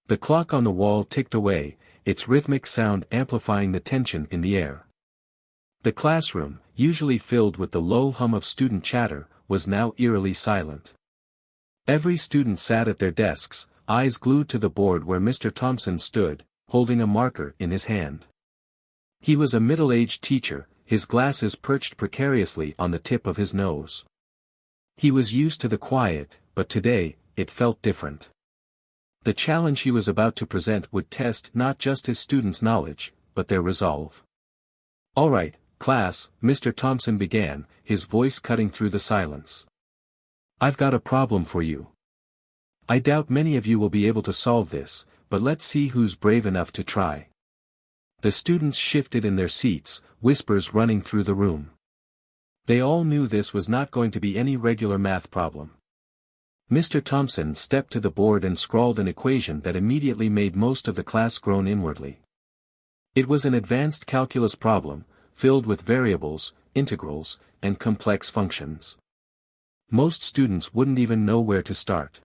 The clock on the wall ticked away, its rhythmic sound amplifying the tension in the air. The classroom, usually filled with the low hum of student chatter, was now eerily silent. Every student sat at their desks, eyes glued to the board where Mr. Thompson stood, holding a marker in his hand. He was a middle-aged teacher, his glasses perched precariously on the tip of his nose. He was used to the quiet, but today, it felt different. The challenge he was about to present would test not just his students' knowledge, but their resolve. "All right, class," Mr. Thompson began, his voice cutting through the silence. "I've got a problem for you. I doubt many of you will be able to solve this, but let's see who's brave enough to try." The students shifted in their seats, whispers running through the room. They all knew this was not going to be any regular math problem. Mr. Thompson stepped to the board and scrawled an equation that immediately made most of the class groan inwardly. It was an advanced calculus problem, filled with variables, integrals, and complex functions. Most students wouldn't even know where to start.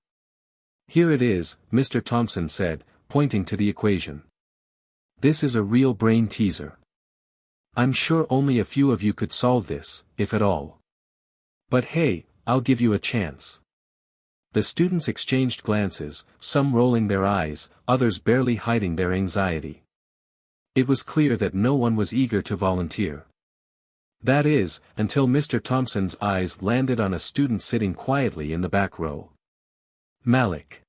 "Here it is," Mr. Thompson said, pointing to the equation. "This is a real brain teaser. I'm sure only a few of you could solve this, if at all. But hey, I'll give you a chance." The students exchanged glances, some rolling their eyes, others barely hiding their anxiety. It was clear that no one was eager to volunteer. That is, until Mr. Thompson's eyes landed on a student sitting quietly in the back row. Malik.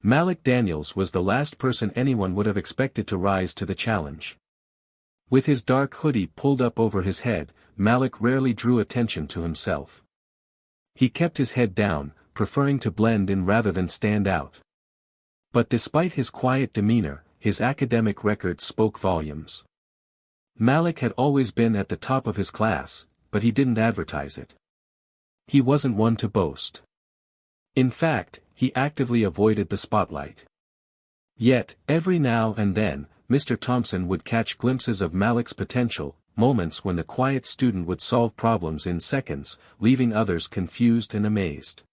Malik Daniels was the last person anyone would have expected to rise to the challenge. With his dark hoodie pulled up over his head, Malik rarely drew attention to himself. He kept his head down, preferring to blend in rather than stand out. But despite his quiet demeanor, his academic record spoke volumes. Malik had always been at the top of his class, but he didn't advertise it. He wasn't one to boast. In fact, he actively avoided the spotlight. Yet, every now and then, Mr. Thompson would catch glimpses of Malik's potential, moments when the quiet student would solve problems in seconds, leaving others confused and amazed.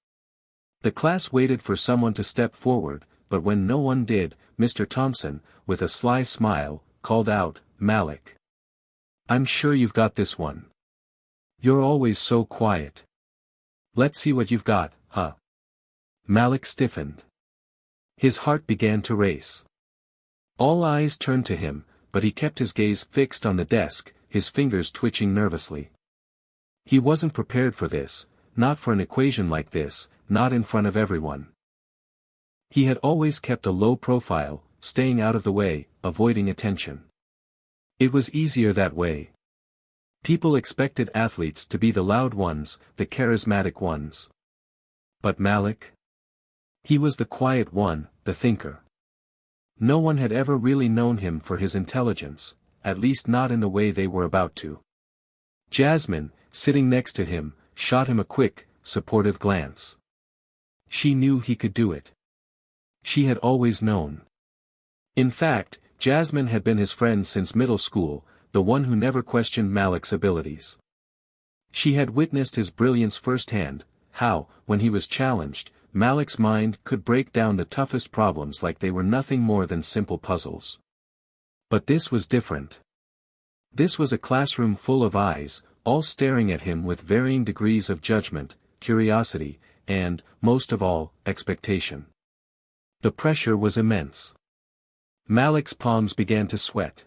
The class waited for someone to step forward, but when no one did, Mr. Thompson, with a sly smile, called out, "Malik. I'm sure you've got this one. You're always so quiet. Let's see what you've got, huh?" Malik stiffened. His heart began to race. All eyes turned to him, but he kept his gaze fixed on the desk, his fingers twitching nervously. He wasn't prepared for this, not for an equation like this, not in front of everyone. He had always kept a low profile, staying out of the way, avoiding attention. It was easier that way. People expected athletes to be the loud ones, the charismatic ones. But Malik? He was the quiet one, the thinker. No one had ever really known him for his intelligence, at least not in the way they were about to. Jasmine, sitting next to him, shot him a quick, supportive glance. She knew he could do it. She had always known. In fact, Jasmine had been his friend since middle school, the one who never questioned Malik's abilities. She had witnessed his brilliance firsthand, how, when he was challenged, Malik's mind could break down the toughest problems like they were nothing more than simple puzzles. But this was different. This was a classroom full of eyes, all staring at him with varying degrees of judgment, curiosity, and, most of all, expectation. The pressure was immense. Malik's palms began to sweat.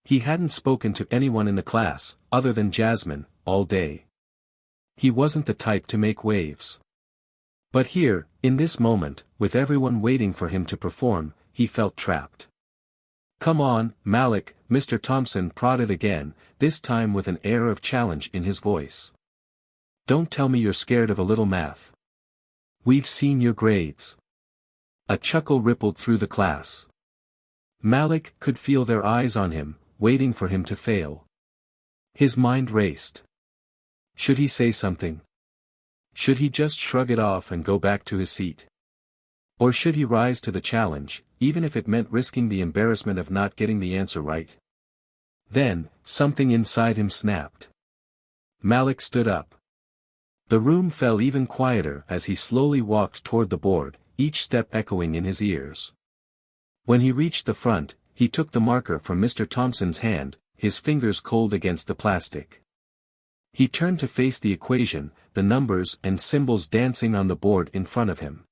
He hadn't spoken to anyone in the class, other than Jasmine, all day. He wasn't the type to make waves. But here, in this moment, with everyone waiting for him to perform, he felt trapped. "Come on, Malik," Mr. Thompson prodded again, this time with an air of challenge in his voice. "Don't tell me you're scared of a little math. We've seen your grades." A chuckle rippled through the class. Malik could feel their eyes on him, waiting for him to fail. His mind raced. Should he say something? Should he just shrug it off and go back to his seat? Or should he rise to the challenge, even if it meant risking the embarrassment of not getting the answer right? Then, something inside him snapped. Malik stood up. The room fell even quieter as he slowly walked toward the board, each step echoing in his ears. When he reached the front, he took the marker from Mr. Thompson's hand, his fingers cold against the plastic. He turned to face the equation, the numbers and symbols dancing on the board in front of him.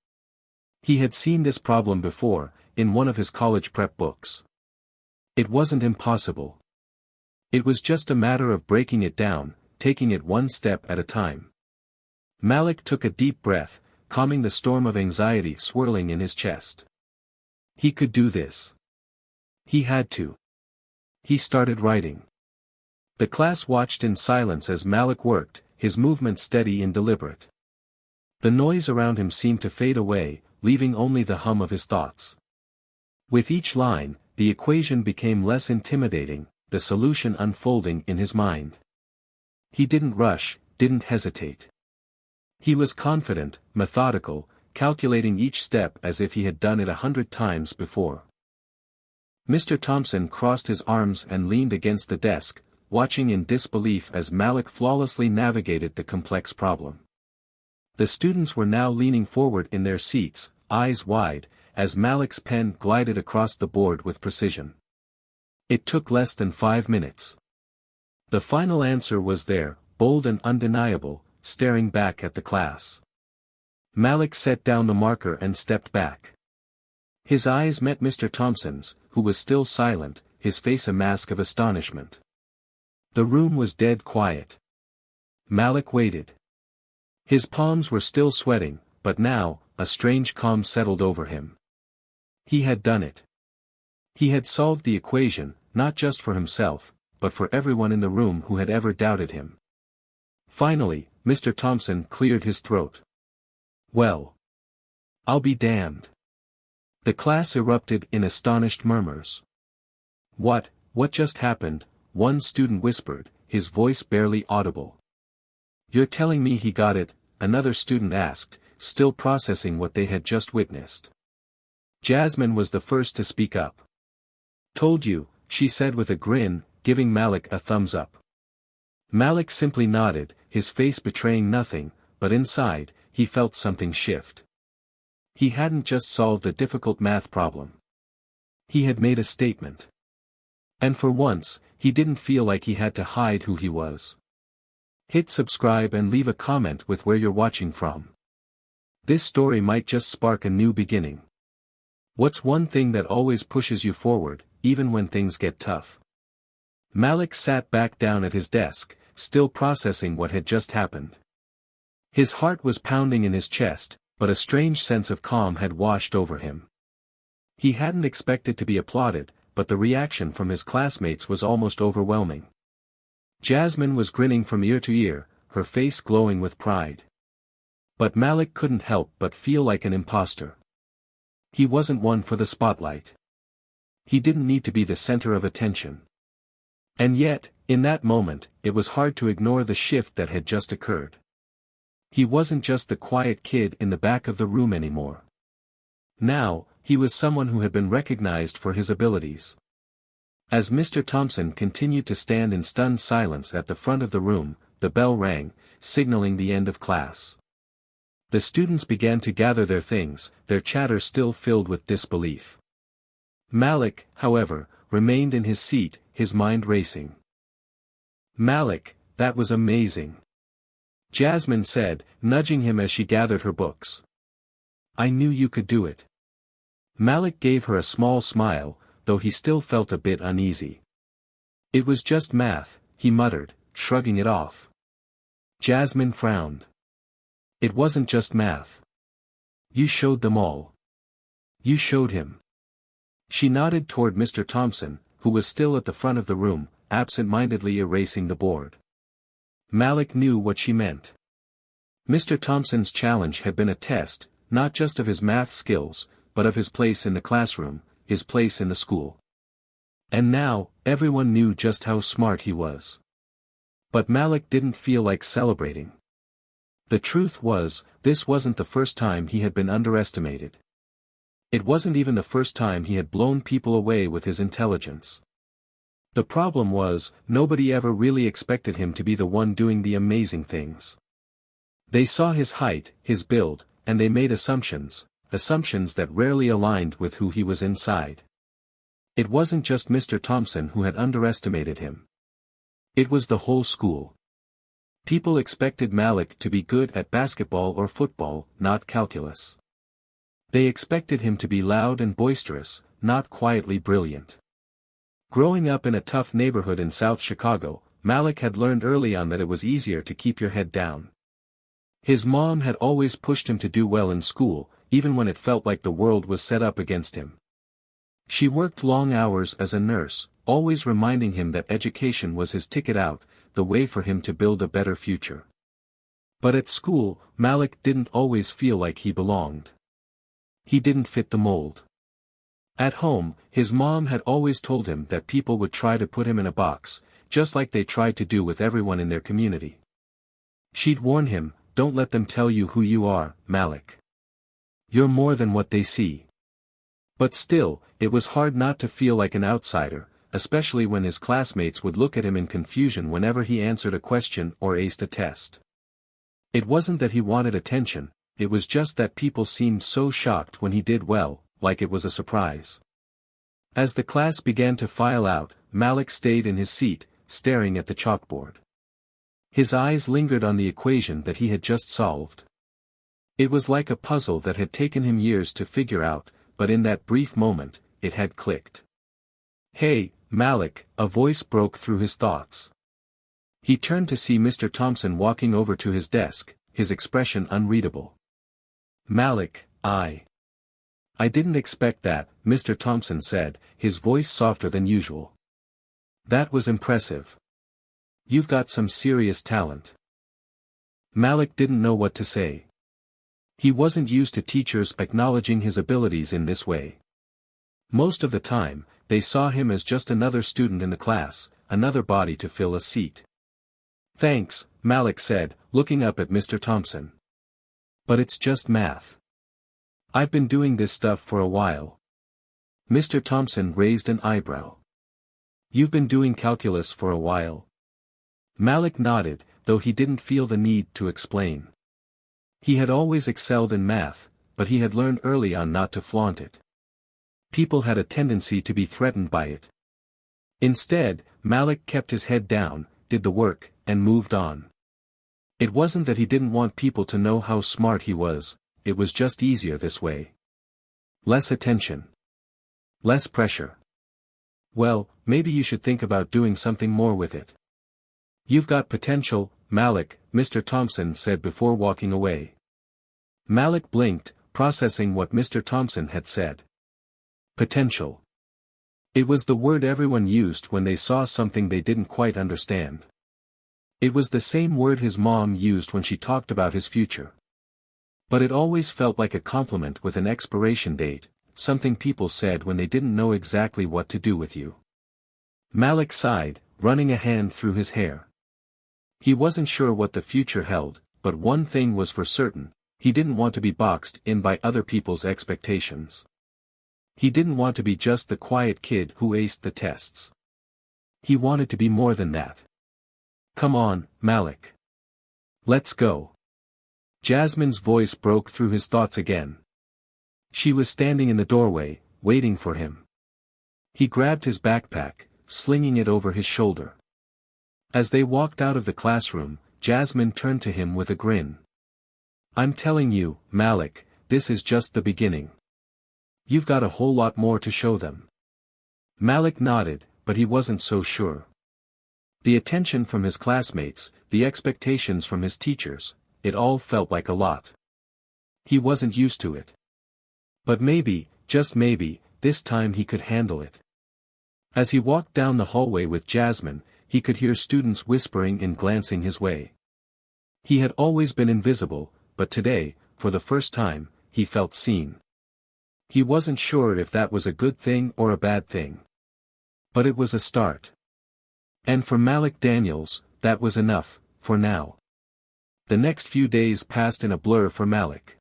He had seen this problem before, in one of his college prep books. It wasn't impossible. It was just a matter of breaking it down, taking it one step at a time. Malik took a deep breath, calming the storm of anxiety swirling in his chest. He could do this. He had to. He started writing. The class watched in silence as Malik worked, his movement steady and deliberate. The noise around him seemed to fade away, leaving only the hum of his thoughts. With each line, the equation became less intimidating, the solution unfolding in his mind. He didn't rush, didn't hesitate. He was confident, methodical, calculating each step as if he had done it 100 times before. Mr. Thompson crossed his arms and leaned against the desk, watching in disbelief as Malik flawlessly navigated the complex problem. The students were now leaning forward in their seats, eyes wide, as Malik's pen glided across the board with precision. It took less than 5 minutes. The final answer was there, bold and undeniable, staring back at the class. Malik set down the marker and stepped back. His eyes met Mr. Thompson's, who was still silent, his face a mask of astonishment. The room was dead quiet. Malik waited. His palms were still sweating, but now, a strange calm settled over him. He had done it. He had solved the equation, not just for himself, but for everyone in the room who had ever doubted him. Finally, Mr. Thompson cleared his throat. Well. I'll be damned. The class erupted in astonished murmurs. What just happened? One student whispered, his voice barely audible. You're telling me he got it? Another student asked, still processing what they had just witnessed. Jasmine was the first to speak up. Told you, she said with a grin, giving Malik a thumbs up. Malik simply nodded, his face betraying nothing, but inside, he felt something shift. He hadn't just solved a difficult math problem. He had made a statement. And for once, he didn't feel like he had to hide who he was. Hit subscribe and leave a comment with where you're watching from. This story might just spark a new beginning. What's one thing that always pushes you forward, even when things get tough? Malik sat back down at his desk, still processing what had just happened. His heart was pounding in his chest, but a strange sense of calm had washed over him. He hadn't expected to be applauded, but the reaction from his classmates was almost overwhelming. Jasmine was grinning from ear to ear, her face glowing with pride. But Malik couldn't help but feel like an imposter. He wasn't one for the spotlight. He didn't need to be the center of attention. And yet, in that moment, it was hard to ignore the shift that had just occurred. He wasn't just the quiet kid in the back of the room anymore. Now, he was someone who had been recognized for his abilities. As Mr. Thompson continued to stand in stunned silence at the front of the room, the bell rang, signaling the end of class. The students began to gather their things, their chatter still filled with disbelief. Malik, however, remained in his seat, his mind racing. Malik, that was amazing. Jasmine said, nudging him as she gathered her books. I knew you could do it. Malik gave her a small smile, though he still felt a bit uneasy. It was just math, he muttered, shrugging it off. Jasmine frowned. It wasn't just math. You showed them all. You showed him. She nodded toward Mr. Thompson, who was still at the front of the room, absent-mindedly erasing the board. Malik knew what she meant. Mr. Thompson's challenge had been a test, not just of his math skills, but of his place in the classroom, his place in the school. And now, everyone knew just how smart he was. But Malik didn't feel like celebrating. The truth was, this wasn't the first time he had been underestimated. It wasn't even the first time he had blown people away with his intelligence. The problem was, nobody ever really expected him to be the one doing the amazing things. They saw his height, his build, and they made assumptions, assumptions that rarely aligned with who he was inside. It wasn't just Mr. Thompson who had underestimated him. It was the whole school. People expected Malik to be good at basketball or football, not calculus. They expected him to be loud and boisterous, not quietly brilliant. Growing up in a tough neighborhood in South Chicago, Malik had learned early on that it was easier to keep your head down. His mom had always pushed him to do well in school, even when it felt like the world was set up against him. She worked long hours as a nurse, always reminding him that education was his ticket out, the way for him to build a better future. But at school, Malik didn't always feel like he belonged. He didn't fit the mold. At home, his mom had always told him that people would try to put him in a box, just like they tried to do with everyone in their community. She'd warn him, "Don't let them tell you who you are, Malik. You're more than what they see." But still, it was hard not to feel like an outsider, especially when his classmates would look at him in confusion whenever he answered a question or aced a test. It wasn't that he wanted attention, it was just that people seemed so shocked when he did well, like it was a surprise. As the class began to file out, Malik stayed in his seat, staring at the chalkboard. His eyes lingered on the equation that he had just solved. It was like a puzzle that had taken him years to figure out, but in that brief moment, it had clicked. "Hey, Malik," a voice broke through his thoughts. He turned to see Mr. Thompson walking over to his desk, his expression unreadable. "Malik, I didn't expect that," Mr. Thompson said, his voice softer than usual. "That was impressive. You've got some serious talent." Malik didn't know what to say. He wasn't used to teachers acknowledging his abilities in this way. Most of the time, they saw him as just another student in the class, another body to fill a seat. "Thanks," Malik said, looking up at Mr. Thompson. "But it's just math. I've been doing this stuff for a while." Mr. Thompson raised an eyebrow. "You've been doing calculus for a while?" Malik nodded, though he didn't feel the need to explain. He had always excelled in math, but he had learned early on not to flaunt it. People had a tendency to be threatened by it. Instead, Malik kept his head down, did the work, and moved on. It wasn't that he didn't want people to know how smart he was, it was just easier this way. Less attention. Less pressure. "Well, maybe you should think about doing something more with it. You've got potential, Malik," Mr. Thompson said before walking away. Malik blinked, processing what Mr. Thompson had said. Potential. It was the word everyone used when they saw something they didn't quite understand. It was the same word his mom used when she talked about his future. But it always felt like a compliment with an expiration date, something people said when they didn't know exactly what to do with you. Malik sighed, running a hand through his hair. He wasn't sure what the future held, but one thing was for certain, he didn't want to be boxed in by other people's expectations. He didn't want to be just the quiet kid who aced the tests. He wanted to be more than that. "Come on, Malik. Let's go." Jasmine's voice broke through his thoughts again. She was standing in the doorway, waiting for him. He grabbed his backpack, slinging it over his shoulder. As they walked out of the classroom, Jasmine turned to him with a grin. "I'm telling you, Malik, this is just the beginning. You've got a whole lot more to show them." Malik nodded, but he wasn't so sure. The attention from his classmates, the expectations from his teachers, it all felt like a lot. He wasn't used to it. But maybe, just maybe, this time he could handle it. As he walked down the hallway with Jasmine, he could hear students whispering and glancing his way. He had always been invisible, but today, for the first time, he felt seen. He wasn't sure if that was a good thing or a bad thing. But it was a start. And for Malik Daniels, that was enough, for now. The next few days passed in a blur for Malik.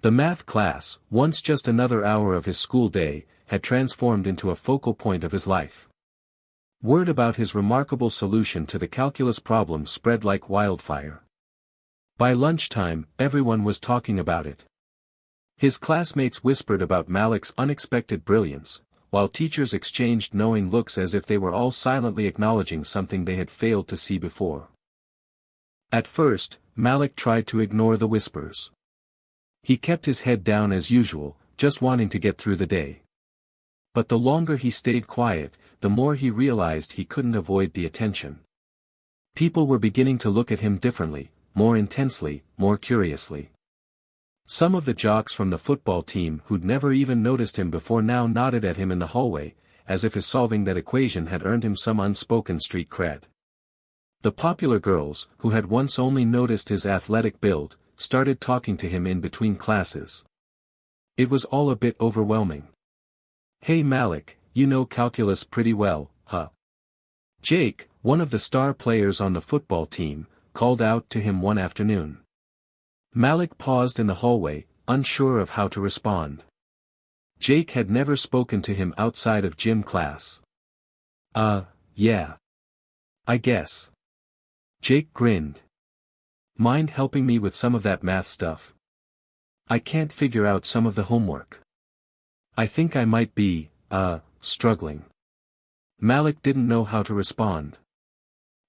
The math class, once just another hour of his school day, had transformed into a focal point of his life. Word about his remarkable solution to the calculus problem spread like wildfire. By lunchtime, everyone was talking about it. His classmates whispered about Malik's unexpected brilliance, while teachers exchanged knowing looks as if they were all silently acknowledging something they had failed to see before. At first, Malik tried to ignore the whispers. He kept his head down as usual, just wanting to get through the day. But the longer he stayed quiet, the more he realized he couldn't avoid the attention. People were beginning to look at him differently, more intensely, more curiously. Some of the jocks from the football team who'd never even noticed him before now nodded at him in the hallway, as if his solving that equation had earned him some unspoken street cred. The popular girls, who had once only noticed his athletic build, started talking to him in between classes. It was all a bit overwhelming. "Hey Malik, you know calculus pretty well, huh?" Jake, one of the star players on the football team, called out to him one afternoon. Malik paused in the hallway, unsure of how to respond. Jake had never spoken to him outside of gym class. Yeah. I guess." Jake grinned. "Mind helping me with some of that math stuff? I can't figure out some of the homework. I think I might be, struggling." Malik didn't know how to respond.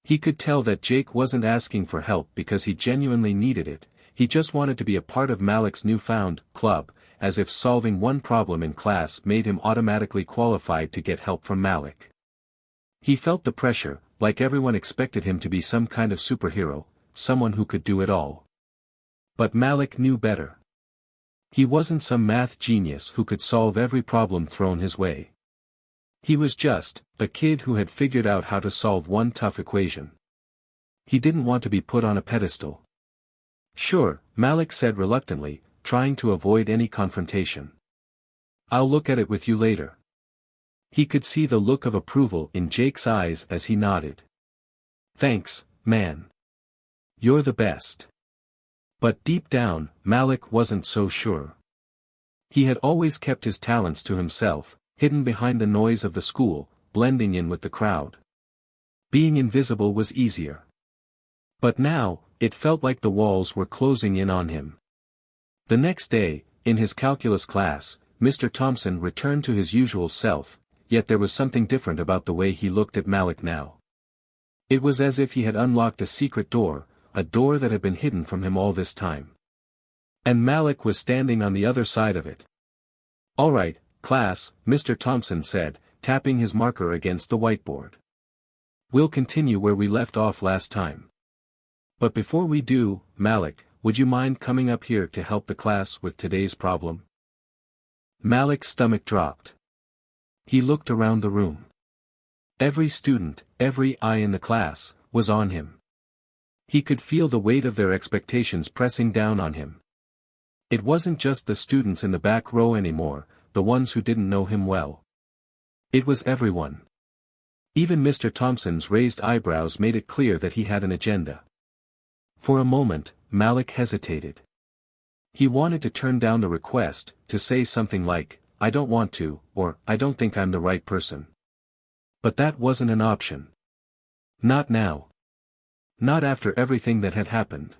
He could tell that Jake wasn't asking for help because he genuinely needed it. He just wanted to be a part of Malik's newfound club, as if solving one problem in class made him automatically qualified to get help from Malik. He felt the pressure, like everyone expected him to be some kind of superhero, someone who could do it all. But Malik knew better. He wasn't some math genius who could solve every problem thrown his way. He was just a kid who had figured out how to solve one tough equation. He didn't want to be put on a pedestal. "Sure," Malik said reluctantly, trying to avoid any confrontation. "I'll look at it with you later." He could see the look of approval in Jake's eyes as he nodded. "Thanks, man. You're the best." But deep down, Malik wasn't so sure. He had always kept his talents to himself, hidden behind the noise of the school, blending in with the crowd. Being invisible was easier. But now, it felt like the walls were closing in on him. The next day, in his calculus class, Mr. Thompson returned to his usual self, yet there was something different about the way he looked at Malik now. It was as if he had unlocked a secret door, a door that had been hidden from him all this time. And Malik was standing on the other side of it. "All right, class," Mr. Thompson said, tapping his marker against the whiteboard. "We'll continue where we left off last time. But before we do, Malik, would you mind coming up here to help the class with today's problem?" Malik's stomach dropped. He looked around the room. Every student, every eye in the class, was on him. He could feel the weight of their expectations pressing down on him. It wasn't just the students in the back row anymore, the ones who didn't know him well. It was everyone. Even Mr. Thompson's raised eyebrows made it clear that he had an agenda. For a moment, Malik hesitated. He wanted to turn down the request, to say something like, "I don't want to," or "I don't think I'm the right person." But that wasn't an option. Not now. Not after everything that had happened.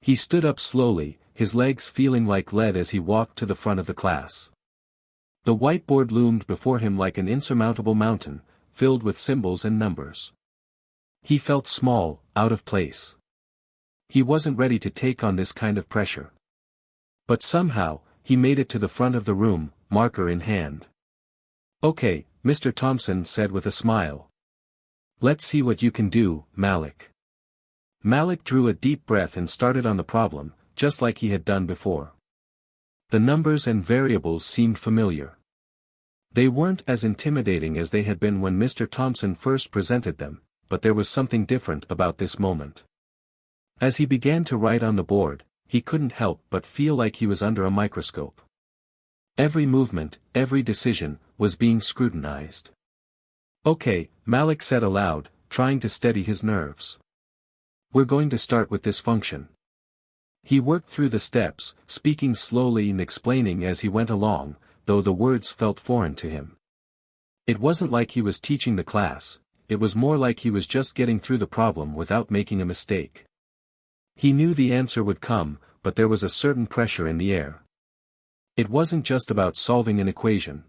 He stood up slowly, his legs feeling like lead as he walked to the front of the class. The whiteboard loomed before him like an insurmountable mountain, filled with symbols and numbers. He felt small, out of place. He wasn't ready to take on this kind of pressure. But somehow, he made it to the front of the room, marker in hand. "Okay," Mr. Thompson said with a smile. "Let's see what you can do, Malik." Malik drew a deep breath and started on the problem, just like he had done before. The numbers and variables seemed familiar. They weren't as intimidating as they had been when Mr. Thompson first presented them, but there was something different about this moment. As he began to write on the board, he couldn't help but feel like he was under a microscope. Every movement, every decision, was being scrutinized. "Okay," Malik said aloud, trying to steady his nerves. "We're going to start with this function." He worked through the steps, speaking slowly and explaining as he went along, though the words felt foreign to him. It wasn't like he was teaching the class, it was more like he was just getting through the problem without making a mistake. He knew the answer would come, but there was a certain pressure in the air. It wasn't just about solving an equation.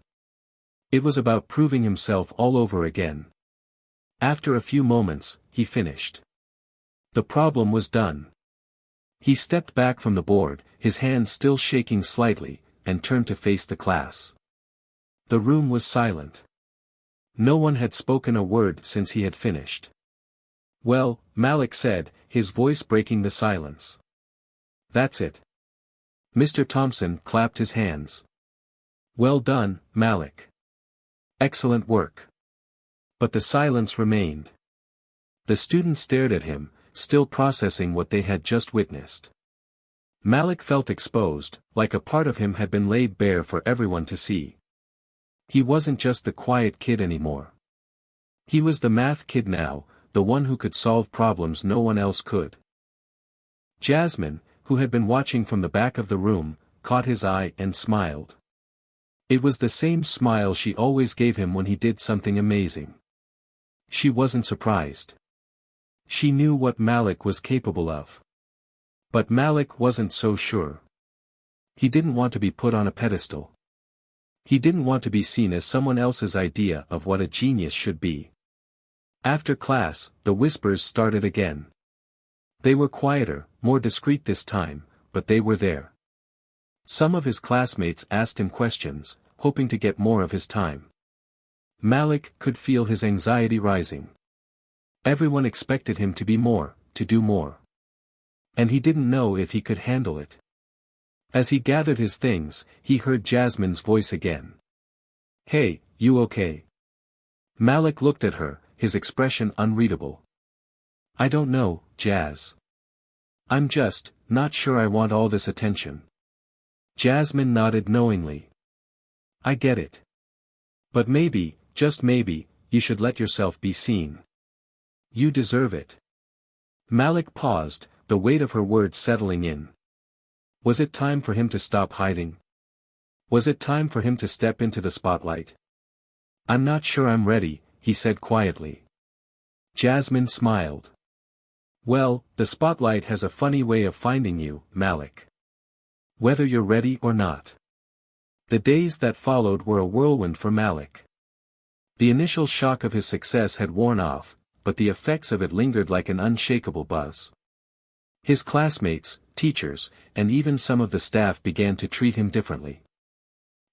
It was about proving himself all over again. After a few moments, he finished. The problem was done. He stepped back from the board, his hands still shaking slightly, and turned to face the class. The room was silent. No one had spoken a word since he had finished. "Well," Malik said, his voice breaking the silence. "That's it." Mr. Thompson clapped his hands. "Well done, Malik. Excellent work." But the silence remained. The students stared at him, still processing what they had just witnessed. Malik felt exposed, like a part of him had been laid bare for everyone to see. He wasn't just the quiet kid anymore. He was the math kid now, the one who could solve problems no one else could. Jasmine, who had been watching from the back of the room, caught his eye and smiled. It was the same smile she always gave him when he did something amazing. She wasn't surprised. She knew what Malik was capable of. But Malik wasn't so sure. He didn't want to be put on a pedestal. He didn't want to be seen as someone else's idea of what a genius should be. After class, the whispers started again. They were quieter, more discreet this time, but they were there. Some of his classmates asked him questions, hoping to get more of his time. Malik could feel his anxiety rising. Everyone expected him to be more, to do more. And he didn't know if he could handle it. As he gathered his things, he heard Jasmine's voice again. "Hey, you okay?" Malik looked at her, his expression unreadable. "I don't know, Jazz. I'm just, not sure I want all this attention." Jasmine nodded knowingly. "I get it. But maybe, just maybe, you should let yourself be seen. You deserve it." Malik paused, the weight of her words settling in. Was it time for him to stop hiding? Was it time for him to step into the spotlight? "I'm not sure I'm ready," he said quietly. Jasmine smiled. "Well, the spotlight has a funny way of finding you, Malik. Whether you're ready or not." The days that followed were a whirlwind for Malik. The initial shock of his success had worn off, but the effects of it lingered like an unshakable buzz. His classmates, teachers, and even some of the staff began to treat him differently.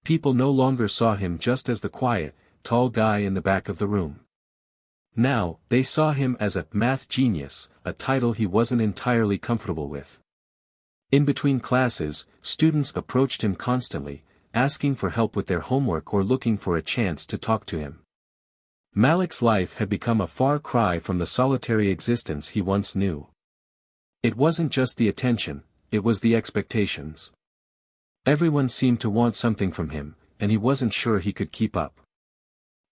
People no longer saw him just as the quiet, tall guy in the back of the room. Now, they saw him as a math genius, a title he wasn't entirely comfortable with. In between classes, students approached him constantly, asking for help with their homework or looking for a chance to talk to him. Malik's life had become a far cry from the solitary existence he once knew. It wasn't just the attention, it was the expectations. Everyone seemed to want something from him, and he wasn't sure he could keep up.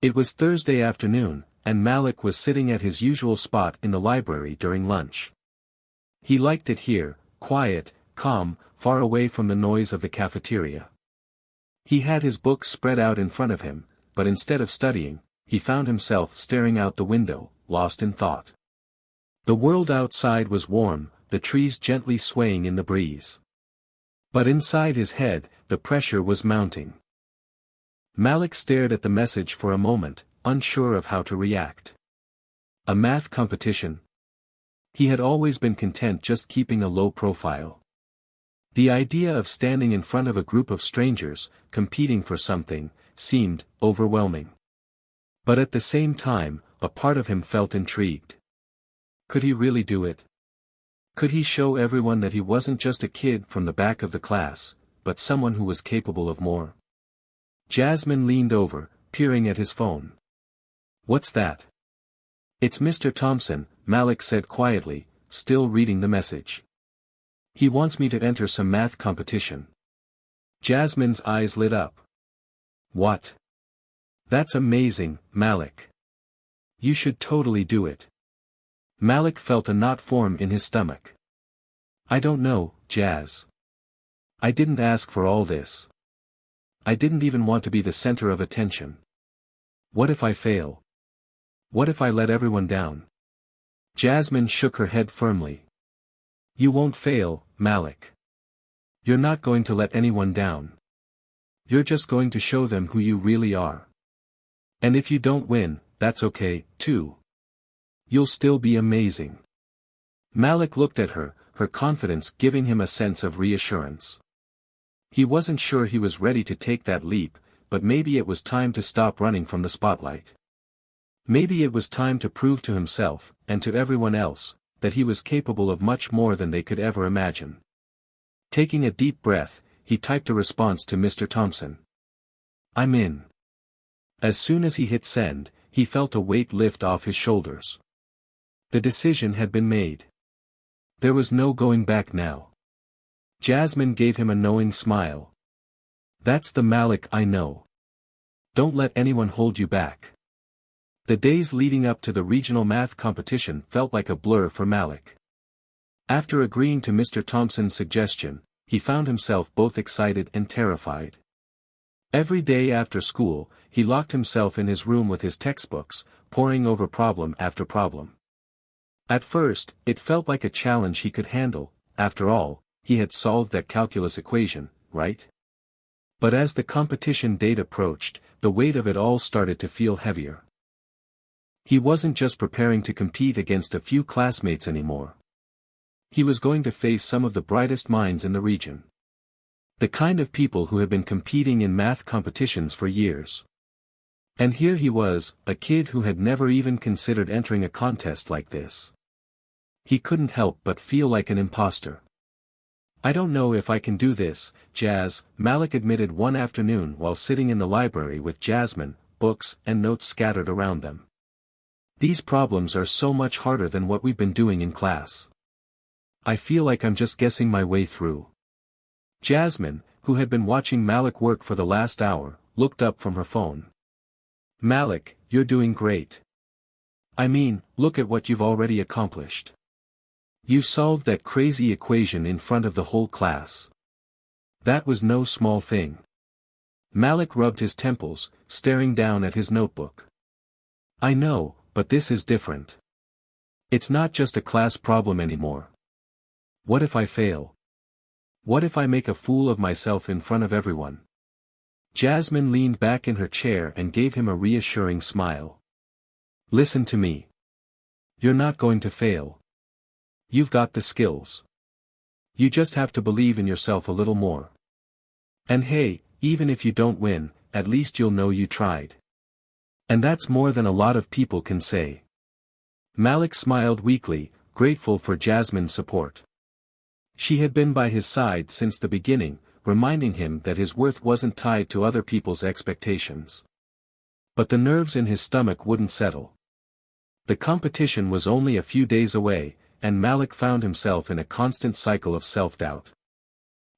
It was Thursday afternoon, and Malik was sitting at his usual spot in the library during lunch. He liked it here, quiet, calm, far away from the noise of the cafeteria. He had his books spread out in front of him, but instead of studying, he found himself staring out the window, lost in thought. The world outside was warm, the trees gently swaying in the breeze. But inside his head, the pressure was mounting. Malik stared at the message for a moment, unsure of how to react. A math competition? He had always been content just keeping a low profile. The idea of standing in front of a group of strangers, competing for something, seemed overwhelming. But at the same time, a part of him felt intrigued. Could he really do it? Could he show everyone that he wasn't just a kid from the back of the class, but someone who was capable of more? Jasmine leaned over, peering at his phone. "What's that?" "It's Mr. Thompson," Malik said quietly, still reading the message. "He wants me to enter some math competition." Jasmine's eyes lit up. "What? That's amazing, Malik. You should totally do it." Malik felt a knot form in his stomach. "I don't know, Jazz. I didn't ask for all this. I didn't even want to be the center of attention. What if I fail? What if I let everyone down?" Jasmine shook her head firmly. "You won't fail, Malik. You're not going to let anyone down. You're just going to show them who you really are. And if you don't win, that's okay, too. You'll still be amazing. Malik looked at her, her confidence giving him a sense of reassurance. He wasn't sure he was ready to take that leap, but maybe it was time to stop running from the spotlight. Maybe it was time to prove to himself, and to everyone else, that he was capable of much more than they could ever imagine. Taking a deep breath, he typed a response to Mr. Thompson. "I'm in." As soon as he hit send, he felt a weight lift off his shoulders. The decision had been made. There was no going back now. Jasmine gave him a knowing smile. "That's the Malik I know. Don't let anyone hold you back." The days leading up to the regional math competition felt like a blur for Malik. After agreeing to Mr. Thompson's suggestion, he found himself both excited and terrified. Every day after school, he locked himself in his room with his textbooks, poring over problem after problem. At first, it felt like a challenge he could handle. After all, he had solved that calculus equation, right? But as the competition date approached, the weight of it all started to feel heavier. He wasn't just preparing to compete against a few classmates anymore. He was going to face some of the brightest minds in the region. The kind of people who had been competing in math competitions for years. And here he was, a kid who had never even considered entering a contest like this. He couldn't help but feel like an imposter. "I don't know if I can do this, Jazz," Malik admitted one afternoon while sitting in the library with Jasmine, books and notes scattered around them. "These problems are so much harder than what we've been doing in class. I feel like I'm just guessing my way through." Jasmine, who had been watching Malik work for the last hour, looked up from her phone. "Malik, you're doing great. I mean, look at what you've already accomplished. You solved that crazy equation in front of the whole class. That was no small thing." Malik rubbed his temples, staring down at his notebook. "I know, but this is different. It's not just a class problem anymore. What if I fail? What if I make a fool of myself in front of everyone?" Jasmine leaned back in her chair and gave him a reassuring smile. "Listen to me. You're not going to fail. You've got the skills. You just have to believe in yourself a little more. And hey, even if you don't win, at least you'll know you tried. And that's more than a lot of people can say." Malik smiled weakly, grateful for Jasmine's support. She had been by his side since the beginning, reminding him that his worth wasn't tied to other people's expectations. But the nerves in his stomach wouldn't settle. The competition was only a few days away, and Malik found himself in a constant cycle of self-doubt.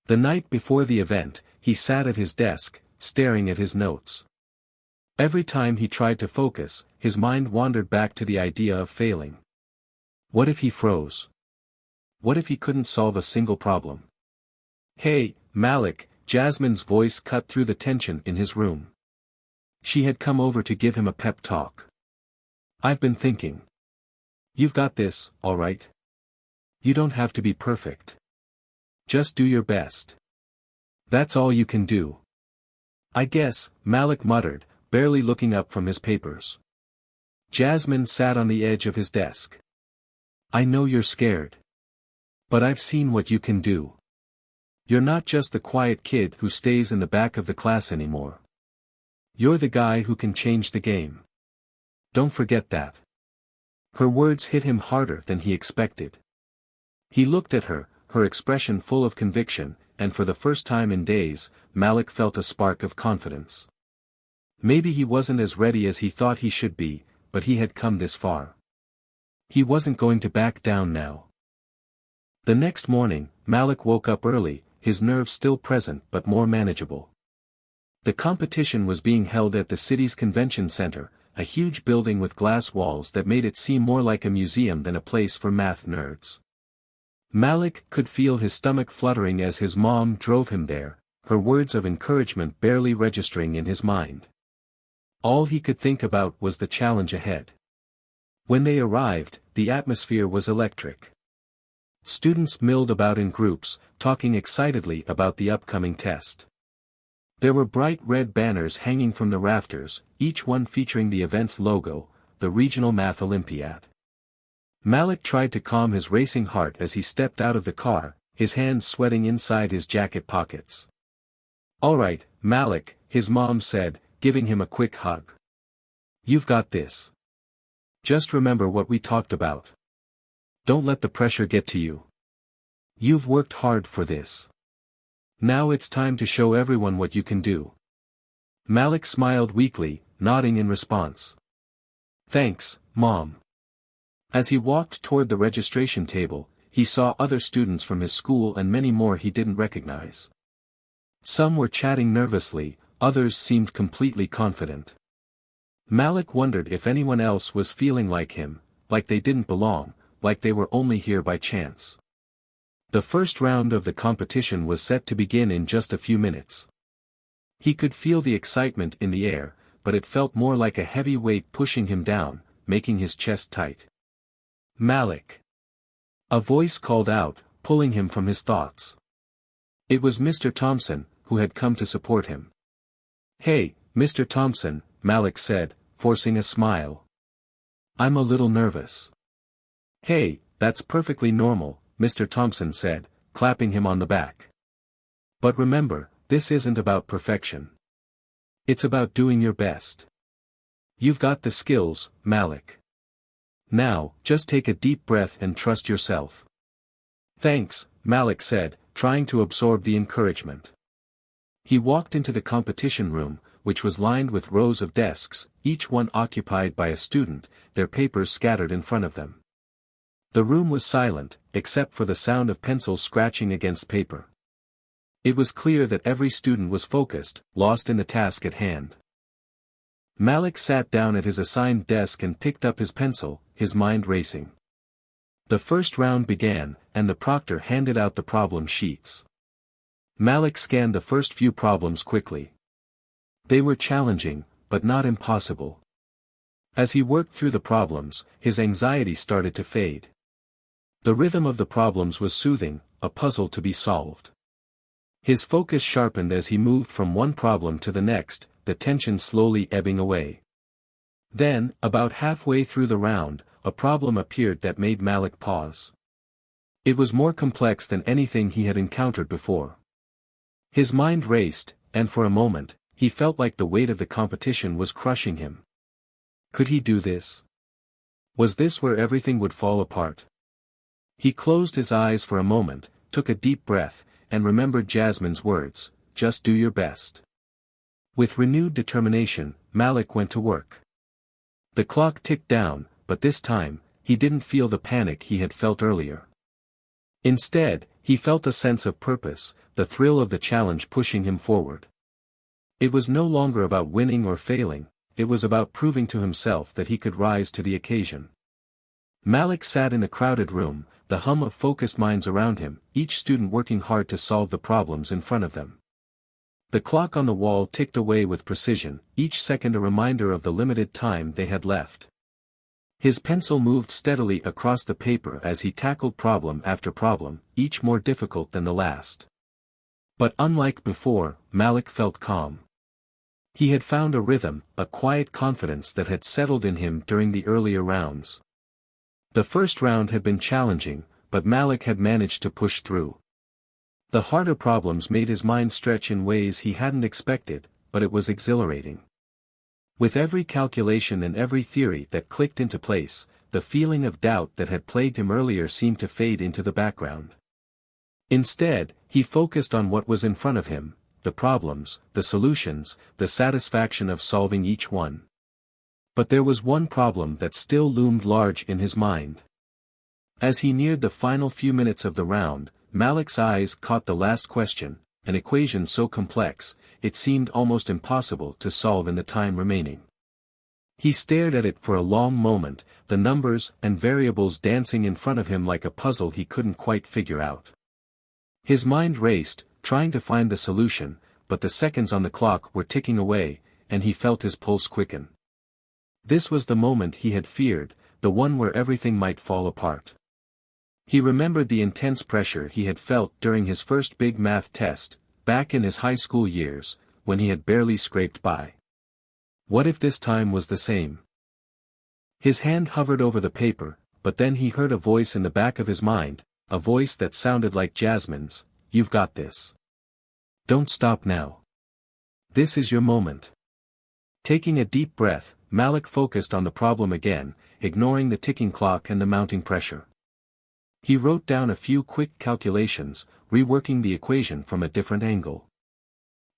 The night before the event, he sat at his desk, staring at his notes. Every time he tried to focus, his mind wandered back to the idea of failing. What if he froze? What if he couldn't solve a single problem? "Hey, Malik," Jasmine's voice cut through the tension in his room. She had come over to give him a pep talk. "I've been thinking. You've got this, all right? You don't have to be perfect. Just do your best. That's all you can do." "I guess," Malik muttered, barely looking up from his papers. Jasmine sat on the edge of his desk. "I know you're scared. But I've seen what you can do. You're not just the quiet kid who stays in the back of the class anymore. You're the guy who can change the game. Don't forget that." Her words hit him harder than he expected. He looked at her, her expression full of conviction, and for the first time in days, Malik felt a spark of confidence. Maybe he wasn't as ready as he thought he should be, but he had come this far. He wasn't going to back down now. The next morning, Malik woke up early, his nerves still present but more manageable. The competition was being held at the city's convention center, a huge building with glass walls that made it seem more like a museum than a place for math nerds. Malik could feel his stomach fluttering as his mom drove him there, her words of encouragement barely registering in his mind. All he could think about was the challenge ahead. When they arrived, the atmosphere was electric. Students milled about in groups, talking excitedly about the upcoming test. There were bright red banners hanging from the rafters, each one featuring the event's logo, the Regional Math Olympiad. Malik tried to calm his racing heart as he stepped out of the car, his hands sweating inside his jacket pockets. "All right, Malik," his mom said, giving him a quick hug. "You've got this. Just remember what we talked about. Don't let the pressure get to you. You've worked hard for this. Now it's time to show everyone what you can do." Malik smiled weakly, nodding in response. "Thanks, Mom." As he walked toward the registration table, he saw other students from his school and many more he didn't recognize. Some were chatting nervously, others seemed completely confident. Malik wondered if anyone else was feeling like him, like they didn't belong, like they were only here by chance. The first round of the competition was set to begin in just a few minutes. He could feel the excitement in the air, but it felt more like a heavy weight pushing him down, making his chest tight. "Malik!" A voice called out, pulling him from his thoughts. It was Mr. Thompson, who had come to support him. "Hey, Mr. Thompson," Malik said, forcing a smile. "I'm a little nervous." "Hey, that's perfectly normal," Mr. Thompson said, clapping him on the back. "But remember, this isn't about perfection. It's about doing your best. You've got the skills, Malik. Now, just take a deep breath and trust yourself." "Thanks," Malik said, trying to absorb the encouragement. He walked into the competition room, which was lined with rows of desks, each one occupied by a student, their papers scattered in front of them. The room was silent, except for the sound of pencils scratching against paper. It was clear that every student was focused, lost in the task at hand. Malik sat down at his assigned desk and picked up his pencil, his mind racing. The first round began, and the proctor handed out the problem sheets. Malik scanned the first few problems quickly. They were challenging, but not impossible. As he worked through the problems, his anxiety started to fade. The rhythm of the problems was soothing, a puzzle to be solved. His focus sharpened as he moved from one problem to the next, the tension slowly ebbing away. Then, about halfway through the round, a problem appeared that made Malik pause. It was more complex than anything he had encountered before. His mind raced, and for a moment, he felt like the weight of the competition was crushing him. Could he do this? Was this where everything would fall apart? He closed his eyes for a moment, took a deep breath, and remembered Jasmine's words, "Just do your best." With renewed determination, Malik went to work. The clock ticked down, but this time, he didn't feel the panic he had felt earlier. Instead, he felt a sense of purpose, the thrill of the challenge pushing him forward. It was no longer about winning or failing, it was about proving to himself that he could rise to the occasion. Malik sat in the crowded room, the hum of focused minds around him, each student working hard to solve the problems in front of them. The clock on the wall ticked away with precision, each second a reminder of the limited time they had left. His pencil moved steadily across the paper as he tackled problem after problem, each more difficult than the last. But unlike before, Malik felt calm. He had found a rhythm, a quiet confidence that had settled in him during the earlier rounds. The first round had been challenging, but Malik had managed to push through. The harder problems made his mind stretch in ways he hadn't expected, but it was exhilarating. With every calculation and every theory that clicked into place, the feeling of doubt that had plagued him earlier seemed to fade into the background. Instead, he focused on what was in front of him, the problems, the solutions, the satisfaction of solving each one. But there was one problem that still loomed large in his mind. As he neared the final few minutes of the round, Malik's eyes caught the last question, an equation so complex, it seemed almost impossible to solve in the time remaining. He stared at it for a long moment, the numbers and variables dancing in front of him like a puzzle he couldn't quite figure out. His mind raced, trying to find the solution, but the seconds on the clock were ticking away, and he felt his pulse quicken. This was the moment he had feared, the one where everything might fall apart. He remembered the intense pressure he had felt during his first big math test, back in his high school years, when he had barely scraped by. What if this time was the same? His hand hovered over the paper, but then he heard a voice in the back of his mind, a voice that sounded like Jasmine's. You've got this. Don't stop now. This is your moment. Taking a deep breath, Malik focused on the problem again, ignoring the ticking clock and the mounting pressure. He wrote down a few quick calculations, reworking the equation from a different angle.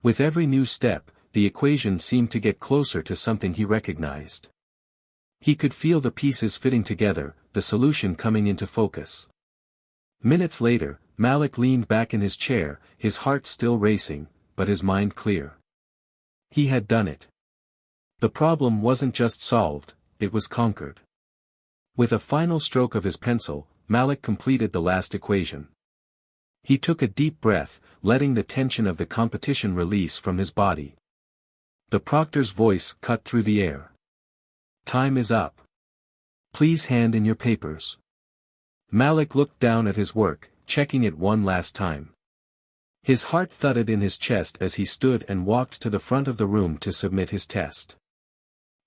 With every new step, the equation seemed to get closer to something he recognized. He could feel the pieces fitting together, the solution coming into focus. Minutes later, Malik leaned back in his chair, his heart still racing, but his mind clear. He had done it. The problem wasn't just solved, it was conquered. With a final stroke of his pencil, Malik completed the last equation. He took a deep breath, letting the tension of the competition release from his body. The proctor's voice cut through the air. Time is up. Please hand in your papers. Malik looked down at his work, checking it one last time. His heart thudded in his chest as he stood and walked to the front of the room to submit his test.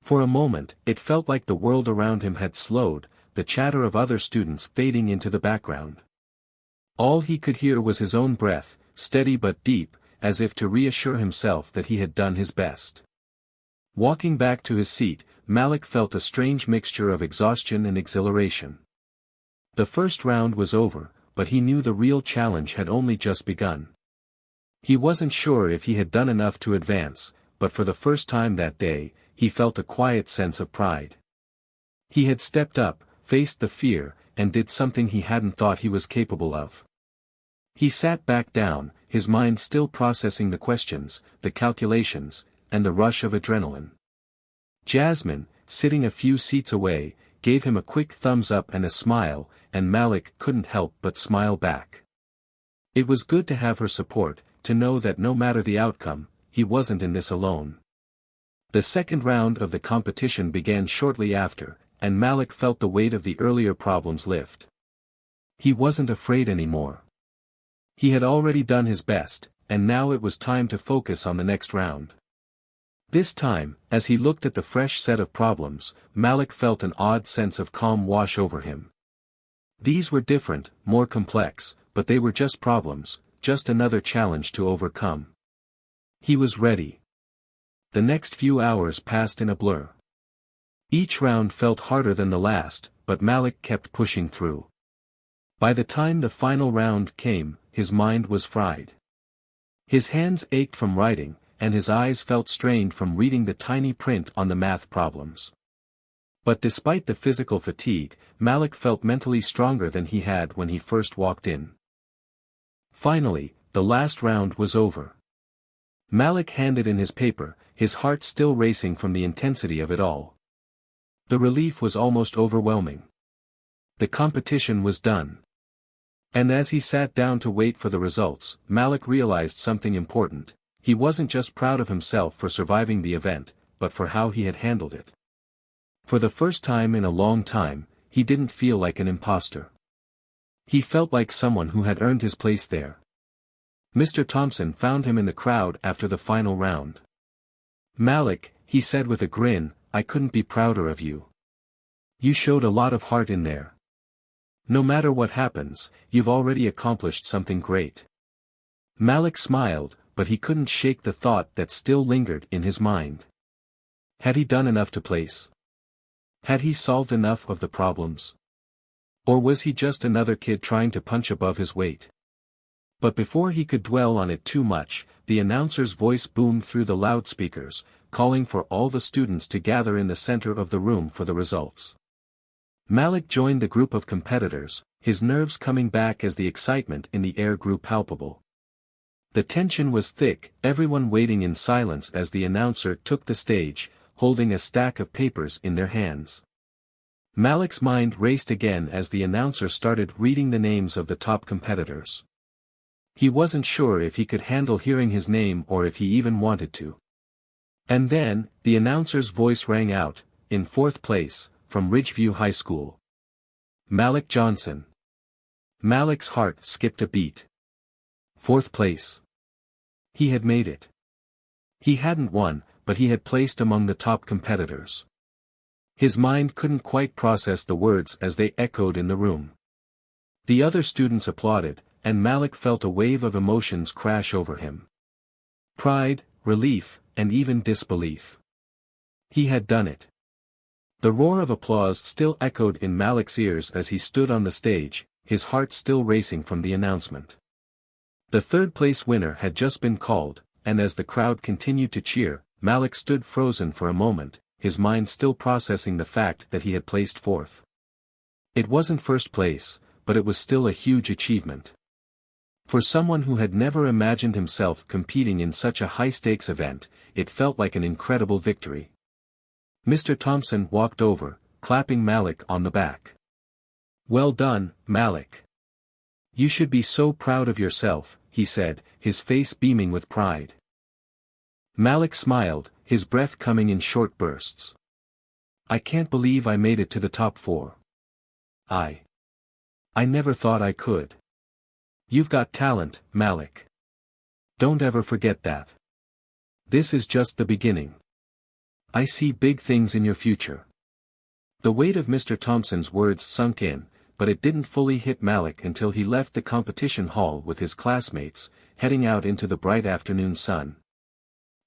For a moment, it felt like the world around him had slowed, the chatter of other students fading into the background. All he could hear was his own breath, steady but deep, as if to reassure himself that he had done his best. Walking back to his seat, Malik felt a strange mixture of exhaustion and exhilaration. The first round was over, but he knew the real challenge had only just begun. He wasn't sure if he had done enough to advance, but for the first time that day, he felt a quiet sense of pride. He had stepped up, faced the fear, and did something he hadn't thought he was capable of. He sat back down, his mind still processing the questions, the calculations, and the rush of adrenaline. Jasmine, sitting a few seats away, gave him a quick thumbs up and a smile, and Malik couldn't help but smile back. It was good to have her support, to know that no matter the outcome, he wasn't in this alone. The second round of the competition began shortly after, and Malik felt the weight of the earlier problems lift. He wasn't afraid anymore. He had already done his best, and now it was time to focus on the next round. This time, as he looked at the fresh set of problems, Malik felt an odd sense of calm wash over him. These were different, more complex, but they were just problems, just another challenge to overcome. He was ready. The next few hours passed in a blur. Each round felt harder than the last, but Malik kept pushing through. By the time the final round came, his mind was fried. His hands ached from writing, and his eyes felt strained from reading the tiny print on the math problems. But despite the physical fatigue, Malik felt mentally stronger than he had when he first walked in. Finally, the last round was over. Malik handed in his paper, his heart still racing from the intensity of it all. The relief was almost overwhelming. The competition was done. And as he sat down to wait for the results, Malik realized something important. He wasn't just proud of himself for surviving the event, but for how he had handled it. For the first time in a long time, he didn't feel like an imposter. He felt like someone who had earned his place there. Mr. Thompson found him in the crowd after the final round. "Malik," he said with a grin, "I couldn't be prouder of you. You showed a lot of heart in there. No matter what happens, you've already accomplished something great." Malik smiled, but he couldn't shake the thought that still lingered in his mind. Had he done enough to place? Had he solved enough of the problems? Or was he just another kid trying to punch above his weight? But before he could dwell on it too much, the announcer's voice boomed through the loudspeakers, calling for all the students to gather in the center of the room for the results. Malik joined the group of competitors, his nerves coming back as the excitement in the air grew palpable. The tension was thick, everyone waiting in silence as the announcer took the stage, holding a stack of papers in their hands. Malik's mind raced again as the announcer started reading the names of the top competitors. He wasn't sure if he could handle hearing his name or if he even wanted to. And then, the announcer's voice rang out, in fourth place, from Ridgeview High School. Malik Johnson. Malik's heart skipped a beat. Fourth place. He had made it. He hadn't won, but he had placed among the top competitors. His mind couldn't quite process the words as they echoed in the room. The other students applauded, and Malik felt a wave of emotions crash over him. Pride, relief, and even disbelief. He had done it. The roar of applause still echoed in Malik's ears as he stood on the stage, his heart still racing from the announcement. The third-place winner had just been called, and as the crowd continued to cheer, Malik stood frozen for a moment, his mind still processing the fact that he had placed fourth. It wasn't first place, but it was still a huge achievement. For someone who had never imagined himself competing in such a high-stakes event, it felt like an incredible victory. Mr. Thompson walked over, clapping Malik on the back. "Well done, Malik. You should be so proud of yourself," he said, his face beaming with pride. Malik smiled, his breath coming in short bursts. "I can't believe I made it to the top 4. I never thought I could." "You've got talent, Malik. Don't ever forget that. This is just the beginning. I see big things in your future." The weight of Mr. Thompson's words sunk in, but it didn't fully hit Malik until he left the competition hall with his classmates, heading out into the bright afternoon sun.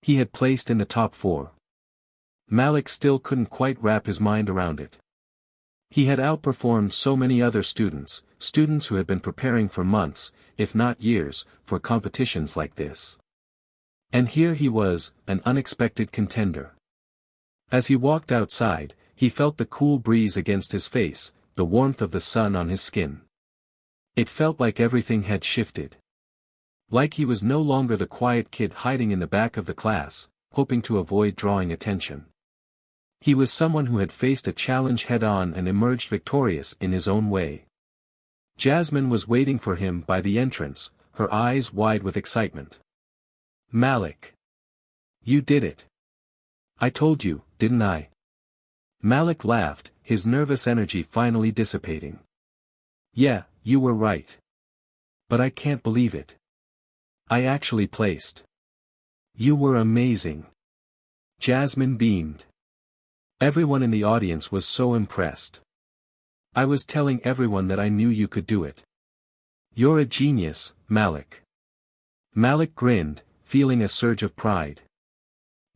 He had placed in the top 4. Malik still couldn't quite wrap his mind around it. He had outperformed so many other students who had been preparing for months, if not years, for competitions like this. And here he was, an unexpected contender. As he walked outside, he felt the cool breeze against his face, the warmth of the sun on his skin. It felt like everything had shifted. Like he was no longer the quiet kid hiding in the back of the class, hoping to avoid drawing attention. He was someone who had faced a challenge head-on and emerged victorious in his own way. Jasmine was waiting for him by the entrance, her eyes wide with excitement. "Malik. You did it. I told you, didn't I?" Malik laughed, his nervous energy finally dissipating. "Yeah, you were right. But I can't believe it. I actually placed." "You were amazing." Jasmine beamed. Everyone in the audience was so impressed. "I was telling everyone that I knew you could do it. You're a genius, Malik." Malik grinned, feeling a surge of pride.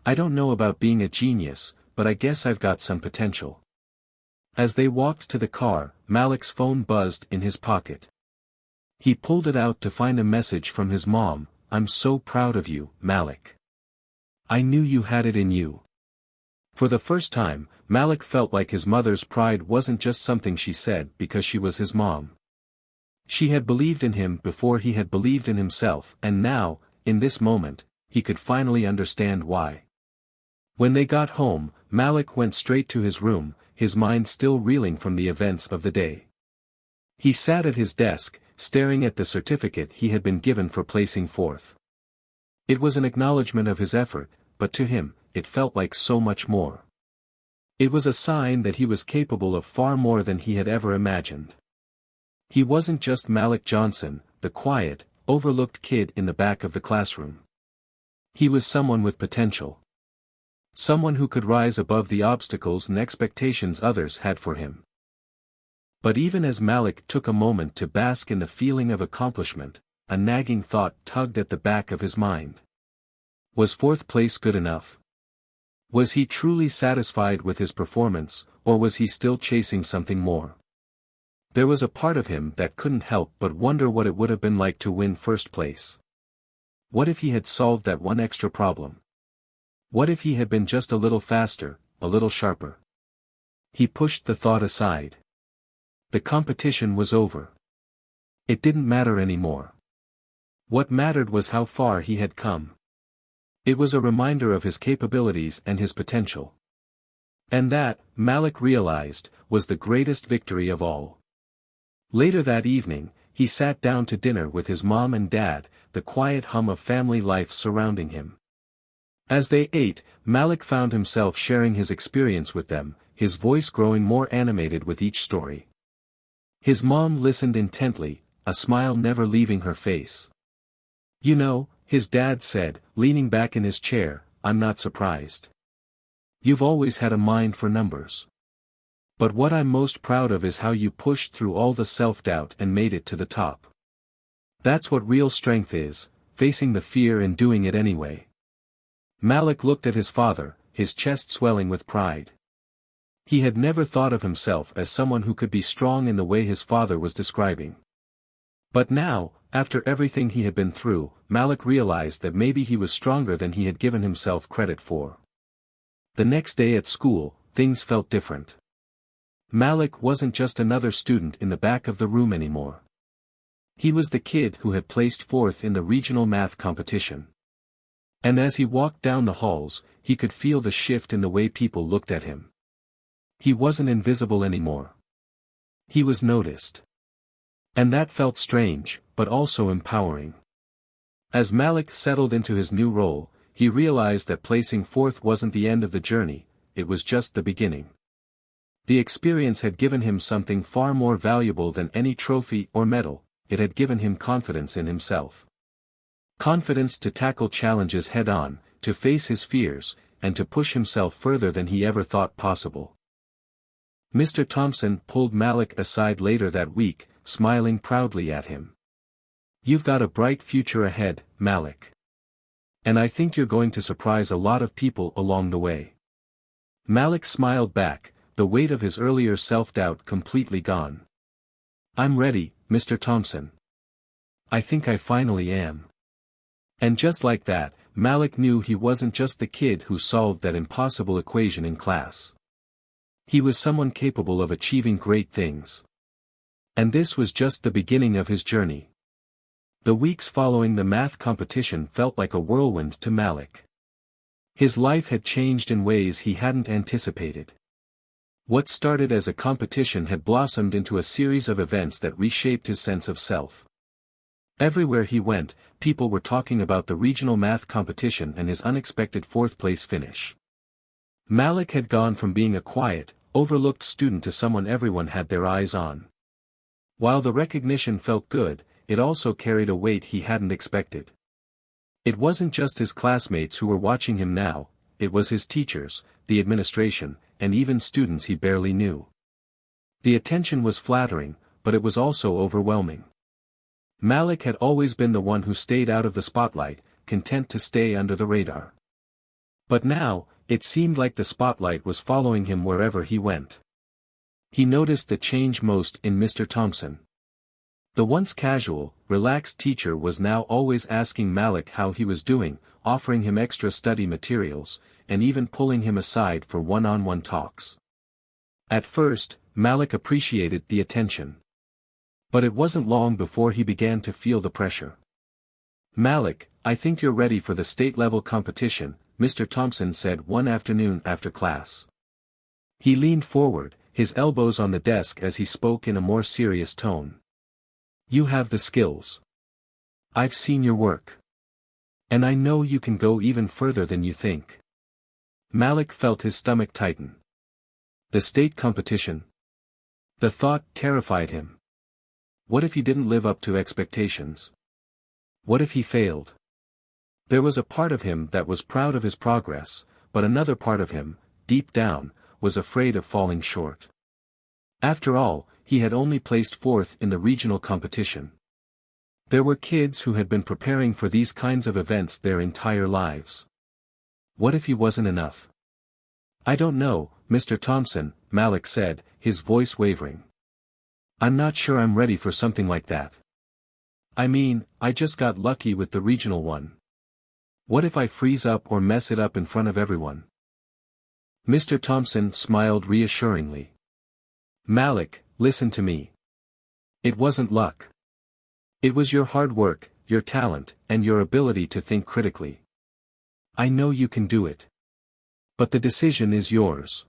"I don't know about being a genius, but I guess I've got some potential." As they walked to the car, Malik's phone buzzed in his pocket. He pulled it out to find a message from his mom. "I'm so proud of you, Malik. I knew you had it in you." For the first time, Malik felt like his mother's pride wasn't just something she said because she was his mom. She had believed in him before he had believed in himself, and now, in this moment, he could finally understand why. When they got home, Malik went straight to his room, his mind still reeling from the events of the day. He sat at his desk, staring at the certificate he had been given for placing fourth. It was an acknowledgement of his effort, but to him, it felt like so much more. It was a sign that he was capable of far more than he had ever imagined. He wasn't just Malik Johnson, the quiet, overlooked kid in the back of the classroom. He was someone with potential. Someone who could rise above the obstacles and expectations others had for him. But even as Malik took a moment to bask in the feeling of accomplishment, a nagging thought tugged at the back of his mind. Was fourth place good enough? Was he truly satisfied with his performance, or was he still chasing something more? There was a part of him that couldn't help but wonder what it would have been like to win first place. What if he had solved that one extra problem? What if he had been just a little faster, a little sharper? He pushed the thought aside. The competition was over. It didn't matter anymore. What mattered was how far he had come. It was a reminder of his capabilities and his potential. And that, Malik realized, was the greatest victory of all. Later that evening, he sat down to dinner with his mom and dad, the quiet hum of family life surrounding him. As they ate, Malik found himself sharing his experience with them, his voice growing more animated with each story. His mom listened intently, a smile never leaving her face. "You know," his dad said, leaning back in his chair, I'm not surprised. You've always had a mind for numbers. But what I'm most proud of is how you pushed through all the self-doubt and made it to the top. That's what real strength is, facing the fear and doing it anyway." Malik looked at his father, his chest swelling with pride. He had never thought of himself as someone who could be strong in the way his father was describing. But now, after everything he had been through, Malik realized that maybe he was stronger than he had given himself credit for. The next day at school, things felt different. Malik wasn't just another student in the back of the room anymore. He was the kid who had placed fourth in the regional math competition. And as he walked down the halls, he could feel the shift in the way people looked at him. He wasn't invisible anymore. He was noticed. And that felt strange, but also empowering. As Malik settled into his new role, he realized that placing fourth wasn't the end of the journey, it was just the beginning. The experience had given him something far more valuable than any trophy or medal, it had given him confidence in himself. Confidence to tackle challenges head-on, to face his fears, and to push himself further than he ever thought possible. Mr. Thompson pulled Malik aside later that week, smiling proudly at him. "You've got a bright future ahead, Malik. And I think you're going to surprise a lot of people along the way." Malik smiled back, the weight of his earlier self-doubt completely gone. "I'm ready, Mr. Thompson. I think I finally am." And just like that, Malik knew he wasn't just the kid who solved that impossible equation in class. He was someone capable of achieving great things. And this was just the beginning of his journey. The weeks following the math competition felt like a whirlwind to Malik. His life had changed in ways he hadn't anticipated. What started as a competition had blossomed into a series of events that reshaped his sense of self. Everywhere he went, people were talking about the regional math competition and his unexpected fourth-place finish. Malik had gone from being a quiet, overlooked student to someone everyone had their eyes on. While the recognition felt good, it also carried a weight he hadn't expected. It wasn't just his classmates who were watching him now, it was his teachers, the administration, and even students he barely knew. The attention was flattering, but it was also overwhelming. Malik had always been the one who stayed out of the spotlight, content to stay under the radar. But now, it seemed like the spotlight was following him wherever he went. He noticed the change most in Mr. Thompson. The once casual, relaxed teacher was now always asking Malik how he was doing, offering him extra study materials, and even pulling him aside for one-on-one talks. At first, Malik appreciated the attention. But it wasn't long before he began to feel the pressure. "Malik, I think you're ready for the state-level competition," Mr. Thompson said one afternoon after class. He leaned forward, his elbows on the desk as he spoke in a more serious tone. "You have the skills. I've seen your work. And I know you can go even further than you think." Malik felt his stomach tighten. The state competition? The thought terrified him. What if he didn't live up to expectations? What if he failed? There was a part of him that was proud of his progress, but another part of him, deep down, was afraid of falling short. After all, he had only placed fourth in the regional competition. There were kids who had been preparing for these kinds of events their entire lives. What if he wasn't enough? "I don't know, Mr. Thompson," Malik said, his voice wavering. "I'm not sure I'm ready for something like that. I mean, I just got lucky with the regional one. What if I freeze up or mess it up in front of everyone?" Mr. Thompson smiled reassuringly. "Malik, listen to me. It wasn't luck. It was your hard work, your talent, and your ability to think critically. I know you can do it. But the decision is yours.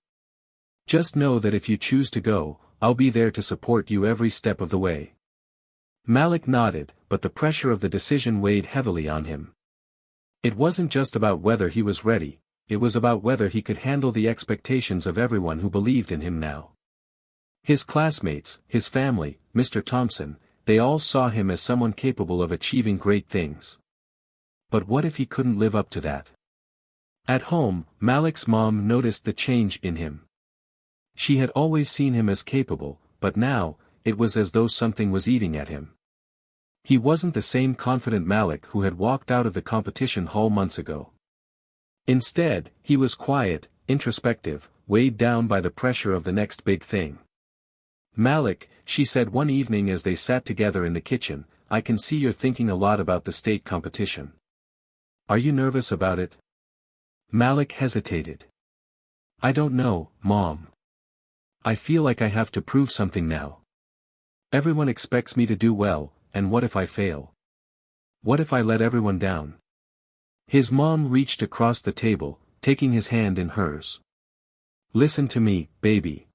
Just know that if you choose to go, I'll be there to support you every step of the way." Malik nodded, but the pressure of the decision weighed heavily on him. It wasn't just about whether he was ready, it was about whether he could handle the expectations of everyone who believed in him now. His classmates, his family, Mr. Thompson, they all saw him as someone capable of achieving great things. But what if he couldn't live up to that? At home, Malik's mom noticed the change in him. She had always seen him as capable, but now, it was as though something was eating at him. He wasn't the same confident Malik who had walked out of the competition hall months ago. Instead, he was quiet, introspective, weighed down by the pressure of the next big thing. "Malik," she said one evening as they sat together in the kitchen, "I can see you're thinking a lot about the state competition. Are you nervous about it?" Malik hesitated. "I don't know, Mom. I feel like I have to prove something now. Everyone expects me to do well, and what if I fail? What if I let everyone down?" His mom reached across the table, taking his hand in hers. "Listen to me, baby.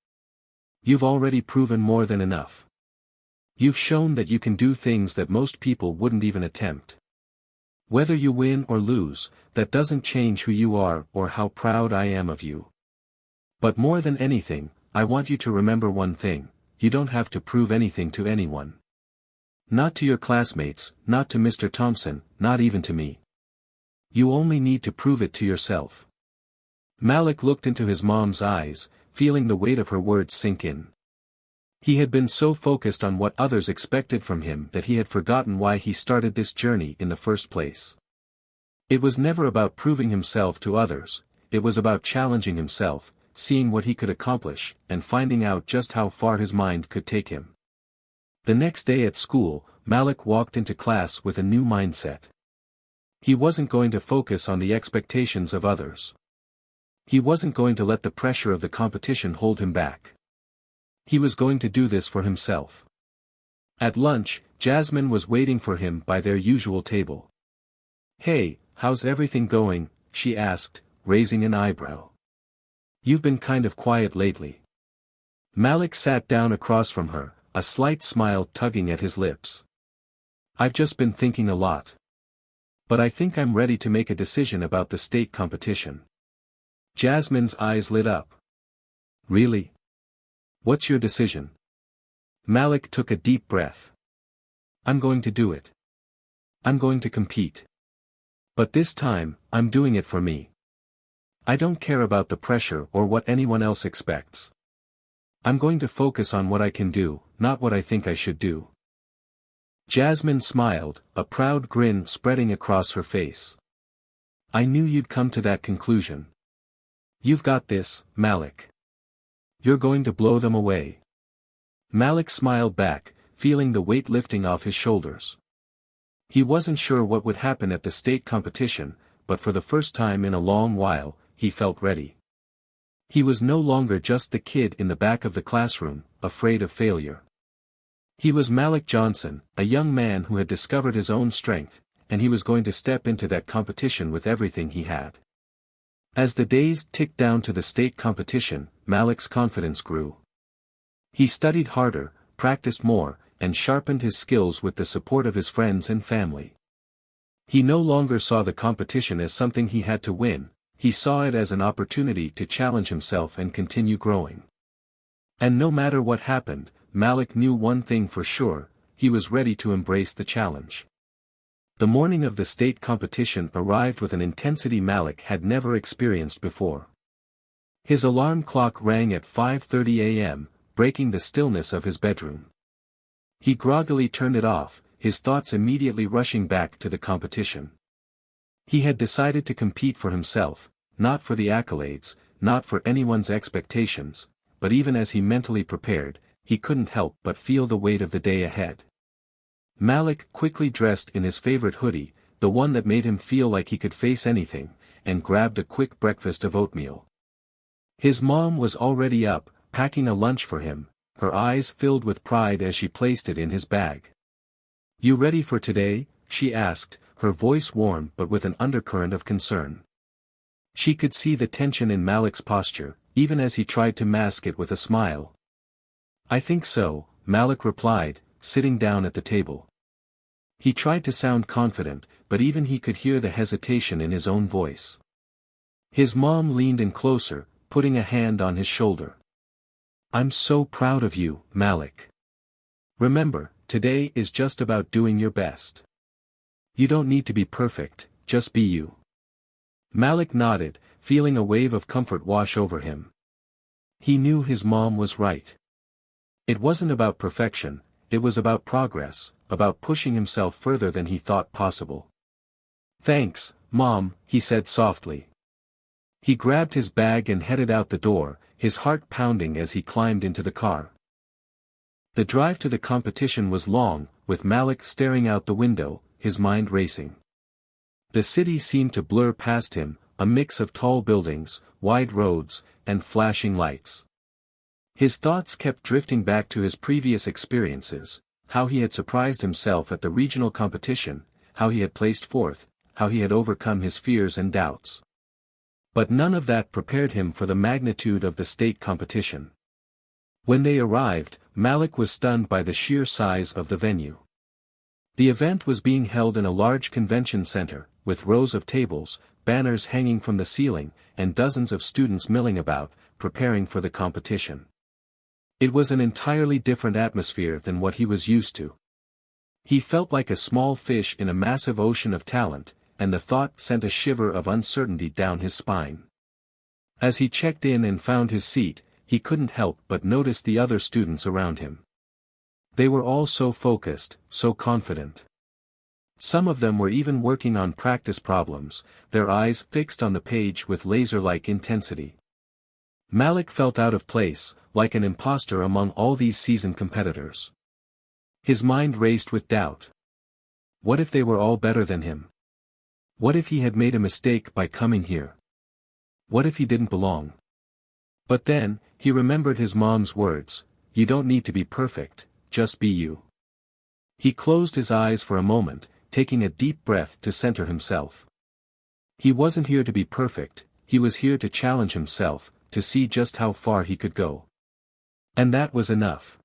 You've already proven more than enough. You've shown that you can do things that most people wouldn't even attempt. Whether you win or lose, that doesn't change who you are or how proud I am of you. But more than anything, I want you to remember one thing: you don't have to prove anything to anyone. Not to your classmates, not to Mr. Thompson, not even to me. You only need to prove it to yourself." Malik looked into his mom's eyes, feeling the weight of her words sink in. He had been so focused on what others expected from him that he had forgotten why he started this journey in the first place. It was never about proving himself to others, it was about challenging himself, seeing what he could accomplish, and finding out just how far his mind could take him. The next day at school, Malik walked into class with a new mindset. He wasn't going to focus on the expectations of others. He wasn't going to let the pressure of the competition hold him back. He was going to do this for himself. At lunch, Jasmine was waiting for him by their usual table. "Hey, how's everything going?" she asked, raising an eyebrow. "You've been kind of quiet lately." Malik sat down across from her, a slight smile tugging at his lips. "I've just been thinking a lot. But I think I'm ready to make a decision about the state competition." Jasmine's eyes lit up. "Really? What's your decision?" Malik took a deep breath. "I'm going to do it. I'm going to compete. But this time, I'm doing it for me. I don't care about the pressure or what anyone else expects. I'm going to focus on what I can do, not what I think I should do." Jasmine smiled, a proud grin spreading across her face. "I knew you'd come to that conclusion. You've got this, Malik. You're going to blow them away." Malik smiled back, feeling the weight lifting off his shoulders. He wasn't sure what would happen at the state competition, but for the first time in a long while, he felt ready. He was no longer just the kid in the back of the classroom, afraid of failure. He was Malik Johnson, a young man who had discovered his own strength, and he was going to step into that competition with everything he had. As the days ticked down to the state competition, Malik's confidence grew. He studied harder, practiced more, and sharpened his skills with the support of his friends and family. He no longer saw the competition as something he had to win, he saw it as an opportunity to challenge himself and continue growing. And no matter what happened, Malik knew one thing for sure: he was ready to embrace the challenge. The morning of the state competition arrived with an intensity Malik had never experienced before. His alarm clock rang at 5:30 a.m., breaking the stillness of his bedroom. He groggily turned it off, his thoughts immediately rushing back to the competition. He had decided to compete for himself, not for the accolades, not for anyone's expectations, but even as he mentally prepared, he couldn't help but feel the weight of the day ahead. Malik quickly dressed in his favorite hoodie, the one that made him feel like he could face anything, and grabbed a quick breakfast of oatmeal. His mom was already up, packing a lunch for him, her eyes filled with pride as she placed it in his bag. "You ready for today?" she asked, her voice warm but with an undercurrent of concern. She could see the tension in Malik's posture, even as he tried to mask it with a smile. "I think so," Malik replied, sitting down at the table. He tried to sound confident, but even he could hear the hesitation in his own voice. His mom leaned in closer, putting a hand on his shoulder. "I'm so proud of you, Malik. Remember, today is just about doing your best. You don't need to be perfect, just be you." Malik nodded, feeling a wave of comfort wash over him. He knew his mom was right. It wasn't about perfection, it was about progress, about pushing himself further than he thought possible. "Thanks, Mom," he said softly. He grabbed his bag and headed out the door, his heart pounding as he climbed into the car. The drive to the competition was long, with Malik staring out the window, his mind racing. The city seemed to blur past him, a mix of tall buildings, wide roads, and flashing lights. His thoughts kept drifting back to his previous experiences, how he had surprised himself at the regional competition, how he had placed fourth, how he had overcome his fears and doubts. But none of that prepared him for the magnitude of the state competition. When they arrived, Malik was stunned by the sheer size of the venue. The event was being held in a large convention center, with rows of tables, banners hanging from the ceiling, and dozens of students milling about, preparing for the competition. It was an entirely different atmosphere than what he was used to. He felt like a small fish in a massive ocean of talent, and the thought sent a shiver of uncertainty down his spine. As he checked in and found his seat, he couldn't help but notice the other students around him. They were all so focused, so confident. Some of them were even working on practice problems, their eyes fixed on the page with laser-like intensity. Malik felt out of place, like an imposter among all these seasoned competitors. His mind raced with doubt. What if they were all better than him? What if he had made a mistake by coming here? What if he didn't belong? But then, he remembered his mom's words, "You don't need to be perfect, just be you." He closed his eyes for a moment, taking a deep breath to center himself. He wasn't here to be perfect, he was here to challenge himself, to see just how far he could go. And that was enough.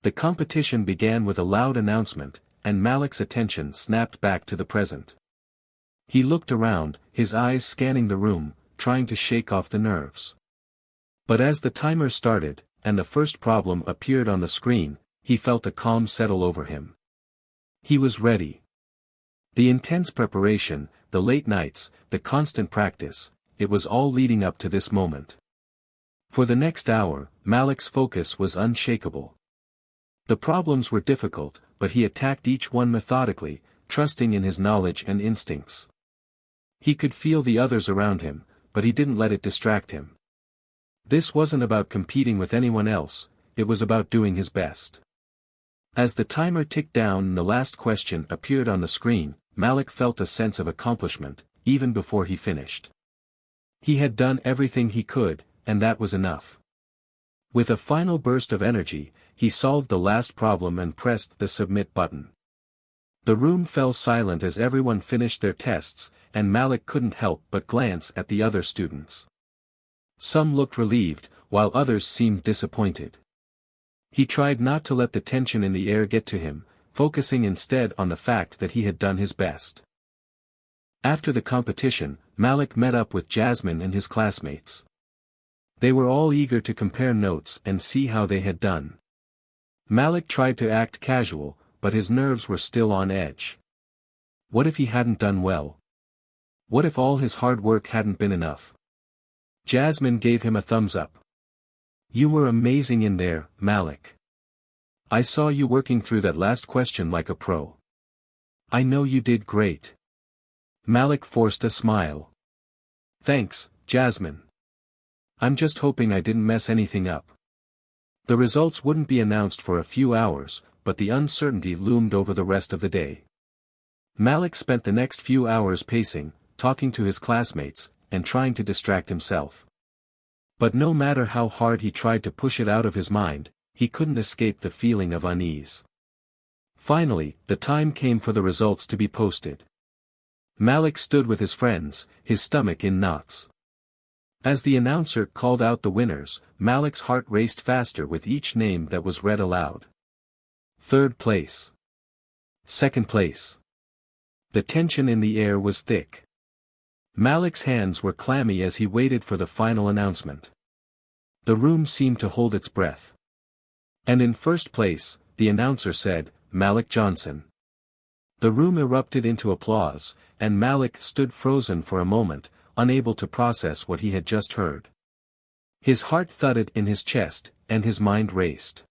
The competition began with a loud announcement, and Malik's attention snapped back to the present. He looked around, his eyes scanning the room, trying to shake off the nerves. But as the timer started, and the first problem appeared on the screen, he felt a calm settle over him. He was ready. The intense preparation, the late nights, the constant practice, it was all leading up to this moment. For the next hour, Malik's focus was unshakable. The problems were difficult, but he attacked each one methodically, trusting in his knowledge and instincts. He could feel the others around him, but he didn't let it distract him. This wasn't about competing with anyone else, it was about doing his best. As the timer ticked down and the last question appeared on the screen, Malik felt a sense of accomplishment, even before he finished. He had done everything he could, and that was enough. With a final burst of energy, he solved the last problem and pressed the submit button. The room fell silent as everyone finished their tests, and Malik couldn't help but glance at the other students. Some looked relieved, while others seemed disappointed. He tried not to let the tension in the air get to him, focusing instead on the fact that he had done his best. After the competition, Malik met up with Jasmine and his classmates. They were all eager to compare notes and see how they had done. Malik tried to act casual, but his nerves were still on edge. What if he hadn't done well? What if all his hard work hadn't been enough? Jasmine gave him a thumbs up. "You were amazing in there, Malik. I saw you working through that last question like a pro. I know you did great." Malik forced a smile. "Thanks, Jasmine. I'm just hoping I didn't mess anything up." The results wouldn't be announced for a few hours, but the uncertainty loomed over the rest of the day. Malik spent the next few hours pacing, talking to his classmates, and trying to distract himself. But no matter how hard he tried to push it out of his mind, he couldn't escape the feeling of unease. Finally, the time came for the results to be posted. Malik stood with his friends, his stomach in knots. As the announcer called out the winners, Malik's heart raced faster with each name that was read aloud. Third place. Second place. The tension in the air was thick. Malik's hands were clammy as he waited for the final announcement. The room seemed to hold its breath. And in first place, the announcer said, "Malik Johnson." The room erupted into applause, and Malik stood frozen for a moment, unable to process what he had just heard. His heart thudded in his chest, and his mind raced.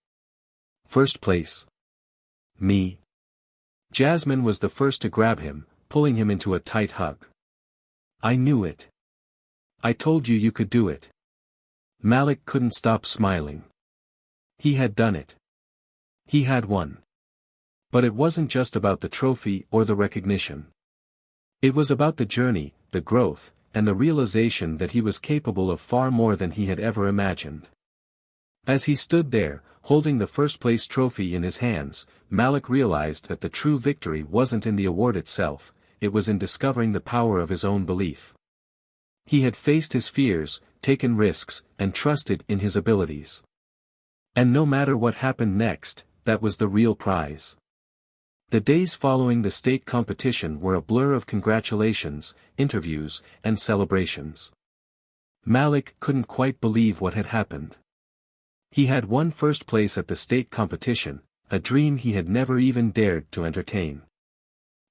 First place. Me. Jasmine was the first to grab him, pulling him into a tight hug. I knew it. I told you you could do it. Malik couldn't stop smiling. He had done it. He had won. But it wasn't just about the trophy or the recognition. It was about the journey, the growth, and the realization that he was capable of far more than he had ever imagined. As he stood there, holding the first-place trophy in his hands, Malik realized that the true victory wasn't in the award itself, it was in discovering the power of his own belief. He had faced his fears, taken risks, and trusted in his abilities. And no matter what happened next, that was the real prize. The days following the state competition were a blur of congratulations, interviews, and celebrations. Malik couldn't quite believe what had happened. He had won first place at the state competition, a dream he had never even dared to entertain.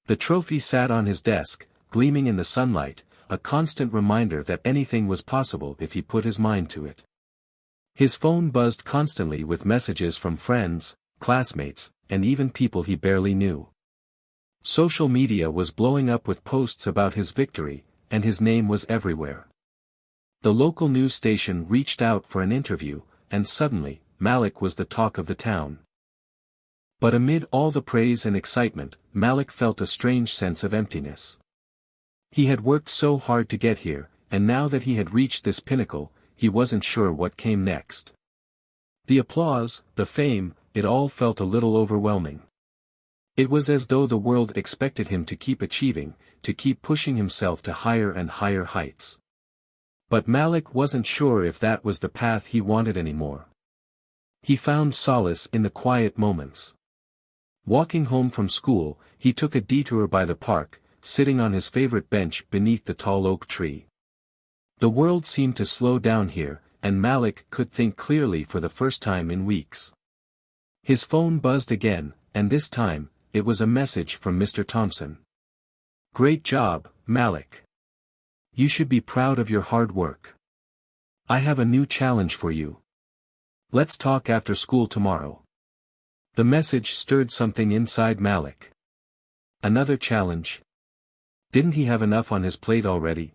The trophy sat on his desk, gleaming in the sunlight, a constant reminder that anything was possible if he put his mind to it. His phone buzzed constantly with messages from friends, classmates, and even people he barely knew. Social media was blowing up with posts about his victory, and his name was everywhere. The local news station reached out for an interview, and suddenly, Malik was the talk of the town. But amid all the praise and excitement, Malik felt a strange sense of emptiness. He had worked so hard to get here, and now that he had reached this pinnacle, he wasn't sure what came next. The applause, the fame, it all felt a little overwhelming. It was as though the world expected him to keep achieving, to keep pushing himself to higher and higher heights. But Malik wasn't sure if that was the path he wanted anymore. He found solace in the quiet moments. Walking home from school, he took a detour by the park, sitting on his favorite bench beneath the tall oak tree. The world seemed to slow down here, and Malik could think clearly for the first time in weeks. His phone buzzed again, and this time, it was a message from Mr. Thompson. Great job, Malik. You should be proud of your hard work. I have a new challenge for you. Let's talk after school tomorrow. The message stirred something inside Malik. Another challenge? Didn't he have enough on his plate already?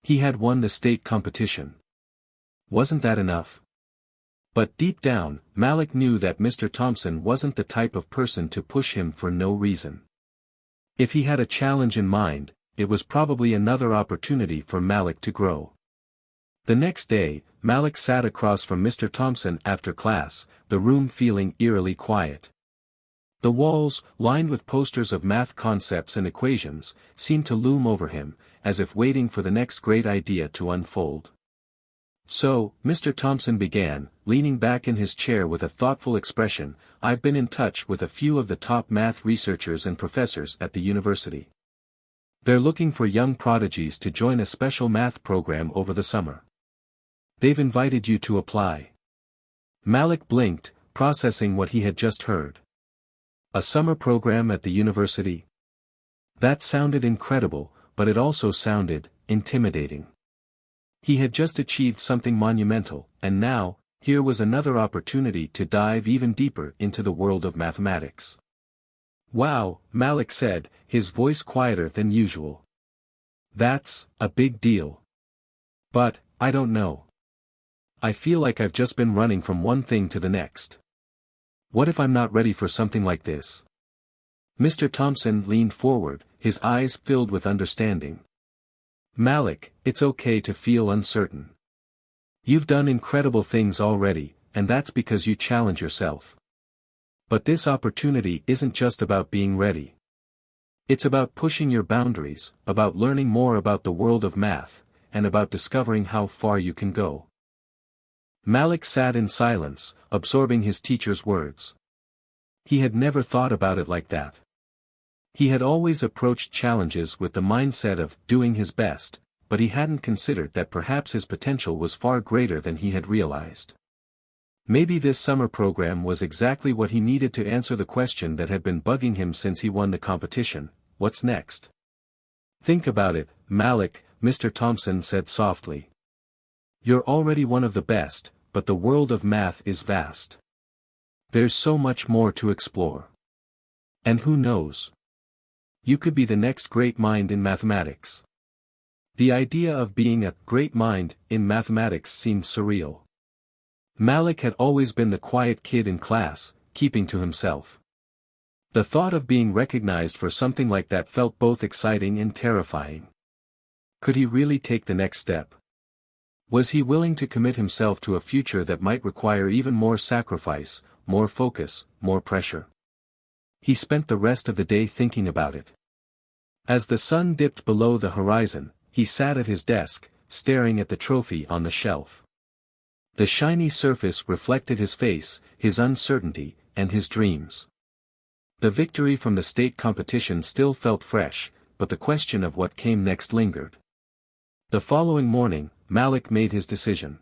He had won the state competition. Wasn't that enough? But deep down, Malik knew that Mr. Thompson wasn't the type of person to push him for no reason. If he had a challenge in mind, it was probably another opportunity for Malik to grow. The next day, Malik sat across from Mr. Thompson after class, the room feeling eerily quiet. The walls, lined with posters of math concepts and equations, seemed to loom over him, as if waiting for the next great idea to unfold. So, Mr. Thompson began, leaning back in his chair with a thoughtful expression, I've been in touch with a few of the top math researchers and professors at the university. They're looking for young prodigies to join a special math program over the summer. They've invited you to apply. Malik blinked, processing what he had just heard. A summer program at the university? That sounded incredible, but it also sounded intimidating. He had just achieved something monumental, and now, here was another opportunity to dive even deeper into the world of mathematics. Wow, Malik said, his voice quieter than usual. That's a big deal. But, I don't know. I feel like I've just been running from one thing to the next. What if I'm not ready for something like this? Mr. Thompson leaned forward, his eyes filled with understanding. Malik, it's okay to feel uncertain. You've done incredible things already, and that's because you challenge yourself. But this opportunity isn't just about being ready. It's about pushing your boundaries, about learning more about the world of math, and about discovering how far you can go. Malik sat in silence, absorbing his teacher's words. He had never thought about it like that. He had always approached challenges with the mindset of doing his best, but he hadn't considered that perhaps his potential was far greater than he had realized. Maybe this summer program was exactly what he needed to answer the question that had been bugging him since he won the competition, what's next? Think about it, Malik, Mr. Thompson said softly. You're already one of the best, but the world of math is vast. There's so much more to explore. And who knows? You could be the next great mind in mathematics. The idea of being a great mind in mathematics seemed surreal. Malik had always been the quiet kid in class, keeping to himself. The thought of being recognized for something like that felt both exciting and terrifying. Could he really take the next step? Was he willing to commit himself to a future that might require even more sacrifice, more focus, more pressure? He spent the rest of the day thinking about it. As the sun dipped below the horizon, he sat at his desk, staring at the trophy on the shelf. The shiny surface reflected his face, his uncertainty, and his dreams. The victory from the state competition still felt fresh, but the question of what came next lingered. The following morning, Malik made his decision.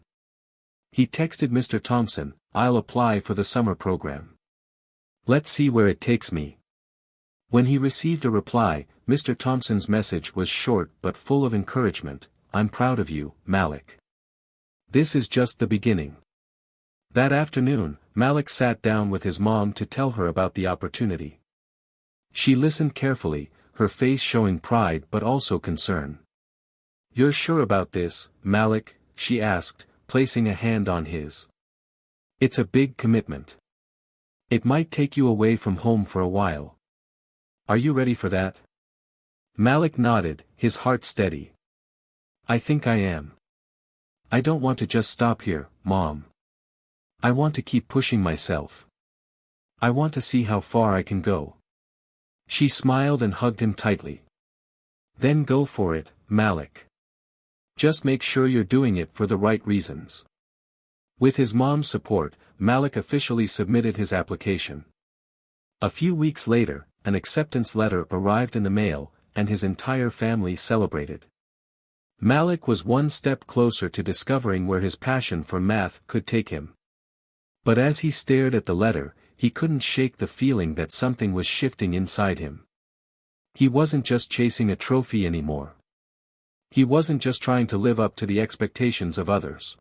He texted Mr. Thompson, "I'll apply for the summer program. Let's see where it takes me." When he received a reply, Mr. Thompson's message was short but full of encouragement. "I'm proud of you, Malik. This is just the beginning." That afternoon, Malik sat down with his mom to tell her about the opportunity. She listened carefully, her face showing pride but also concern. "You're sure about this, Malik?" she asked, placing a hand on his. "It's a big commitment. It might take you away from home for a while. Are you ready for that?" Malik nodded, his heart steady. "I think I am. I don't want to just stop here, Mom. I want to keep pushing myself. I want to see how far I can go." She smiled and hugged him tightly. "Then go for it, Malik. Just make sure you're doing it for the right reasons." With his mom's support, Malik officially submitted his application. A few weeks later, an acceptance letter arrived in the mail, and his entire family celebrated. Malik was one step closer to discovering where his passion for math could take him. But as he stared at the letter, he couldn't shake the feeling that something was shifting inside him. He wasn't just chasing a trophy anymore. He wasn't just trying to live up to the expectations of others.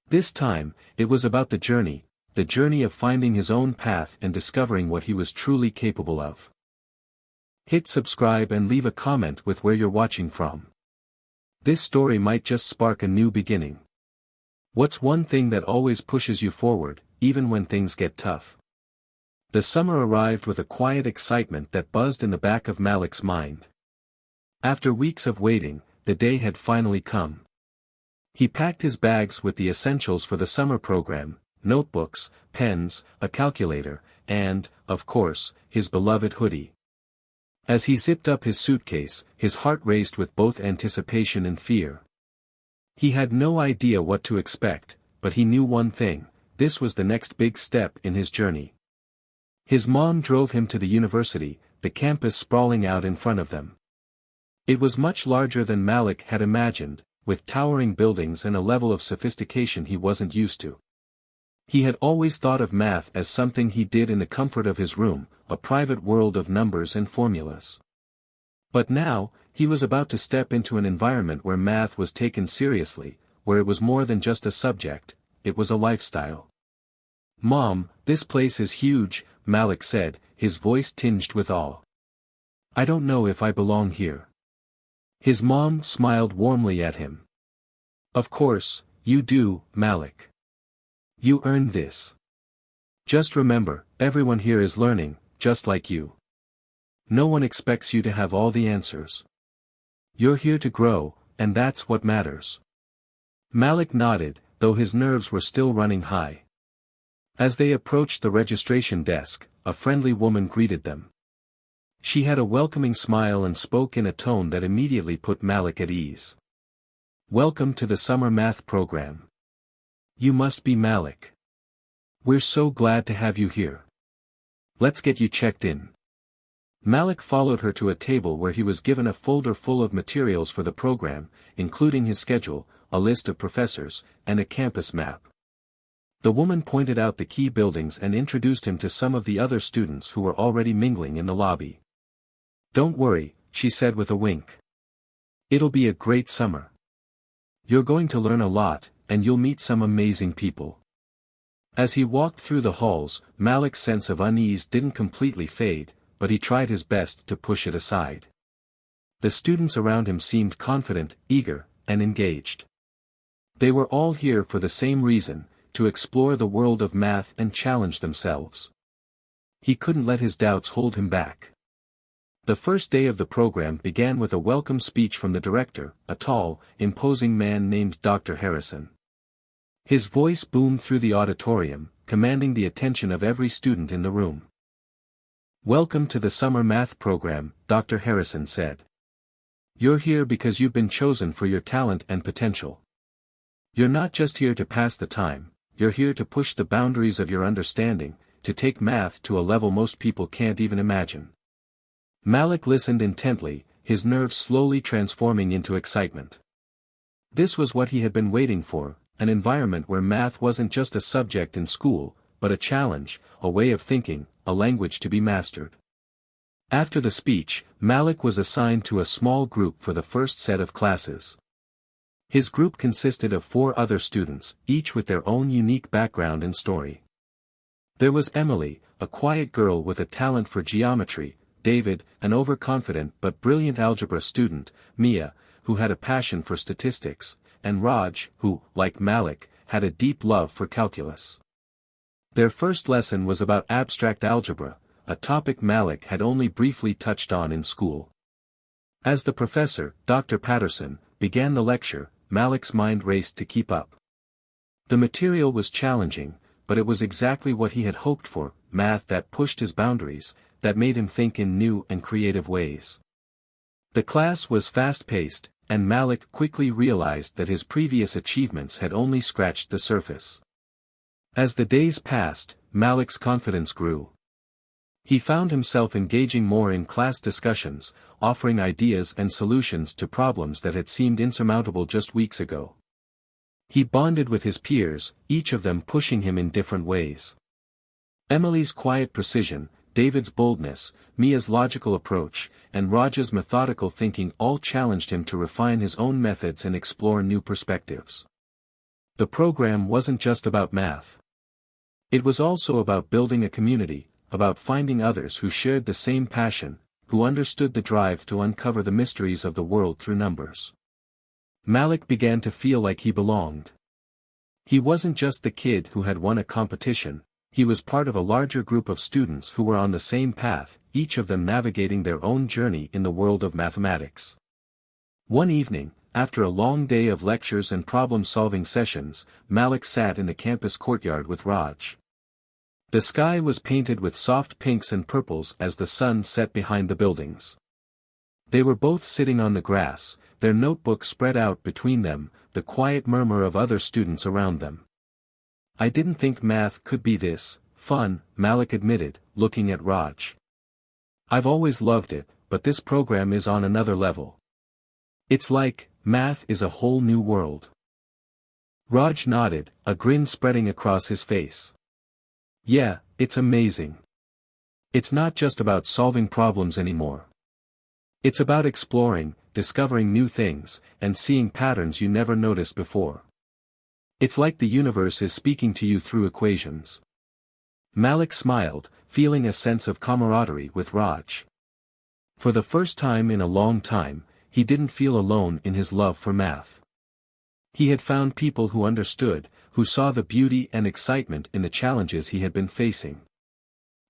This time, it was about the journey of finding his own path and discovering what he was truly capable of. Hit subscribe and leave a comment with where you're watching from. This story might just spark a new beginning. What's one thing that always pushes you forward, even when things get tough? The summer arrived with a quiet excitement that buzzed in the back of Malik's mind. After weeks of waiting, the day had finally come. He packed his bags with the essentials for the summer program: notebooks, pens, a calculator, and, of course, his beloved hoodie. As he zipped up his suitcase, his heart raced with both anticipation and fear. He had no idea what to expect, but he knew one thing: this was the next big step in his journey. His mom drove him to the university, the campus sprawling out in front of them. It was much larger than Malik had imagined, with towering buildings and a level of sophistication he wasn't used to. He had always thought of math as something he did in the comfort of his room, a private world of numbers and formulas. But now, he was about to step into an environment where math was taken seriously, where it was more than just a subject, it was a lifestyle. "Mom, this place is huge," Malik said, his voice tinged with awe. "I don't know if I belong here." His mom smiled warmly at him. "Of course, you do, Malik. You earned this. Just remember, everyone here is learning, just like you. No one expects you to have all the answers. You're here to grow, and that's what matters." Malik nodded, though his nerves were still running high. As they approached the registration desk, a friendly woman greeted them. She had a welcoming smile and spoke in a tone that immediately put Malik at ease. "Welcome to the summer math program. You must be Malik. We're so glad to have you here. Let's get you checked in." Malik followed her to a table where he was given a folder full of materials for the program, including his schedule, a list of professors, and a campus map. The woman pointed out the key buildings and introduced him to some of the other students who were already mingling in the lobby. "Don't worry," she said with a wink. It'll be a great summer. You're going to learn a lot, and you'll meet some amazing people. As he walked through the halls, Malik's sense of unease didn't completely fade, but he tried his best to push it aside. The students around him seemed confident, eager, and engaged. They were all here for the same reason, to explore the world of math and challenge themselves. He couldn't let his doubts hold him back. The first day of the program began with a welcome speech from the director, a tall, imposing man named Dr. Harrison. His voice boomed through the auditorium, commanding the attention of every student in the room. "Welcome to the summer math program," Dr. Harrison said. "You're here because you've been chosen for your talent and potential. You're not just here to pass the time, you're here to push the boundaries of your understanding, to take math to a level most people can't even imagine." Malik listened intently, his nerves slowly transforming into excitement. This was what he had been waiting for, an environment where math wasn't just a subject in school, but a challenge, a way of thinking, a language to be mastered. After the speech, Malik was assigned to a small group for the first set of classes. His group consisted of 4 other students, each with their own unique background and story. There was Emily, a quiet girl with a talent for geometry, David, an overconfident but brilliant algebra student, Mia, who had a passion for statistics, and Raj, who, like Malik, had a deep love for calculus. Their first lesson was about abstract algebra, a topic Malik had only briefly touched on in school. As the professor, Dr. Patterson, began the lecture, Malik's mind raced to keep up. The material was challenging, but it was exactly what he had hoped for, math that pushed his boundaries, that made him think in new and creative ways. The class was fast-paced, and Malik quickly realized that his previous achievements had only scratched the surface. As the days passed, Malik's confidence grew. He found himself engaging more in class discussions, offering ideas and solutions to problems that had seemed insurmountable just weeks ago. He bonded with his peers, each of them pushing him in different ways. Emily's quiet precision, David's boldness, Mia's logical approach, and Raj's methodical thinking all challenged him to refine his own methods and explore new perspectives. The program wasn't just about math. It was also about building a community, about finding others who shared the same passion, who understood the drive to uncover the mysteries of the world through numbers. Malik began to feel like he belonged. He wasn't just the kid who had won a competition, he was part of a larger group of students who were on the same path, each of them navigating their own journey in the world of mathematics. One evening, after a long day of lectures and problem-solving sessions, Malik sat in the campus courtyard with Raj. The sky was painted with soft pinks and purples as the sun set behind the buildings. They were both sitting on the grass, their notebooks spread out between them, the quiet murmur of other students around them. "I didn't think math could be this fun," Malik admitted, looking at Raj. "I've always loved it, but this program is on another level. It's like, math is a whole new world." Raj nodded, a grin spreading across his face. "Yeah, it's amazing. It's not just about solving problems anymore. It's about exploring, discovering new things, and seeing patterns you never noticed before. It's like the universe is speaking to you through equations." Malik smiled, feeling a sense of camaraderie with Raj. For the first time in a long time, he didn't feel alone in his love for math. He had found people who understood, who saw the beauty and excitement in the challenges he had been facing.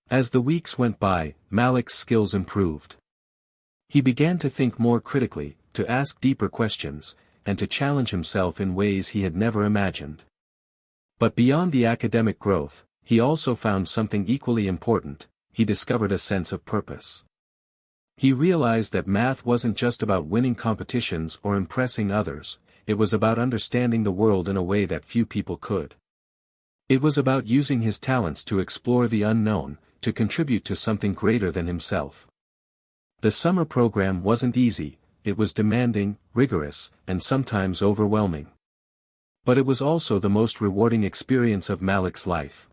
As the weeks went by, Malik's skills improved. He began to think more critically, to ask deeper questions, and to challenge himself in ways he had never imagined. But beyond the academic growth, he also found something equally important: he discovered a sense of purpose. He realized that math wasn't just about winning competitions or impressing others, it was about understanding the world in a way that few people could. It was about using his talents to explore the unknown, to contribute to something greater than himself. The summer program wasn't easy, it was demanding, rigorous, and sometimes overwhelming. But it was also the most rewarding experience of Malik's life.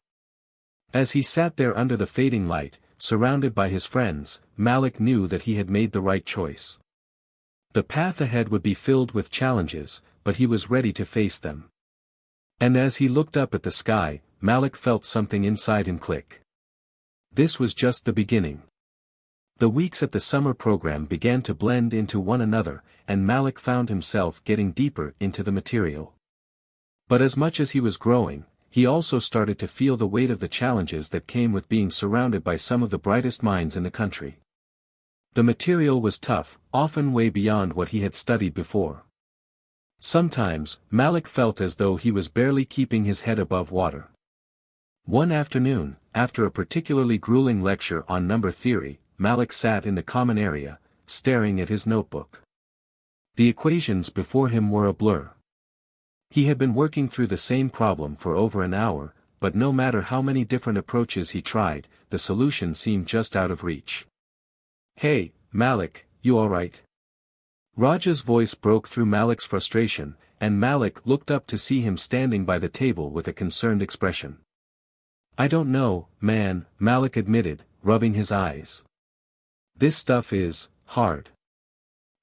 As he sat there under the fading light, surrounded by his friends, Malik knew that he had made the right choice. The path ahead would be filled with challenges, but he was ready to face them. And as he looked up at the sky, Malik felt something inside him click. This was just the beginning. The weeks at the summer program began to blend into one another, and Malik found himself getting deeper into the material. But as much as he was growing, he also started to feel the weight of the challenges that came with being surrounded by some of the brightest minds in the country. The material was tough, often way beyond what he had studied before. Sometimes, Malik felt as though he was barely keeping his head above water. One afternoon, after a particularly grueling lecture on number theory, Malik sat in the common area, staring at his notebook. The equations before him were a blur. He had been working through the same problem for over an hour, but no matter how many different approaches he tried, the solution seemed just out of reach. "Hey, Malik, you alright?" Raja's voice broke through Malik's frustration, and Malik looked up to see him standing by the table with a concerned expression. "I don't know, man," Malik admitted, rubbing his eyes. "This stuff is hard.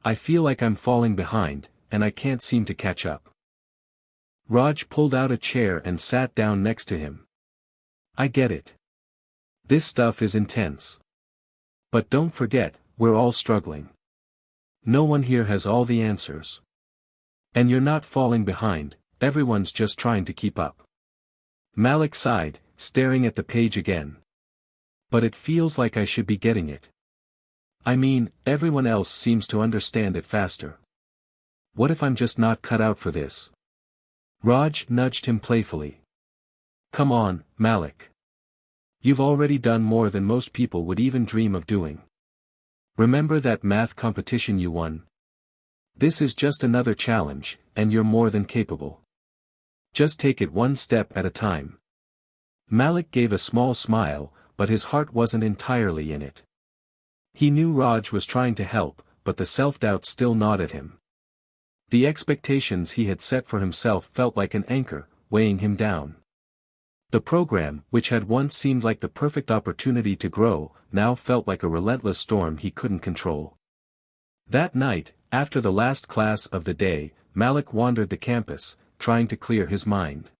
I feel like I'm falling behind, and I can't seem to catch up." Raj pulled out a chair and sat down next to him. "I get it. This stuff is intense. But don't forget, we're all struggling. No one here has all the answers. And you're not falling behind, everyone's just trying to keep up." Malik sighed, staring at the page again. "But it feels like I should be getting it. I mean, everyone else seems to understand it faster. What if I'm just not cut out for this?" Raj nudged him playfully. "Come on, Malik. You've already done more than most people would even dream of doing. Remember that math competition you won? This is just another challenge, and you're more than capable. Just take it one step at a time." Malik gave a small smile, but his heart wasn't entirely in it. He knew Raj was trying to help, but the self-doubt still gnawed at him. The expectations he had set for himself felt like an anchor, weighing him down. The program, which had once seemed like the perfect opportunity to grow, now felt like a relentless storm he couldn't control. That night, after the last class of the day, Malik wandered the campus, trying to clear his mind.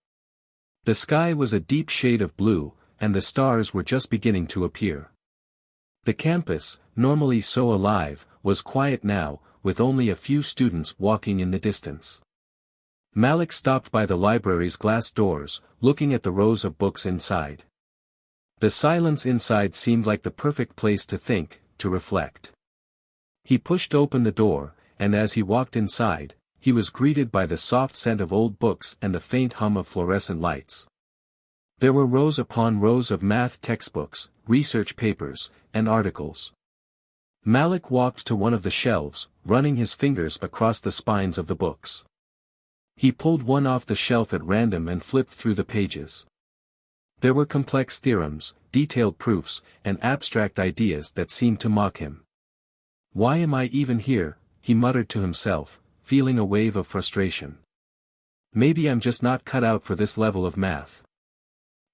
The sky was a deep shade of blue, and the stars were just beginning to appear. The campus, normally so alive, was quiet now, with only a few students walking in the distance. Malik stopped by the library's glass doors, looking at the rows of books inside. The silence inside seemed like the perfect place to think, to reflect. He pushed open the door, and as he walked inside, he was greeted by the soft scent of old books and the faint hum of fluorescent lights. There were rows upon rows of math textbooks, research papers, and articles. Malik walked to one of the shelves, running his fingers across the spines of the books. He pulled one off the shelf at random and flipped through the pages. There were complex theorems, detailed proofs, and abstract ideas that seemed to mock him. "Why am I even here?" he muttered to himself, feeling a wave of frustration. "Maybe I'm just not cut out for this level of math."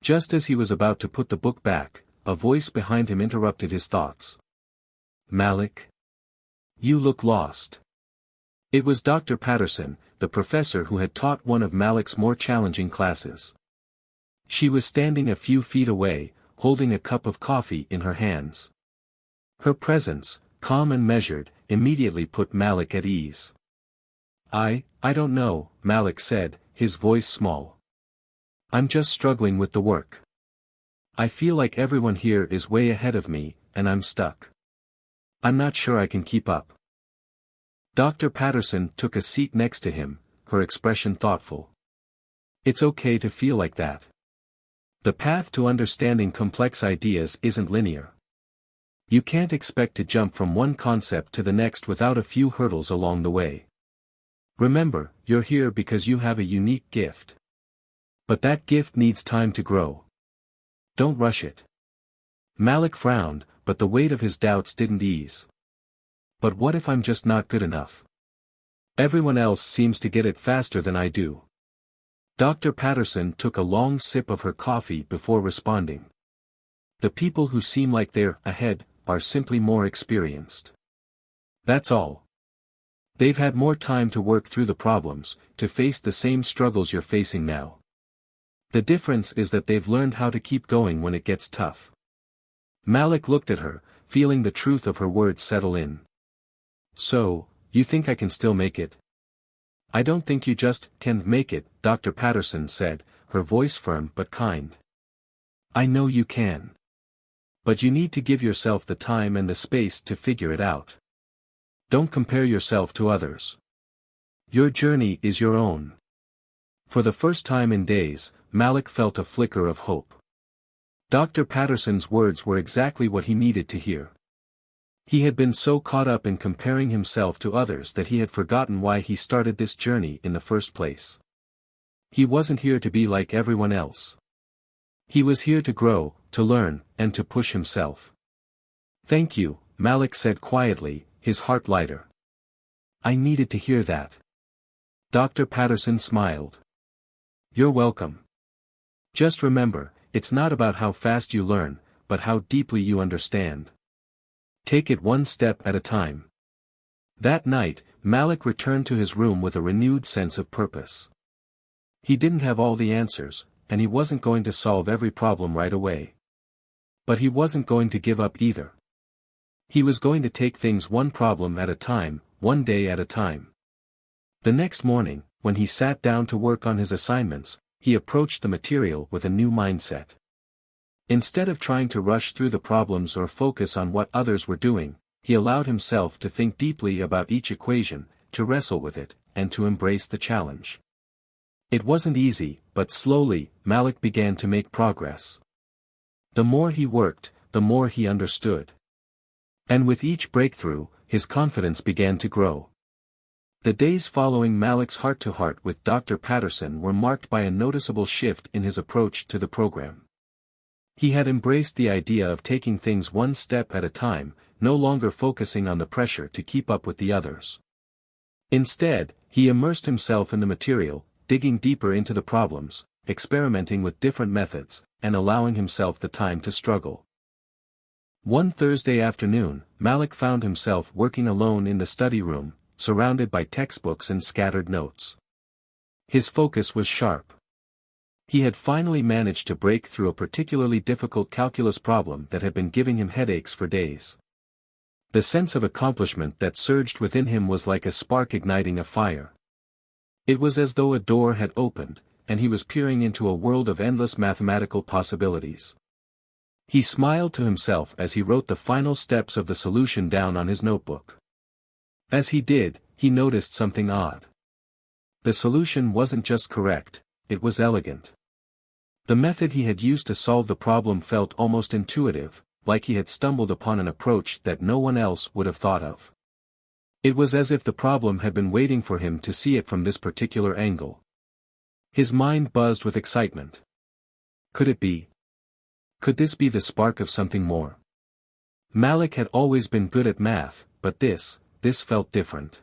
Just as he was about to put the book back, a voice behind him interrupted his thoughts. "Malik? You look lost." It was Dr. Patterson, the professor who had taught one of Malik's more challenging classes. She was standing a few feet away, holding a cup of coffee in her hands. Her presence, calm and measured, immediately put Malik at ease. I don't know," Malik said, his voice small. "I'm just struggling with the work. I feel like everyone here is way ahead of me, and I'm stuck. I'm not sure I can keep up." Dr. Patterson took a seat next to him, her expression thoughtful. "It's okay to feel like that. The path to understanding complex ideas isn't linear. You can't expect to jump from one concept to the next without a few hurdles along the way. Remember, you're here because you have a unique gift. But that gift needs time to grow. Don't rush it." Malik frowned, but the weight of his doubts didn't ease. "But what if I'm just not good enough? Everyone else seems to get it faster than I do." Dr. Patterson took a long sip of her coffee before responding. "The people who seem like they're ahead are simply more experienced. That's all. They've had more time to work through the problems, to face the same struggles you're facing now. The difference is that they've learned how to keep going when it gets tough. Malik looked at her, feeling the truth of her words settle in. So, you think I can still make it? I don't think you just can make it, Dr. Patterson said, her voice firm but kind. I know you can. But you need to give yourself the time and the space to figure it out. Don't compare yourself to others. Your journey is your own. For the first time in days, Malik felt a flicker of hope. Dr. Patterson's words were exactly what he needed to hear. He had been so caught up in comparing himself to others that he had forgotten why he started this journey in the first place. He wasn't here to be like everyone else. He was here to grow, to learn, and to push himself. Thank you, Malik said quietly, his heart lighter. I needed to hear that. Dr. Patterson smiled. You're welcome. Just remember, it's not about how fast you learn, but how deeply you understand. Take it one step at a time. That night, Malik returned to his room with a renewed sense of purpose. He didn't have all the answers, and he wasn't going to solve every problem right away. But he wasn't going to give up either. He was going to take things one problem at a time, one day at a time. The next morning, when he sat down to work on his assignments, he approached the material with a new mindset. Instead of trying to rush through the problems or focus on what others were doing, he allowed himself to think deeply about each equation, to wrestle with it, and to embrace the challenge. It wasn't easy, but slowly, Malik began to make progress. The more he worked, the more he understood. And with each breakthrough, his confidence began to grow. The days following Malik's heart-to-heart with Dr. Patterson were marked by a noticeable shift in his approach to the program. He had embraced the idea of taking things one step at a time, no longer focusing on the pressure to keep up with the others. Instead, he immersed himself in the material, digging deeper into the problems, experimenting with different methods, and allowing himself the time to struggle. One Thursday afternoon, Malik found himself working alone in the study room, surrounded by textbooks and scattered notes. His focus was sharp. He had finally managed to break through a particularly difficult calculus problem that had been giving him headaches for days. The sense of accomplishment that surged within him was like a spark igniting a fire. It was as though a door had opened, and he was peering into a world of endless mathematical possibilities. He smiled to himself as he wrote the final steps of the solution down on his notebook. As he did, he noticed something odd. The solution wasn't just correct, it was elegant. The method he had used to solve the problem felt almost intuitive, like he had stumbled upon an approach that no one else would have thought of. It was as if the problem had been waiting for him to see it from this particular angle. His mind buzzed with excitement. Could it be? Could this be the spark of something more? Malik had always been good at math, but this felt different.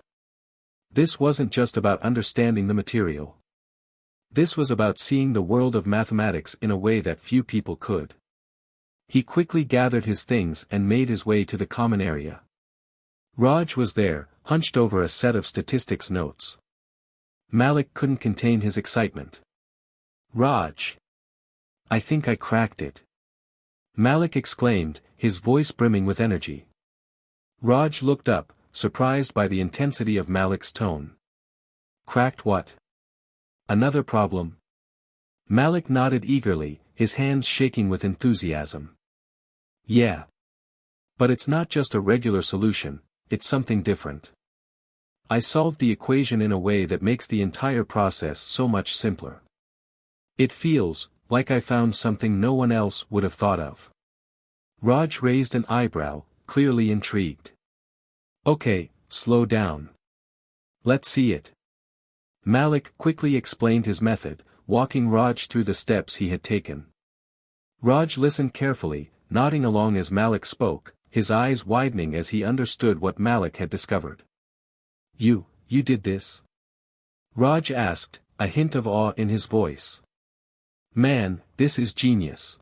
This wasn't just about understanding the material. This was about seeing the world of mathematics in a way that few people could. He quickly gathered his things and made his way to the common area. Raj was there, hunched over a set of statistics notes. Malik couldn't contain his excitement. Raj! I think I cracked it. Malik exclaimed, his voice brimming with energy. Raj looked up, surprised by the intensity of Malik's tone. Cracked what? Another problem? Malik nodded eagerly, his hands shaking with enthusiasm. Yeah. But it's not just a regular solution, it's something different. I solved the equation in a way that makes the entire process so much simpler. It feels like I found something no one else would have thought of. Raj raised an eyebrow, clearly intrigued. Okay, slow down. Let's see it. Malik quickly explained his method, walking Raj through the steps he had taken. Raj listened carefully, nodding along as Malik spoke, his eyes widening as he understood what Malik had discovered. You did this? Raj asked, a hint of awe in his voice. Man, this is genius.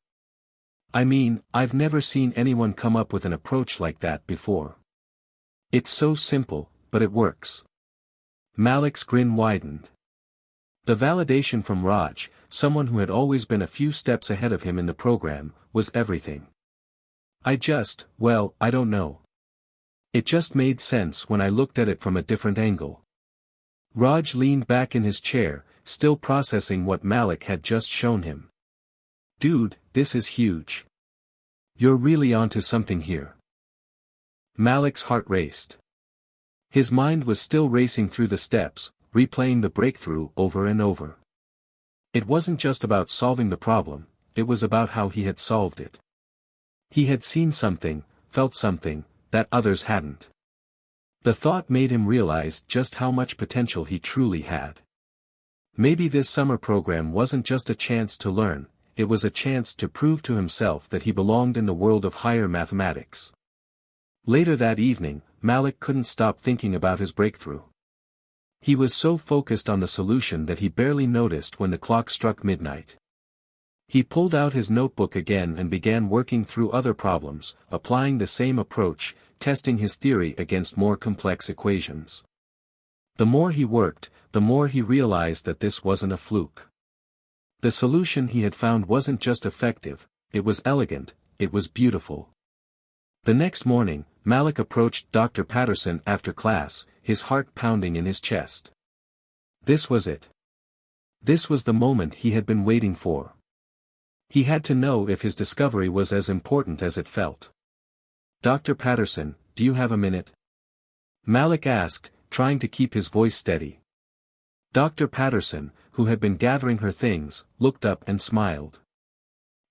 I mean, I've never seen anyone come up with an approach like that before. It's so simple, but it works. Malik's grin widened. The validation from Raj, someone who had always been a few steps ahead of him in the program, was everything. I don't know. It just made sense when I looked at it from a different angle. Raj leaned back in his chair, still processing what Malik had just shown him. Dude, this is huge. You're really onto something here. Malik's heart raced. His mind was still racing through the steps, replaying the breakthrough over and over. It wasn't just about solving the problem, it was about how he had solved it. He had seen something, felt something, that others hadn't. The thought made him realize just how much potential he truly had. Maybe this summer program wasn't just a chance to learn, it was a chance to prove to himself that he belonged in the world of higher mathematics. Later that evening, Malik couldn't stop thinking about his breakthrough. He was so focused on the solution that he barely noticed when the clock struck midnight. He pulled out his notebook again and began working through other problems, applying the same approach, testing his theory against more complex equations. The more he worked, the more he realized that this wasn't a fluke. The solution he had found wasn't just effective, it was elegant, it was beautiful. The next morning, Malik approached Dr. Patterson after class, his heart pounding in his chest. This was it. This was the moment he had been waiting for. He had to know if his discovery was as important as it felt. Dr. Patterson, do you have a minute? Malik asked, trying to keep his voice steady. Dr. Patterson, who had been gathering her things, looked up and smiled.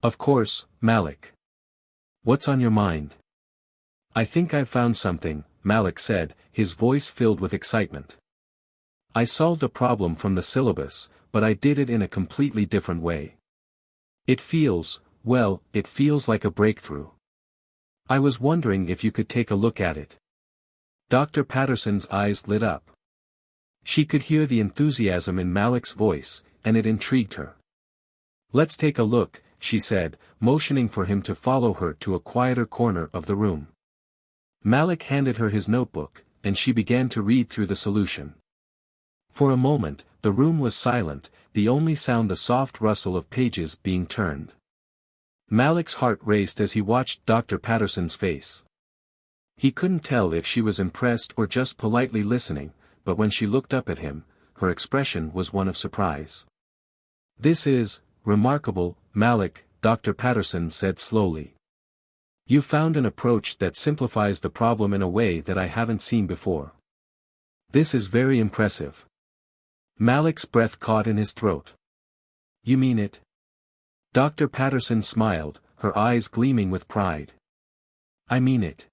Of course, Malik. What's on your mind? I think I've found something, Malik said, his voice filled with excitement. I solved a problem from the syllabus, but I did it in a completely different way. It feels like a breakthrough. I was wondering if you could take a look at it. Dr. Patterson's eyes lit up. She could hear the enthusiasm in Malik's voice, and it intrigued her. Let's take a look, she said, motioning for him to follow her to a quieter corner of the room. Malik handed her his notebook, and she began to read through the solution. For a moment, the room was silent, the only sound the soft rustle of pages being turned. Malik's heart raced as he watched Dr. Patterson's face. He couldn't tell if she was impressed or just politely listening, but when she looked up at him, her expression was one of surprise. This is remarkable, Malik, Dr. Patterson said slowly. You found an approach that simplifies the problem in a way that I haven't seen before. This is very impressive. Malik's breath caught in his throat. You mean it? Dr. Patterson smiled, her eyes gleaming with pride. I mean it.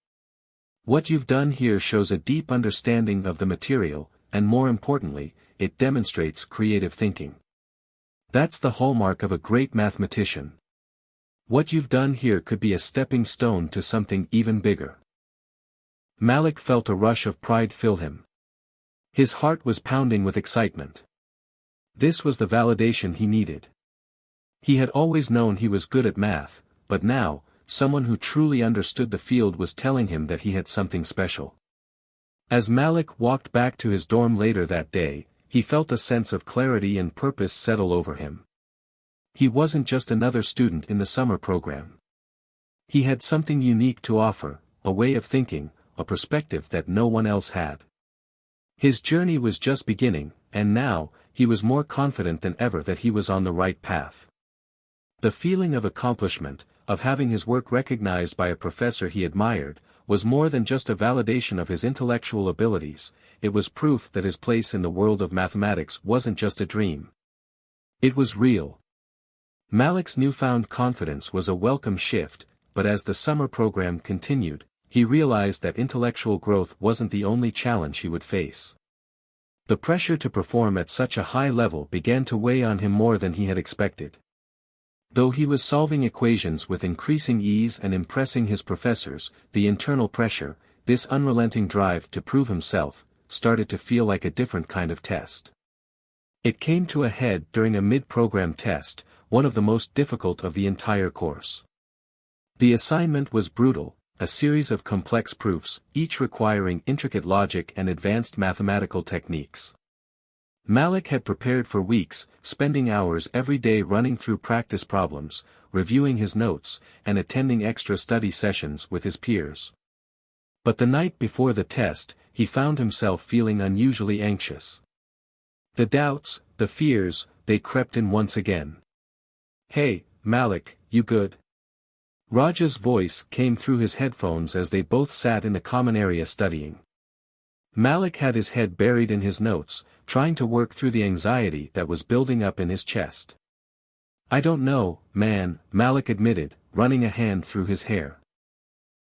What you've done here shows a deep understanding of the material, and more importantly, it demonstrates creative thinking. That's the hallmark of a great mathematician. What you've done here could be a stepping stone to something even bigger. Malik felt a rush of pride fill him. His heart was pounding with excitement. This was the validation he needed. He had always known he was good at math, but now, someone who truly understood the field was telling him that he had something special. As Malik walked back to his dorm later that day, he felt a sense of clarity and purpose settle over him. He wasn't just another student in the summer program. He had something unique to offer, a way of thinking, a perspective that no one else had. His journey was just beginning, and now, he was more confident than ever that he was on the right path. The feeling of accomplishment, of having his work recognized by a professor he admired, was more than just a validation of his intellectual abilities, it was proof that his place in the world of mathematics wasn't just a dream. It was real. Malik's newfound confidence was a welcome shift, but as the summer program continued, he realized that intellectual growth wasn't the only challenge he would face. The pressure to perform at such a high level began to weigh on him more than he had expected. Though he was solving equations with increasing ease and impressing his professors, the internal pressure, this unrelenting drive to prove himself, started to feel like a different kind of test. It came to a head during a mid-program test, one of the most difficult of the entire course. The assignment was brutal, a series of complex proofs, each requiring intricate logic and advanced mathematical techniques. Malik had prepared for weeks, spending hours every day running through practice problems, reviewing his notes, and attending extra study sessions with his peers. But the night before the test, he found himself feeling unusually anxious. The doubts, the fears, they crept in once again. "Hey, Malik, you good?" Raj's voice came through his headphones as they both sat in a common area studying. Malik had his head buried in his notes, trying to work through the anxiety that was building up in his chest. "I don't know, man," Malik admitted, running a hand through his hair.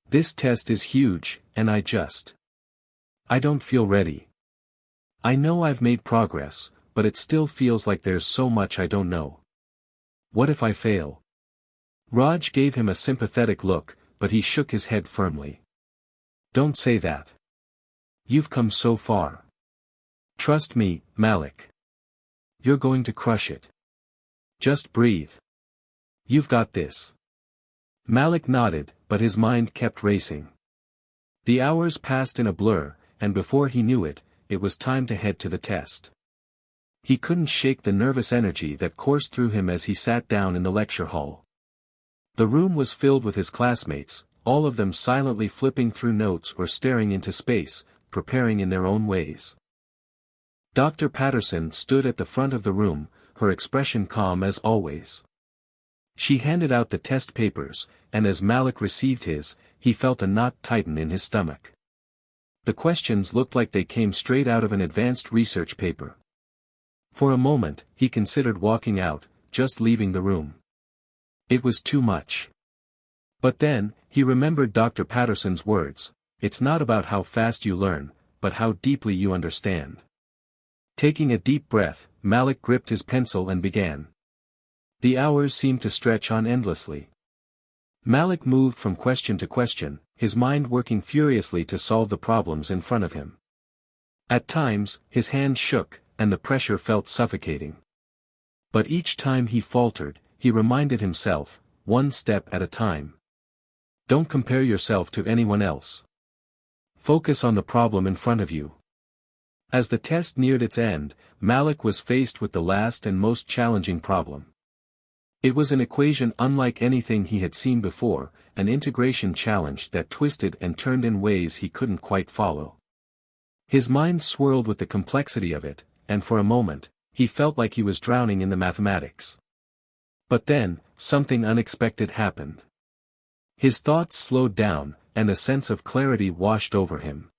"This test is huge, and I don't feel ready. I know I've made progress, but it still feels like there's so much I don't know. What if I fail?" Raj gave him a sympathetic look, but he shook his head firmly. "Don't say that. You've come so far. Trust me, Malik. You're going to crush it. Just breathe. You've got this." Malik nodded, but his mind kept racing. The hours passed in a blur, and before he knew it, it was time to head to the test. He couldn't shake the nervous energy that coursed through him as he sat down in the lecture hall. The room was filled with his classmates, all of them silently flipping through notes or staring into space, preparing in their own ways. Dr. Patterson stood at the front of the room, her expression calm as always. She handed out the test papers, and as Malik received his, he felt a knot tighten in his stomach. The questions looked like they came straight out of an advanced research paper. For a moment, he considered walking out, just leaving the room. It was too much. But then, he remembered Dr. Patterson's words, "It's not about how fast you learn, but how deeply you understand." Taking a deep breath, Malik gripped his pencil and began. The hours seemed to stretch on endlessly. Malik moved from question to question, his mind working furiously to solve the problems in front of him. At times, his hands shook, and the pressure felt suffocating. But each time he faltered, he reminded himself, one step at a time. Don't compare yourself to anyone else. Focus on the problem in front of you. As the test neared its end, Malik was faced with the last and most challenging problem. It was an equation unlike anything he had seen before, an integration challenge that twisted and turned in ways he couldn't quite follow. His mind swirled with the complexity of it, and for a moment, he felt like he was drowning in the mathematics. But then, something unexpected happened. His thoughts slowed down, and a sense of clarity washed over him.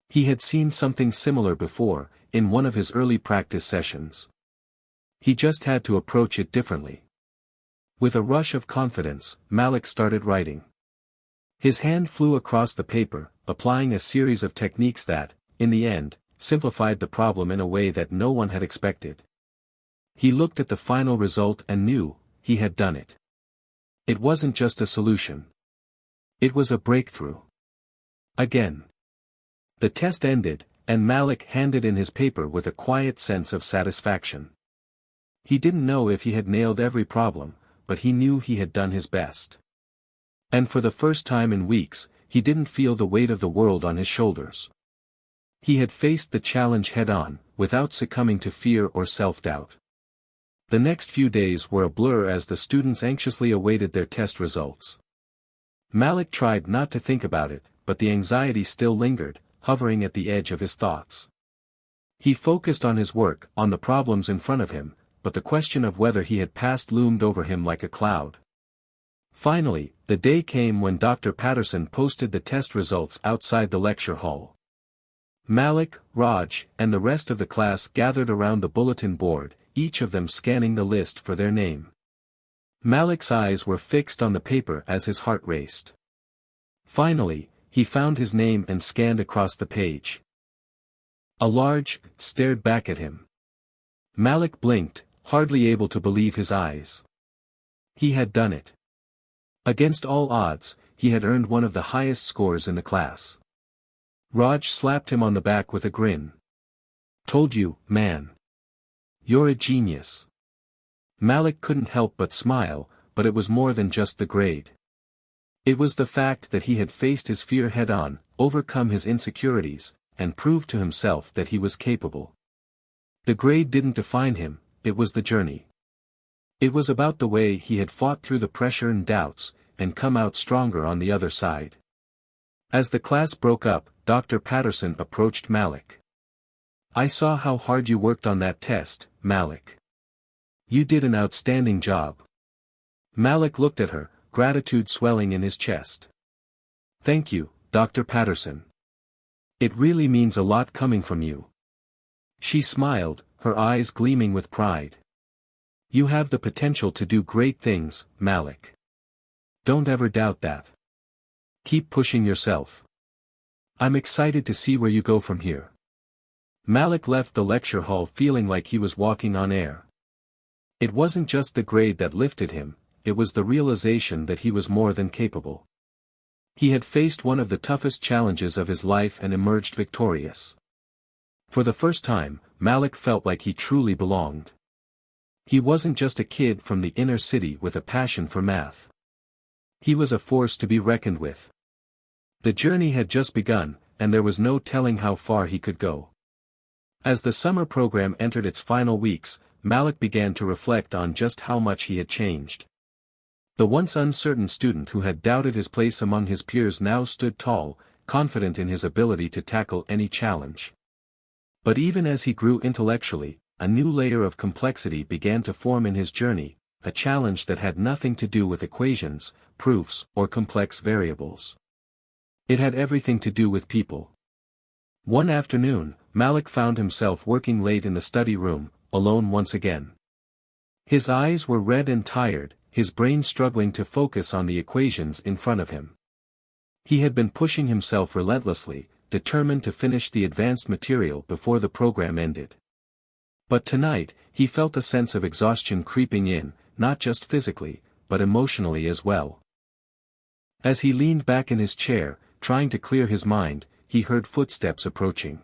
He had seen something similar before, in one of his early practice sessions. He just had to approach it differently. With a rush of confidence, Malik started writing. His hand flew across the paper, applying a series of techniques that, in the end, simplified the problem in a way that no one had expected. He looked at the final result and knew, he had done it. It wasn't just a solution. It was a breakthrough. Again. The test ended, and Malik handed in his paper with a quiet sense of satisfaction. He didn't know if he had nailed every problem, but he knew he had done his best. And for the first time in weeks, he didn't feel the weight of the world on his shoulders. He had faced the challenge head-on, without succumbing to fear or self-doubt. The next few days were a blur as the students anxiously awaited their test results. Malik tried not to think about it, but the anxiety still lingered, hovering at the edge of his thoughts. He focused on his work, on the problems in front of him, but the question of whether he had passed loomed over him like a cloud. Finally, the day came when Dr. Patterson posted the test results outside the lecture hall. Malik, Raj, and the rest of the class gathered around the bulletin board, each of them scanning the list for their name. Malik's eyes were fixed on the paper as his heart raced. Finally, he found his name and scanned across the page. A large stared back at him. Malik blinked, hardly able to believe his eyes. He had done it. Against all odds, he had earned one of the highest scores in the class. Raj slapped him on the back with a grin. "Told you, man. You're a genius." Malik couldn't help but smile, but it was more than just the grade. It was the fact that he had faced his fear head-on, overcome his insecurities, and proved to himself that he was capable. The grade didn't define him, it was the journey. It was about the way he had fought through the pressure and doubts, and come out stronger on the other side. As the class broke up, Dr. Patterson approached Malik. "I saw how hard you worked on that test, Malik. You did an outstanding job." Malik looked at her, gratitude swelling in his chest. "Thank you, Dr. Patterson. It really means a lot coming from you." She smiled, her eyes gleaming with pride. "You have the potential to do great things, Malik. Don't ever doubt that. Keep pushing yourself. I'm excited to see where you go from here." Malik left the lecture hall feeling like he was walking on air. It wasn't just the grade that lifted him, it was the realization that he was more than capable. He had faced one of the toughest challenges of his life and emerged victorious. For the first time, Malik felt like he truly belonged. He wasn't just a kid from the inner city with a passion for math. He was a force to be reckoned with. The journey had just begun, and there was no telling how far he could go. As the summer program entered its final weeks, Malik began to reflect on just how much he had changed. The once uncertain student who had doubted his place among his peers now stood tall, confident in his ability to tackle any challenge. But even as he grew intellectually, a new layer of complexity began to form in his journey, a challenge that had nothing to do with equations, proofs, or complex variables. It had everything to do with people. One afternoon, Malik found himself working late in the study room, alone once again. His eyes were red and tired, his brain struggling to focus on the equations in front of him. He had been pushing himself relentlessly, determined to finish the advanced material before the program ended. But tonight, he felt a sense of exhaustion creeping in, not just physically, but emotionally as well. As he leaned back in his chair, trying to clear his mind, he heard footsteps approaching.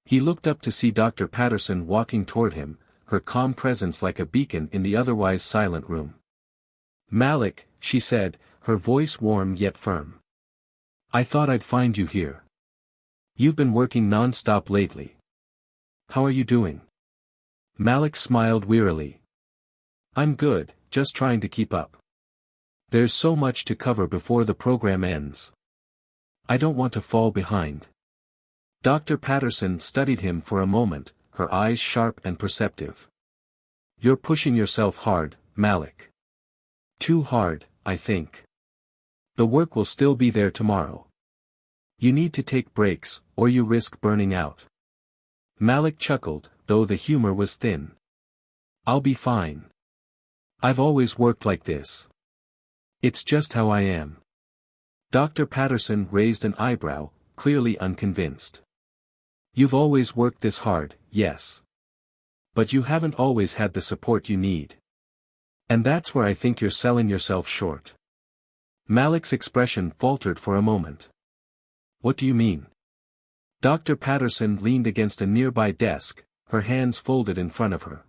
He looked up to see Dr. Patterson walking toward him, her calm presence like a beacon in the otherwise silent room. "Malik," she said, her voice warm yet firm. "I thought I'd find you here. You've been working non-stop lately. How are you doing?" Malik smiled wearily. "I'm good, just trying to keep up. There's so much to cover before the program ends. I don't want to fall behind." Dr. Patterson studied him for a moment, her eyes sharp and perceptive. "You're pushing yourself hard, Malik. Too hard, I think. The work will still be there tomorrow. You need to take breaks, or you risk burning out." Malik chuckled, though the humor was thin. "I'll be fine. I've always worked like this. It's just how I am." Dr. Patterson raised an eyebrow, clearly unconvinced. "You've always worked this hard, yes. But you haven't always had the support you need. And that's where I think you're selling yourself short." Malik's expression faltered for a moment. "What do you mean?" Dr. Patterson leaned against a nearby desk, her hands folded in front of her.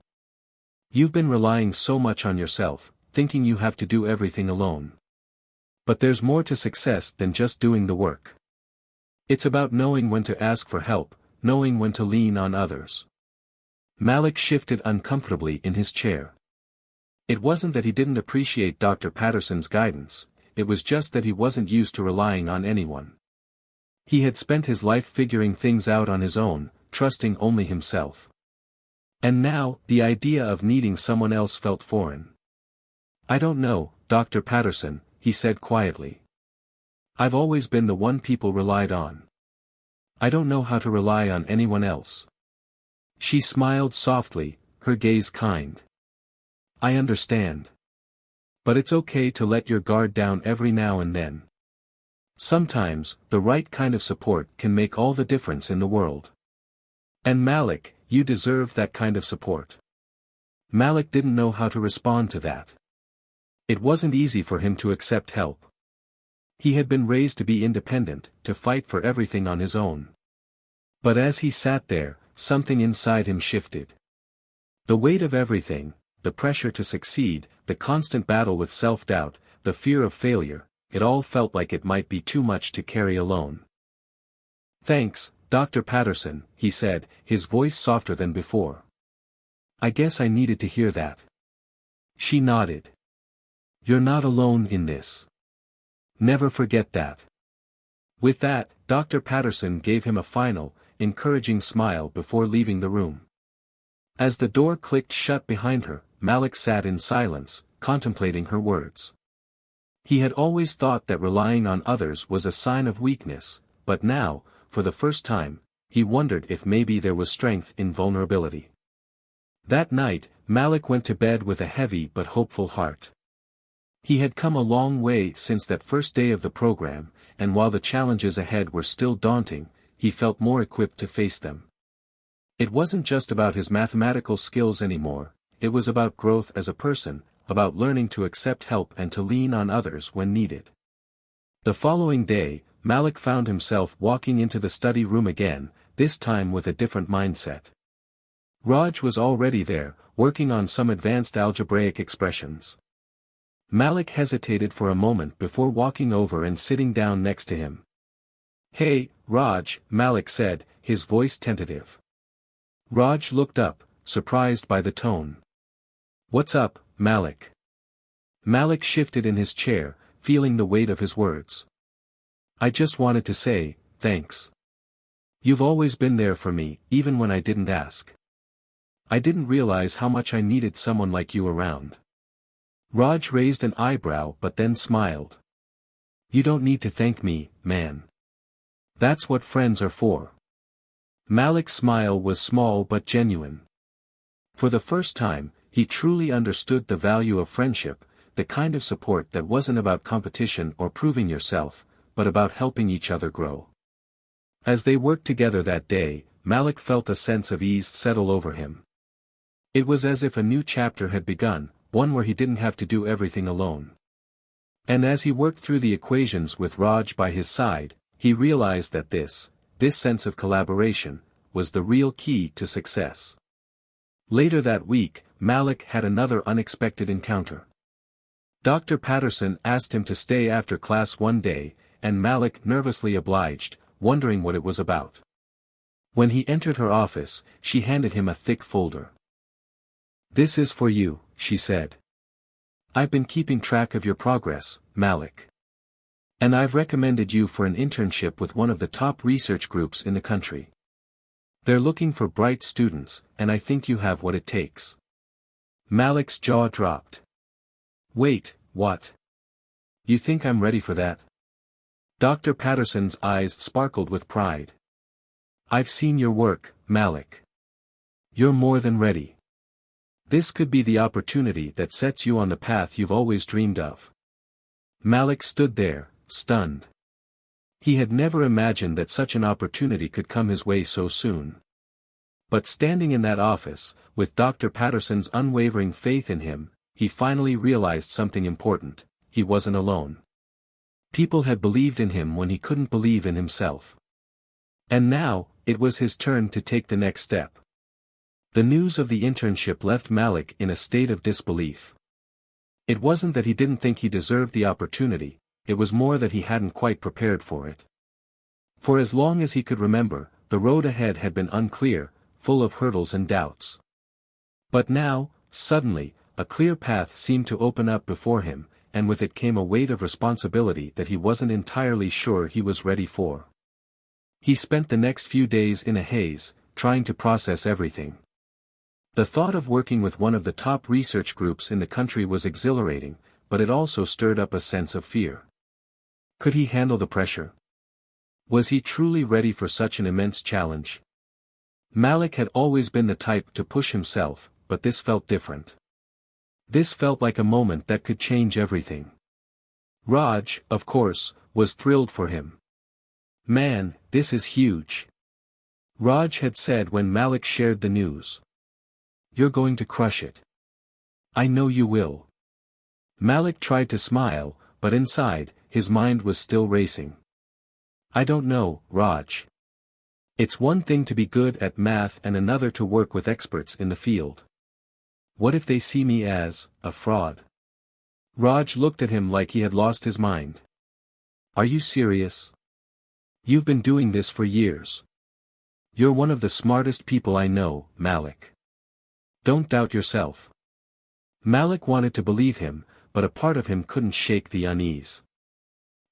"You've been relying so much on yourself, thinking you have to do everything alone. But there's more to success than just doing the work. It's about knowing when to ask for help, knowing when to lean on others." Malik shifted uncomfortably in his chair. It wasn't that he didn't appreciate Dr. Patterson's guidance, it was just that he wasn't used to relying on anyone. He had spent his life figuring things out on his own, trusting only himself. And now, the idea of needing someone else felt foreign. "I don't know, Dr. Patterson," he said quietly. "I've always been the one people relied on. I don't know how to rely on anyone else." She smiled softly, her gaze kind. "I understand. But it's okay to let your guard down every now and then. Sometimes, the right kind of support can make all the difference in the world. And Malik, you deserve that kind of support." Malik didn't know how to respond to that. It wasn't easy for him to accept help. He had been raised to be independent, to fight for everything on his own. But as he sat there, something inside him shifted. The weight of everything, the pressure to succeed, the constant battle with self-doubt, the fear of failure, it all felt like it might be too much to carry alone. "Thanks, Dr. Patterson," he said, his voice softer than before. "I guess I needed to hear that." She nodded. "You're not alone in this. Never forget that." With that, Dr. Patterson gave him a final, encouraging smile before leaving the room. As the door clicked shut behind her, Malik sat in silence, contemplating her words. He had always thought that relying on others was a sign of weakness, but now, for the first time, he wondered if maybe there was strength in vulnerability. That night, Malik went to bed with a heavy but hopeful heart. He had come a long way since that first day of the program, and while the challenges ahead were still daunting, he felt more equipped to face them. It wasn't just about his mathematical skills anymore, it was about growth as a person, about learning to accept help and to lean on others when needed. The following day, Malik found himself walking into the study room again, this time with a different mindset. Raj was already there, working on some advanced algebraic expressions. Malik hesitated for a moment before walking over and sitting down next to him. "Hey, Raj," Malik said, his voice tentative. Raj looked up, surprised by the tone. "What's up, Malik?" Malik shifted in his chair, feeling the weight of his words. "I just wanted to say, thanks. You've always been there for me, even when I didn't ask. I didn't realize how much I needed someone like you around." Raj raised an eyebrow but then smiled. "You don't need to thank me, man. That's what friends are for." Malik's smile was small but genuine. For the first time, he truly understood the value of friendship, the kind of support that wasn't about competition or proving yourself, but about helping each other grow. As they worked together that day, Malik felt a sense of ease settle over him. It was as if a new chapter had begun, one where he didn't have to do everything alone. And as he worked through the equations with Raj by his side, he realized that this sense of collaboration, was the real key to success. Later that week, Malik had another unexpected encounter. Dr. Patterson asked him to stay after class one day, and Malik nervously obliged, wondering what it was about. When he entered her office, she handed him a thick folder. "This is for you," she said. "I've been keeping track of your progress, Malik. And I've recommended you for an internship with one of the top research groups in the country. They're looking for bright students, and I think you have what it takes." Malik's jaw dropped. "Wait, what? You think I'm ready for that?" Dr. Patterson's eyes sparkled with pride. "I've seen your work, Malik. You're more than ready. This could be the opportunity that sets you on the path you've always dreamed of." Malik stood there, stunned. He had never imagined that such an opportunity could come his way so soon. But standing in that office, with Dr. Patterson's unwavering faith in him, he finally realized something important: he wasn't alone. People had believed in him when he couldn't believe in himself. And now, it was his turn to take the next step. The news of the internship left Malik in a state of disbelief. It wasn't that he didn't think he deserved the opportunity, it was more that he hadn't quite prepared for it. For as long as he could remember, the road ahead had been unclear, full of hurdles and doubts. But now, suddenly, a clear path seemed to open up before him, and with it came a weight of responsibility that he wasn't entirely sure he was ready for. He spent the next few days in a haze, trying to process everything. The thought of working with one of the top research groups in the country was exhilarating, but it also stirred up a sense of fear. Could he handle the pressure? Was he truly ready for such an immense challenge? Malik had always been the type to push himself, but this felt different. This felt like a moment that could change everything. Raj, of course, was thrilled for him. "Man, this is huge," Raj had said when Malik shared the news. "You're going to crush it. I know you will." Malik tried to smile, but inside, his mind was still racing. "I don't know, Raj. It's one thing to be good at math and another to work with experts in the field. What if they see me as a fraud?" Raj looked at him like he had lost his mind. "Are you serious? You've been doing this for years. You're one of the smartest people I know, Malik. Don't doubt yourself. Malik wanted to believe him, but a part of him couldn't shake the unease.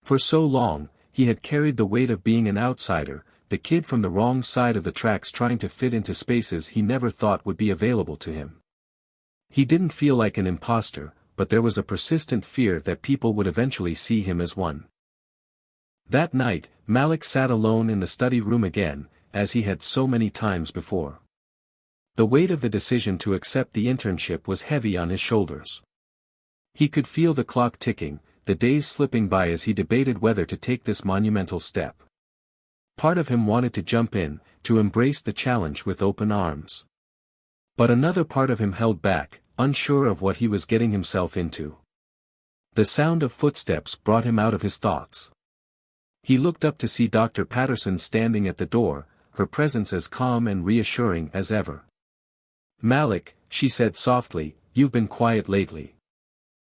For so long, he had carried the weight of being an outsider, the kid from the wrong side of the tracks trying to fit into spaces he never thought would be available to him. He didn't feel like an imposter, but there was a persistent fear that people would eventually see him as one. That night, Malik sat alone in the study room again, as he had so many times before. The weight of the decision to accept the internship was heavy on his shoulders. He could feel the clock ticking, the days slipping by as he debated whether to take this monumental step. Part of him wanted to jump in, to embrace the challenge with open arms. But another part of him held back, unsure of what he was getting himself into. The sound of footsteps brought him out of his thoughts. He looked up to see Dr. Patterson standing at the door, her presence as calm and reassuring as ever. "Malik," she said softly, "you've been quiet lately.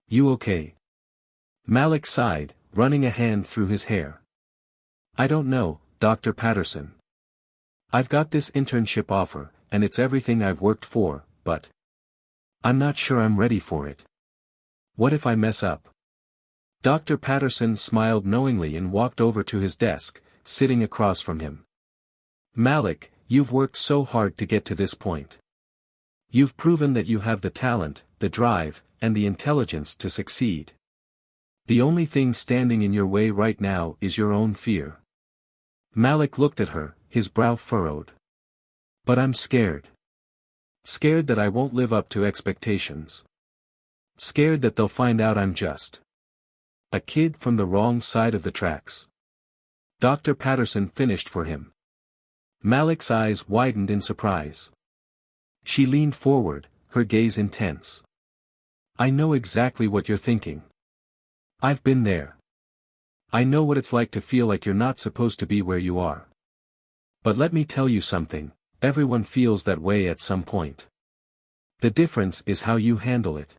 You okay?" Malik sighed, running a hand through his hair. "I don't know, Dr. Patterson. I've got this internship offer, and it's everything I've worked for, but I'm not sure I'm ready for it. What if I mess up?" Dr. Patterson smiled knowingly and walked over to his desk, sitting across from him. "Malik, you've worked so hard to get to this point. You've proven that you have the talent, the drive, and the intelligence to succeed. The only thing standing in your way right now is your own fear." Malik looked at her, his brow furrowed. "But I'm scared. Scared that I won't live up to expectations. Scared that they'll find out I'm just a kid from the wrong side of the tracks." Dr. Patterson finished for him. Malik's eyes widened in surprise. She leaned forward, her gaze intense. "I know exactly what you're thinking. I've been there. I know what it's like to feel like you're not supposed to be where you are. But let me tell you something, everyone feels that way at some point. The difference is how you handle it.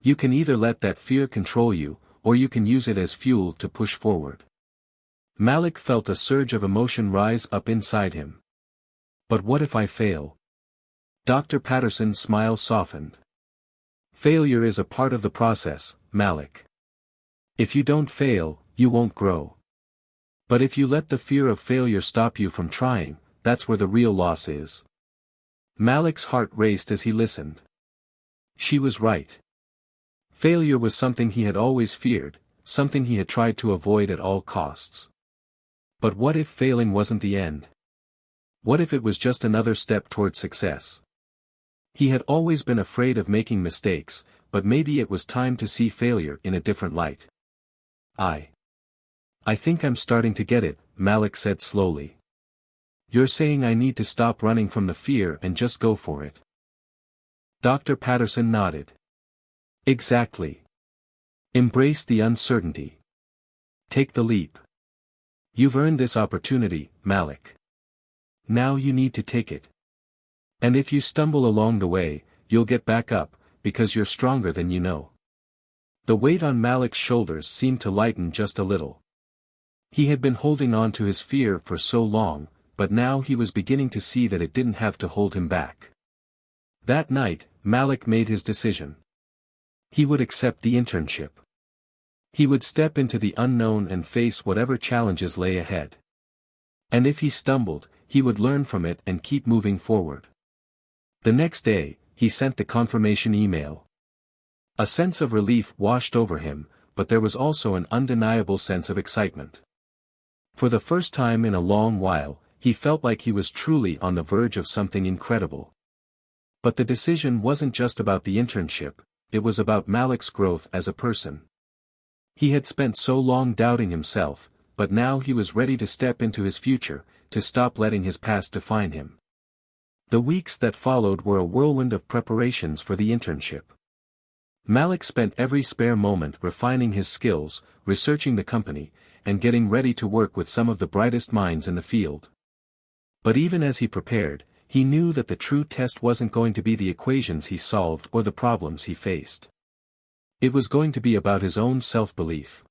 You can either let that fear control you, or you can use it as fuel to push forward." Malik felt a surge of emotion rise up inside him. "But what if I fail?" Dr. Patterson's smile softened. "Failure is a part of the process, Malik. If you don't fail, you won't grow. But if you let the fear of failure stop you from trying, that's where the real loss is." Malik's heart raced as he listened. She was right. Failure was something he had always feared, something he had tried to avoid at all costs. But what if failing wasn't the end? What if it was just another step toward success? He had always been afraid of making mistakes, but maybe it was time to see failure in a different light. I think I'm starting to get it," Malik said slowly. "You're saying I need to stop running from the fear and just go for it." Dr. Patterson nodded. "Exactly. Embrace the uncertainty. Take the leap. You've earned this opportunity, Malik. Now you need to take it. And if you stumble along the way, you'll get back up, because you're stronger than you know." The weight on Malik's shoulders seemed to lighten just a little. He had been holding on to his fear for so long, but now he was beginning to see that it didn't have to hold him back. That night, Malik made his decision. He would accept the internship. He would step into the unknown and face whatever challenges lay ahead. And if he stumbled, he would learn from it and keep moving forward. The next day, he sent the confirmation email. A sense of relief washed over him, but there was also an undeniable sense of excitement. For the first time in a long while, he felt like he was truly on the verge of something incredible. But the decision wasn't just about the internship, it was about Malik's growth as a person. He had spent so long doubting himself, but now he was ready to step into his future, to stop letting his past define him. The weeks that followed were a whirlwind of preparations for the internship. Malik spent every spare moment refining his skills, researching the company, and getting ready to work with some of the brightest minds in the field. But even as he prepared, he knew that the true test wasn't going to be the equations he solved or the problems he faced. It was going to be about his own self-belief.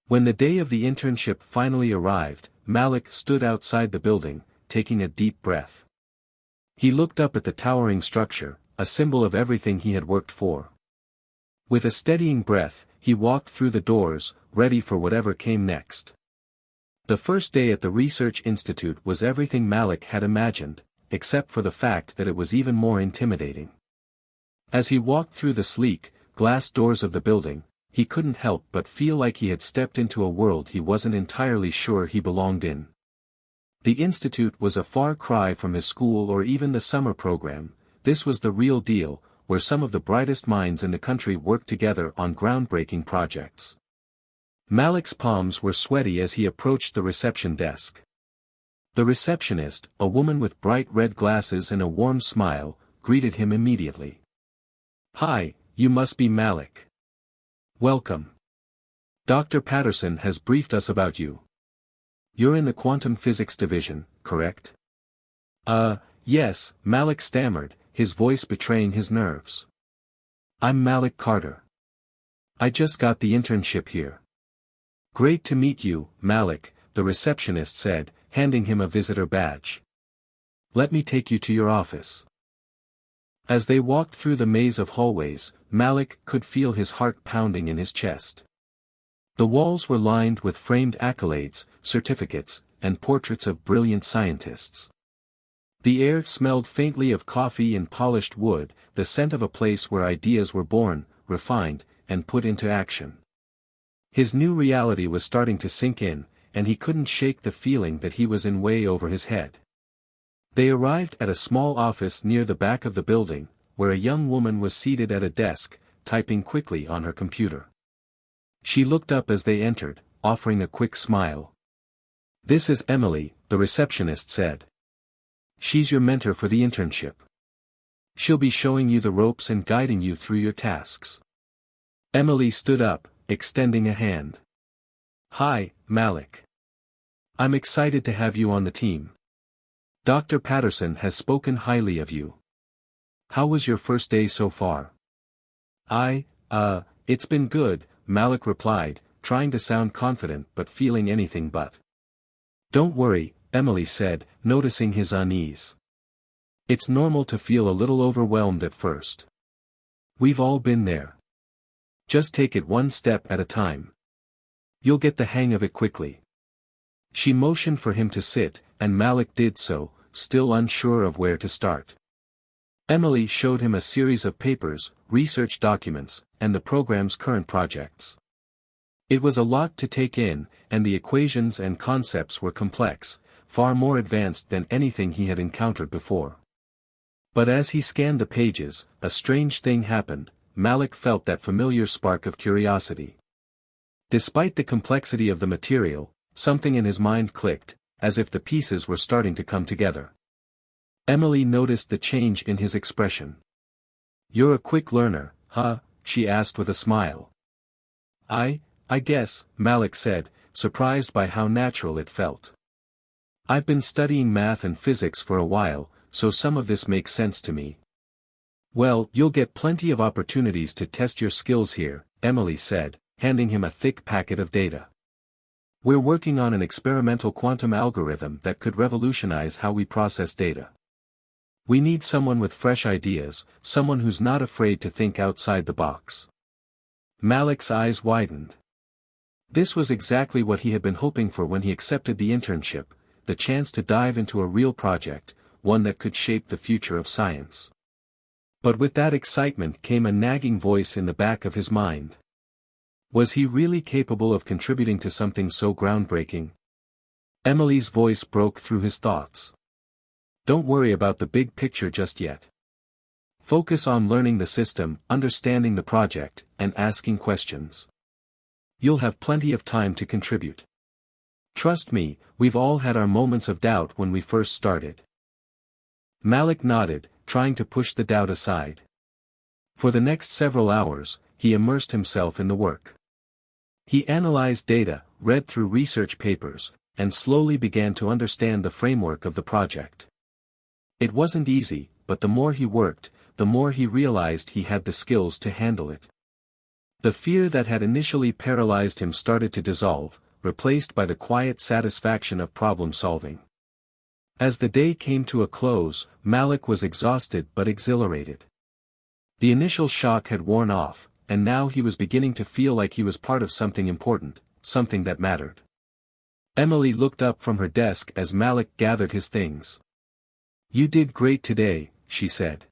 When the day of the internship finally arrived, Malik stood outside the building, taking a deep breath. He looked up at the towering structure, a symbol of everything he had worked for. With a steadying breath, he walked through the doors, ready for whatever came next. The first day at the Research Institute was everything Malik had imagined, except for the fact that it was even more intimidating. As he walked through the sleek, glass doors of the building, he couldn't help but feel like he had stepped into a world he wasn't entirely sure he belonged in. The institute was a far cry from his school or even the summer program. This was the real deal, where some of the brightest minds in the country worked together on groundbreaking projects. Malik's palms were sweaty as he approached the reception desk. The receptionist, a woman with bright red glasses and a warm smile, greeted him immediately. "Hi, you must be Malik. Welcome. Dr. Patterson has briefed us about you. You're in the quantum physics division, correct?" Yes," Malik stammered, his voice betraying his nerves. "I'm Malik Carter. I just got the internship here." "Great to meet you, Malik," the receptionist said, handing him a visitor badge. "Let me take you to your office." As they walked through the maze of hallways, Malik could feel his heart pounding in his chest. The walls were lined with framed accolades, certificates, and portraits of brilliant scientists. The air smelled faintly of coffee and polished wood, the scent of a place where ideas were born, refined, and put into action. His new reality was starting to sink in, and he couldn't shake the feeling that he was in way over his head. They arrived at a small office near the back of the building, where a young woman was seated at a desk, typing quickly on her computer. She looked up as they entered, offering a quick smile. "This is Emily," the receptionist said. "She's your mentor for the internship. She'll be showing you the ropes and guiding you through your tasks." Emily stood up, extending a hand. "Hi, Malik. I'm excited to have you on the team. Dr. Patterson has spoken highly of you. How was your first day so far?" It's been good," Malik replied, trying to sound confident but feeling anything but. "Don't worry," Emily said, noticing his unease. "It's normal to feel a little overwhelmed at first. We've all been there. Just take it one step at a time. You'll get the hang of it quickly." She motioned for him to sit, and Malik did so, still unsure of where to start. Emily showed him a series of papers, research documents, and the program's current projects. It was a lot to take in, and the equations and concepts were complex, far more advanced than anything he had encountered before. But as he scanned the pages, a strange thing happened. Malik felt that familiar spark of curiosity. Despite the complexity of the material, something in his mind clicked, as if the pieces were starting to come together. Emily noticed the change in his expression. "You're a quick learner, huh?" she asked with a smile. I guess," Malik said, surprised by how natural it felt. "I've been studying math and physics for a while, so some of this makes sense to me." "Well, you'll get plenty of opportunities to test your skills here," Emily said, handing him a thick packet of data. "We're working on an experimental quantum algorithm that could revolutionize how we process data. We need someone with fresh ideas, someone who's not afraid to think outside the box." Malik's eyes widened. This was exactly what he had been hoping for when he accepted the internship, the chance to dive into a real project, one that could shape the future of science. But with that excitement came a nagging voice in the back of his mind. Was he really capable of contributing to something so groundbreaking? Emily's voice broke through his thoughts. "Don't worry about the big picture just yet. Focus on learning the system, understanding the project, and asking questions. You'll have plenty of time to contribute. Trust me, we've all had our moments of doubt when we first started." Malik nodded, trying to push the doubt aside. For the next several hours, he immersed himself in the work. He analyzed data, read through research papers, and slowly began to understand the framework of the project. It wasn't easy, but the more he worked, the more he realized he had the skills to handle it. The fear that had initially paralyzed him started to dissolve, replaced by the quiet satisfaction of problem solving. As the day came to a close, Malik was exhausted but exhilarated. The initial shock had worn off, and now he was beginning to feel like he was part of something important, something that mattered. Emily looked up from her desk as Malik gathered his things. "You did great today," she said.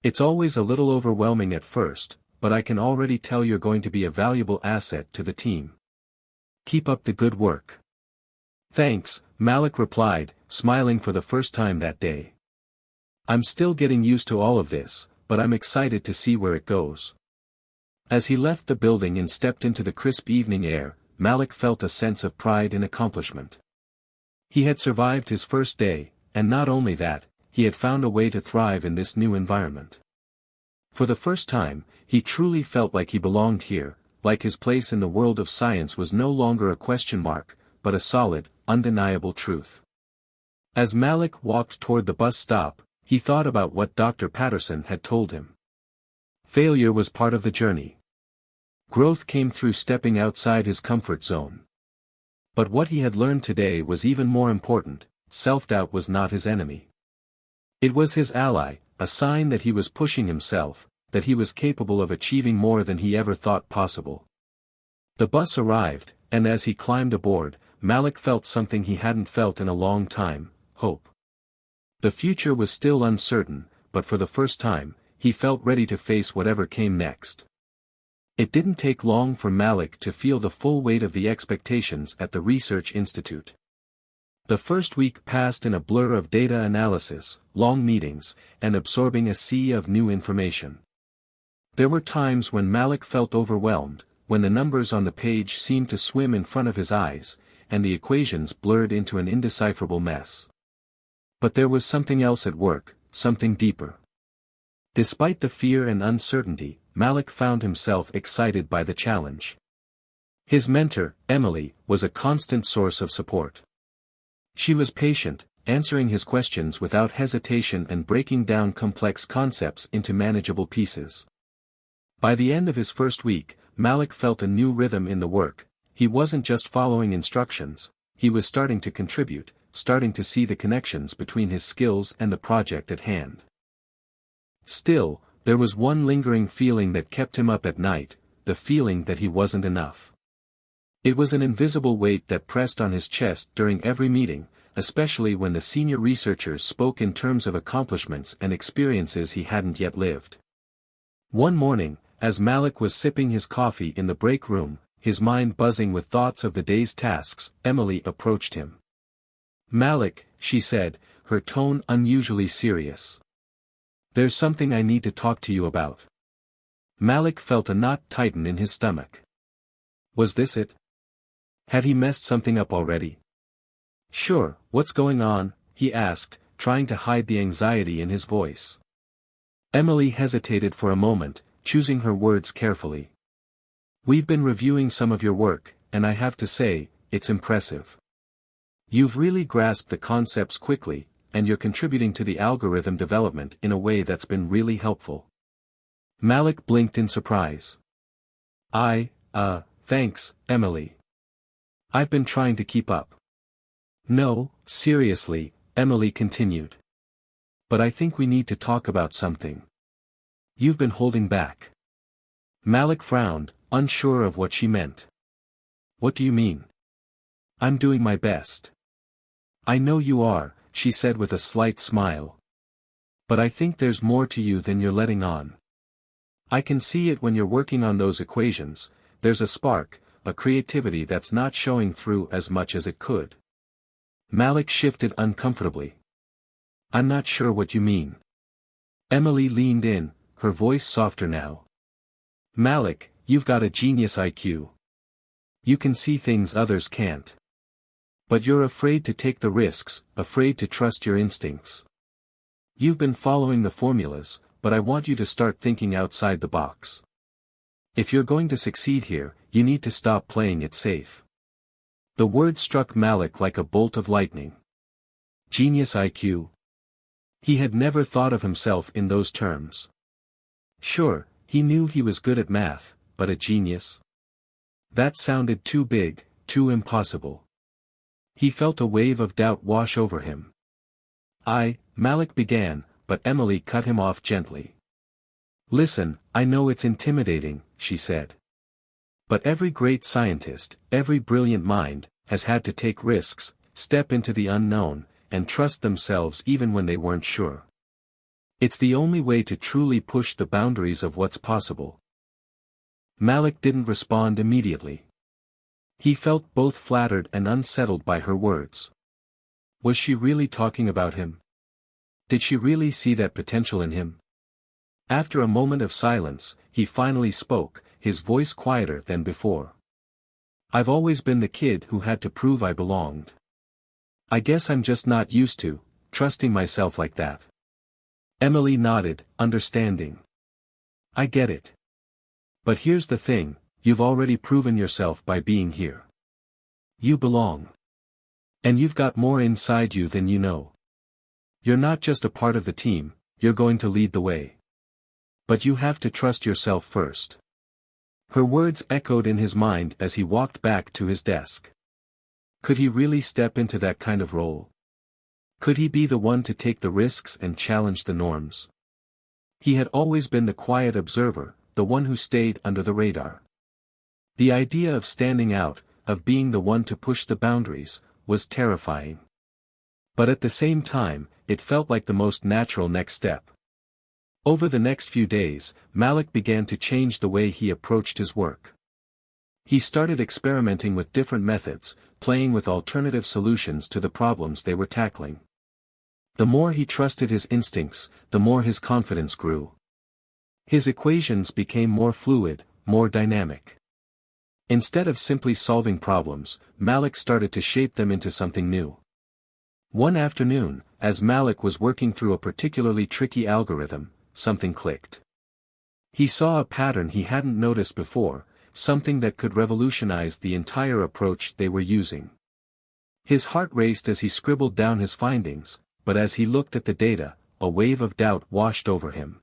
"It's always a little overwhelming at first, but I can already tell you're going to be a valuable asset to the team. Keep up the good work." "Thanks," Malik replied, smiling for the first time that day. "I'm still getting used to all of this, but I'm excited to see where it goes." As he left the building and stepped into the crisp evening air, Malik felt a sense of pride in accomplishment. He had survived his first day, and not only that, he had found a way to thrive in this new environment. For the first time, he truly felt like he belonged here, like his place in the world of science was no longer a question mark, but a solid, undeniable truth. As Malik walked toward the bus stop, he thought about what Dr. Patterson had told him. Failure was part of the journey. Growth came through stepping outside his comfort zone. But what he had learned today was even more important: self-doubt was not his enemy. It was his ally, a sign that he was pushing himself, that he was capable of achieving more than he ever thought possible. The bus arrived, and as he climbed aboard, Malik felt something he hadn't felt in a long time: hope. The future was still uncertain, but for the first time, he felt ready to face whatever came next. It didn't take long for Malik to feel the full weight of the expectations at the research institute. The first week passed in a blur of data analysis, long meetings, and absorbing a sea of new information. There were times when Malik felt overwhelmed, when the numbers on the page seemed to swim in front of his eyes, and the equations blurred into an indecipherable mess. But there was something else at work, something deeper. Despite the fear and uncertainty, Malik found himself excited by the challenge. His mentor, Emily, was a constant source of support. She was patient, answering his questions without hesitation and breaking down complex concepts into manageable pieces. By the end of his first week, Malik felt a new rhythm in the work. He wasn't just following instructions, he was starting to contribute, starting to see the connections between his skills and the project at hand. Still, there was one lingering feeling that kept him up at night, the feeling that he wasn't enough. It was an invisible weight that pressed on his chest during every meeting, especially when the senior researchers spoke in terms of accomplishments and experiences he hadn't yet lived. One morning, as Malik was sipping his coffee in the break room, his mind buzzing with thoughts of the day's tasks, Emily approached him. "Malik," she said, her tone unusually serious. "There's something I need to talk to you about." Malik felt a knot tighten in his stomach. Was this it? Had he messed something up already? "Sure, what's going on?" he asked, trying to hide the anxiety in his voice. Emily hesitated for a moment, choosing her words carefully. "We've been reviewing some of your work, and I have to say, it's impressive. You've really grasped the concepts quickly, and you're contributing to the algorithm development in a way that's been really helpful." Malik blinked in surprise. Thanks, Emily. I've been trying to keep up." "No, seriously," Emily continued. "But I think we need to talk about something. You've been holding back." Malik frowned, unsure of what she meant. "What do you mean?" "I'm doing my best." "I know you are," she said with a slight smile. "But I think there's more to you than you're letting on. I can see it when you're working on those equations, there's a spark, a creativity that's not showing through as much as it could." Malik shifted uncomfortably. "I'm not sure what you mean." Emily leaned in, her voice softer now. "Malik, you've got a genius IQ. You can see things others can't. But you're afraid to take the risks, afraid to trust your instincts. You've been following the formulas, but I want you to start thinking outside the box. If you're going to succeed here, you need to stop playing it safe." The word struck Malik like a bolt of lightning. Genius IQ. He had never thought of himself in those terms. Sure, he knew he was good at math, but a genius? That sounded too big, too impossible. He felt a wave of doubt wash over him. Malik began, but Emily cut him off gently. Listen, I know it's intimidating, she said. But every great scientist, every brilliant mind, has had to take risks, step into the unknown, and trust themselves even when they weren't sure. It's the only way to truly push the boundaries of what's possible. Malik didn't respond immediately. He felt both flattered and unsettled by her words. Was she really talking about him? Did she really see that potential in him? After a moment of silence, he finally spoke, his voice quieter than before. I've always been the kid who had to prove I belonged. I guess I'm just not used to trusting myself like that. Emily nodded, understanding. I get it. But here's the thing, you've already proven yourself by being here. You belong. And you've got more inside you than you know. You're not just a part of the team, you're going to lead the way. But you have to trust yourself first. Her words echoed in his mind as he walked back to his desk. Could he really step into that kind of role? Could he be the one to take the risks and challenge the norms? He had always been the quiet observer, the one who stayed under the radar. The idea of standing out, of being the one to push the boundaries, was terrifying. But at the same time, it felt like the most natural next step. Over the next few days, Malik began to change the way he approached his work. He started experimenting with different methods, playing with alternative solutions to the problems they were tackling. The more he trusted his instincts, the more his confidence grew. His equations became more fluid, more dynamic. Instead of simply solving problems, Malik started to shape them into something new. One afternoon, as Malik was working through a particularly tricky algorithm, something clicked. He saw a pattern he hadn't noticed before, something that could revolutionize the entire approach they were using. His heart raced as he scribbled down his findings, but as he looked at the data, a wave of doubt washed over him.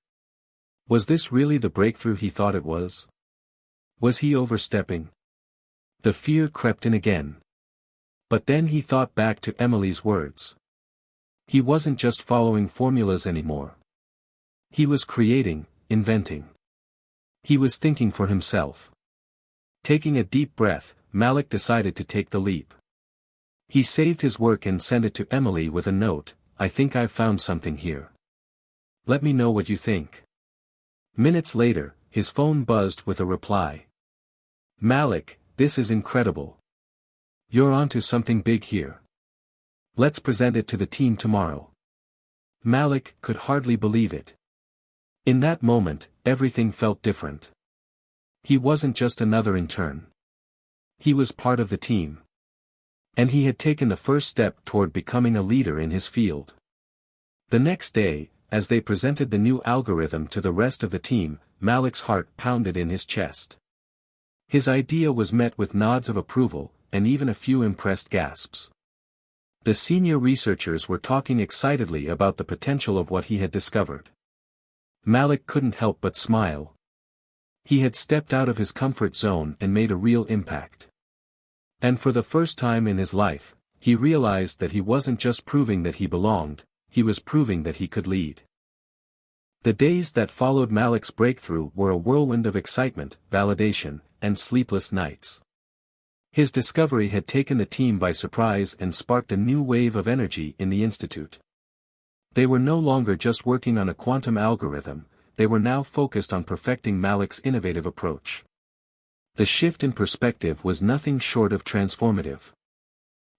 Was this really the breakthrough he thought it was? Was he overstepping? The fear crept in again. But then he thought back to Emily's words. He wasn't just following formulas anymore. He was creating, inventing. He was thinking for himself. Taking a deep breath, Malik decided to take the leap. He saved his work and sent it to Emily with a note, I think I've found something here. Let me know what you think. Minutes later, his phone buzzed with a reply. Malik, this is incredible. You're onto something big here. Let's present it to the team tomorrow. Malik could hardly believe it. In that moment, everything felt different. He wasn't just another intern. He was part of the team. And he had taken the first step toward becoming a leader in his field. The next day, as they presented the new algorithm to the rest of the team, Malik's heart pounded in his chest. His idea was met with nods of approval, and even a few impressed gasps. The senior researchers were talking excitedly about the potential of what he had discovered. Malik couldn't help but smile. He had stepped out of his comfort zone and made a real impact. And for the first time in his life, he realized that he wasn't just proving that he belonged, he was proving that he could lead. The days that followed Malik's breakthrough were a whirlwind of excitement, validation, and sleepless nights. His discovery had taken the team by surprise and sparked a new wave of energy in the institute. They were no longer just working on a quantum algorithm, they were now focused on perfecting Malik's innovative approach. The shift in perspective was nothing short of transformative.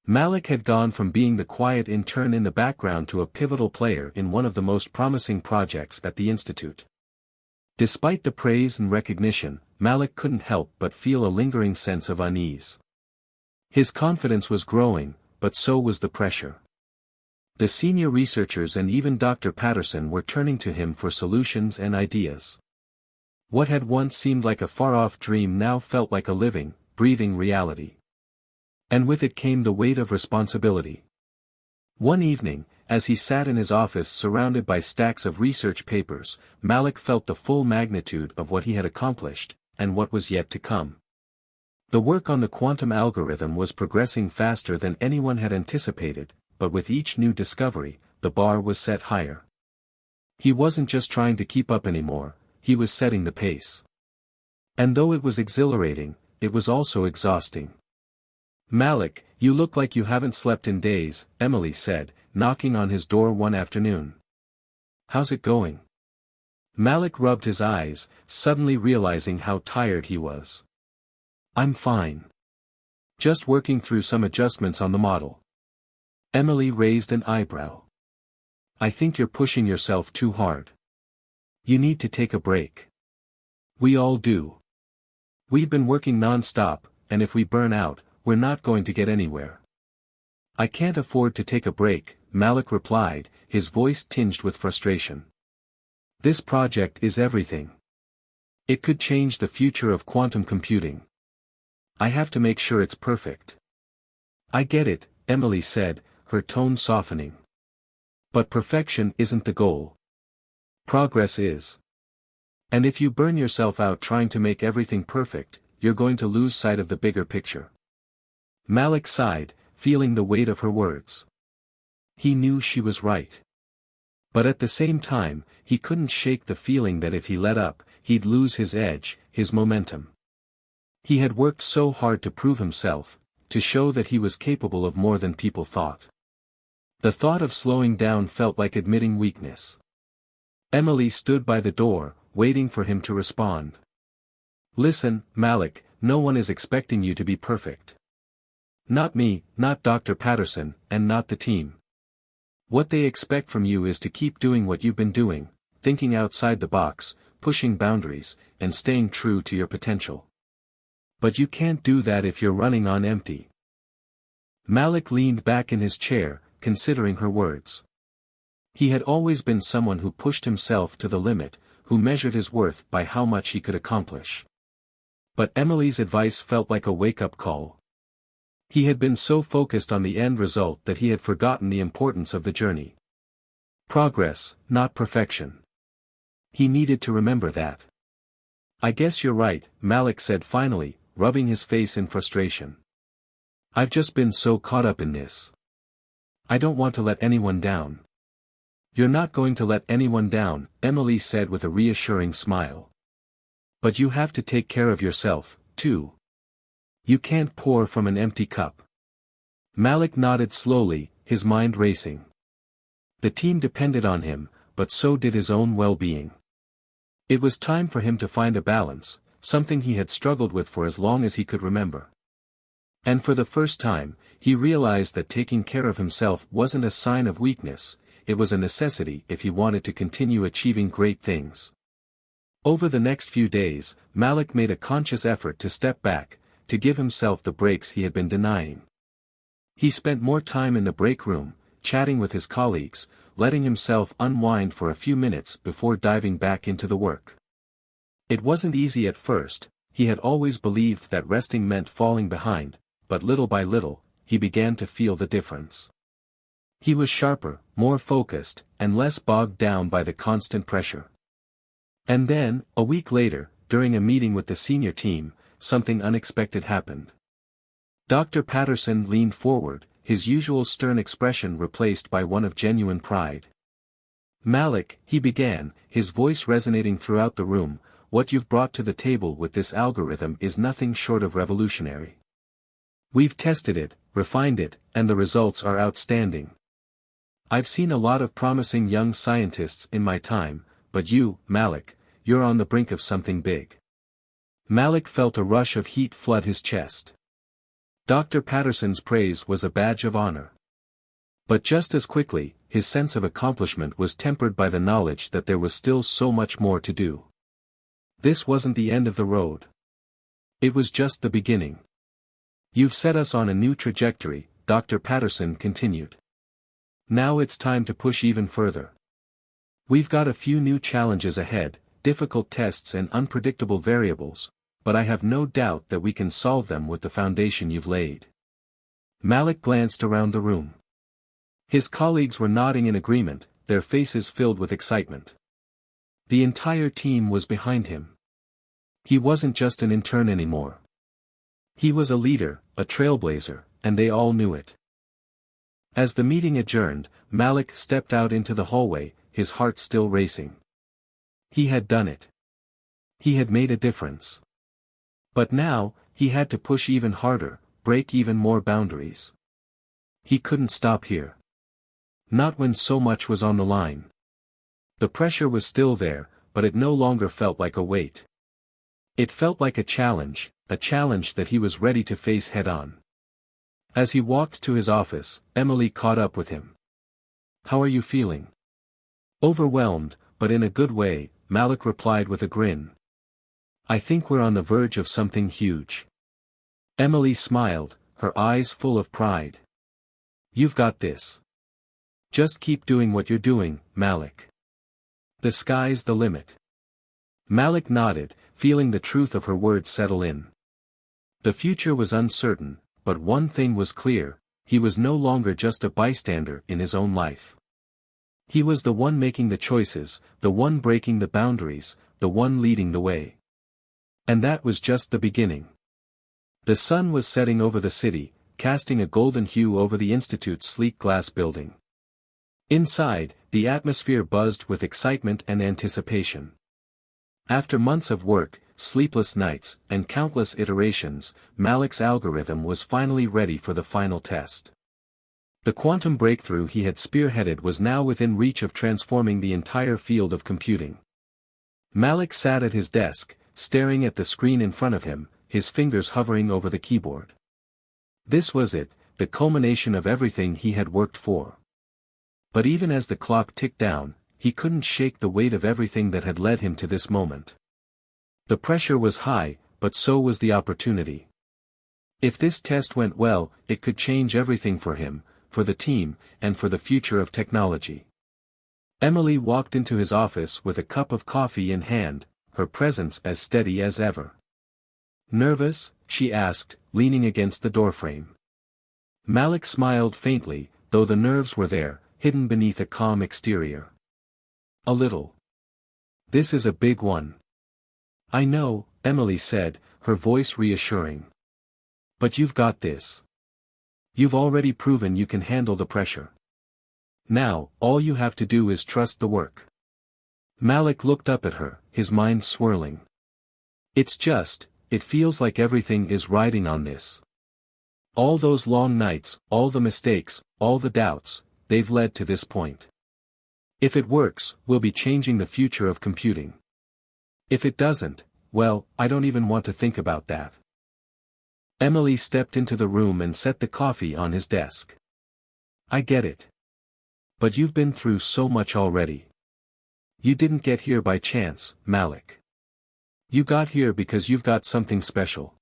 Malik had gone from being the quiet intern in the background to a pivotal player in one of the most promising projects at the institute. Despite the praise and recognition, Malik couldn't help but feel a lingering sense of unease. His confidence was growing, but so was the pressure. The senior researchers and even Dr. Patterson were turning to him for solutions and ideas. What had once seemed like a far-off dream now felt like a living, breathing reality. And with it came the weight of responsibility. One evening, as he sat in his office surrounded by stacks of research papers, Malik felt the full magnitude of what he had accomplished, and what was yet to come. The work on the quantum algorithm was progressing faster than anyone had anticipated, but with each new discovery, the bar was set higher. He wasn't just trying to keep up anymore, he was setting the pace. And though it was exhilarating, it was also exhausting. "Malik, you look like you haven't slept in days," Emily said, knocking on his door one afternoon. "How's it going?" Malik rubbed his eyes, suddenly realizing how tired he was. "I'm fine. Just working through some adjustments on the model." Emily raised an eyebrow. "I think you're pushing yourself too hard. You need to take a break." "We all do. We've been working non-stop, and if we burn out, we're not going to get anywhere." "I can't afford to take a break," Malik replied, his voice tinged with frustration. "This project is everything. It could change the future of quantum computing. I have to make sure it's perfect." "I get it," Emily said, her tone softening. "But perfection isn't the goal. Progress is. And if you burn yourself out trying to make everything perfect, you're going to lose sight of the bigger picture." Malik sighed, feeling the weight of her words. He knew she was right. But at the same time, he couldn't shake the feeling that if he let up, he'd lose his edge, his momentum. He had worked so hard to prove himself, to show that he was capable of more than people thought. The thought of slowing down felt like admitting weakness. Emily stood by the door, waiting for him to respond. "Listen, Malik, no one is expecting you to be perfect. Not me, not Dr. Patterson, and not the team. What they expect from you is to keep doing what you've been doing, thinking outside the box, pushing boundaries, and staying true to your potential. But you can't do that if you're running on empty." Malik leaned back in his chair, considering her words. He had always been someone who pushed himself to the limit, who measured his worth by how much he could accomplish. But Emily's advice felt like a wake-up call. He had been so focused on the end result that he had forgotten the importance of the journey. Progress, not perfection. He needed to remember that. "I guess you're right," Malik said finally, rubbing his face in frustration. "I've just been so caught up in this. I don't want to let anyone down." "You're not going to let anyone down," Emily said with a reassuring smile. "But you have to take care of yourself, too. You can't pour from an empty cup." Malik nodded slowly, his mind racing. The team depended on him, but so did his own well-being. It was time for him to find a balance, something he had struggled with for as long as he could remember. And for the first time, he realized that taking care of himself wasn't a sign of weakness, it was a necessity if he wanted to continue achieving great things. Over the next few days, Malik made a conscious effort to step back, to give himself the breaks he had been denying. He spent more time in the break room, chatting with his colleagues, letting himself unwind for a few minutes before diving back into the work. It wasn't easy at first, he had always believed that resting meant falling behind, but little by little, he began to feel the difference. He was sharper, more focused, and less bogged down by the constant pressure. And then, a week later, during a meeting with the senior team, something unexpected happened. Dr. Patterson leaned forward, his usual stern expression replaced by one of genuine pride. "Malik," he began, his voice resonating throughout the room, "what you've brought to the table with this algorithm is nothing short of revolutionary. We've tested it, refined it, and the results are outstanding. I've seen a lot of promising young scientists in my time, but you, Malik, you're on the brink of something big." Malik felt a rush of heat flood his chest. Dr. Patterson's praise was a badge of honor. But just as quickly, his sense of accomplishment was tempered by the knowledge that there was still so much more to do. This wasn't the end of the road. It was just the beginning. "You've set us on a new trajectory," Dr. Patterson continued. "Now it's time to push even further. We've got a few new challenges ahead, difficult tests and unpredictable variables, but I have no doubt that we can solve them with the foundation you've laid." Malik glanced around the room. His colleagues were nodding in agreement, their faces filled with excitement. The entire team was behind him. He wasn't just an intern anymore. He was a leader, a trailblazer, and they all knew it. As the meeting adjourned, Malik stepped out into the hallway, his heart still racing. He had done it. He had made a difference. But now, he had to push even harder, break even more boundaries. He couldn't stop here. Not when so much was on the line. The pressure was still there, but it no longer felt like a weight. It felt like a challenge that he was ready to face head-on. As he walked to his office, Emily caught up with him. "How are you feeling?" "Overwhelmed, but in a good way," Malik replied with a grin. "I think we're on the verge of something huge." Emily smiled, her eyes full of pride. "You've got this. Just keep doing what you're doing, Malik. The sky's the limit." Malik nodded, feeling the truth of her words settle in. The future was uncertain, but one thing was clear: he was no longer just a bystander in his own life. He was the one making the choices, the one breaking the boundaries, the one leading the way. And that was just the beginning. The sun was setting over the city, casting a golden hue over the institute's sleek glass building. Inside, the atmosphere buzzed with excitement and anticipation. After months of work, sleepless nights, and countless iterations, Malik's algorithm was finally ready for the final test. The quantum breakthrough he had spearheaded was now within reach of transforming the entire field of computing. Malik sat at his desk, staring at the screen in front of him, his fingers hovering over the keyboard. This was it, the culmination of everything he had worked for. But even as the clock ticked down, he couldn't shake the weight of everything that had led him to this moment. The pressure was high, but so was the opportunity. If this test went well, it could change everything for him, for the team, and for the future of technology. Emily walked into his office with a cup of coffee in hand, her presence as steady as ever. "Nervous?" she asked, leaning against the doorframe. Malik smiled faintly, though the nerves were there, hidden beneath a calm exterior. "A little. This is a big one." "I know," Emily said, her voice reassuring. "But you've got this. You've already proven you can handle the pressure. Now, all you have to do is trust the work." Malik looked up at her, his mind swirling. It feels like everything is riding on this. All those long nights, all the mistakes, all the doubts, they've led to this point. If it works, we'll be changing the future of computing. If it doesn't, well, I don't even want to think about that. Emily stepped into the room and set the coffee on his desk. "I get it. But you've been through so much already. You didn't get here by chance, Malik. You got here because you've got something special.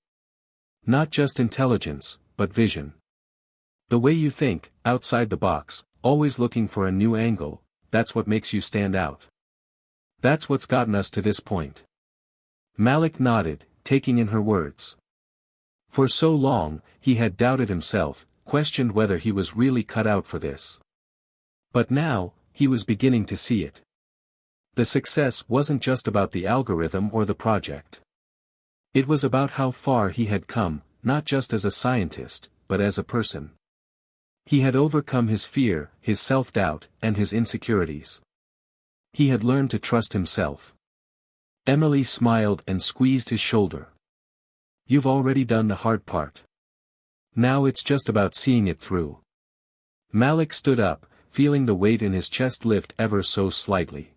Not just intelligence, but vision. The way you think, outside the box, always looking for a new angle, that's what makes you stand out. That's what's gotten us to this point." Malik nodded, taking in her words. For so long, he had doubted himself, questioned whether he was really cut out for this. But now, he was beginning to see it. The success wasn't just about the algorithm or the project. It was about how far he had come, not just as a scientist, but as a person. He had overcome his fear, his self-doubt, and his insecurities. He had learned to trust himself. Emily smiled and squeezed his shoulder. "You've already done the hard part. Now it's just about seeing it through." Malik stood up, feeling the weight in his chest lift ever so slightly.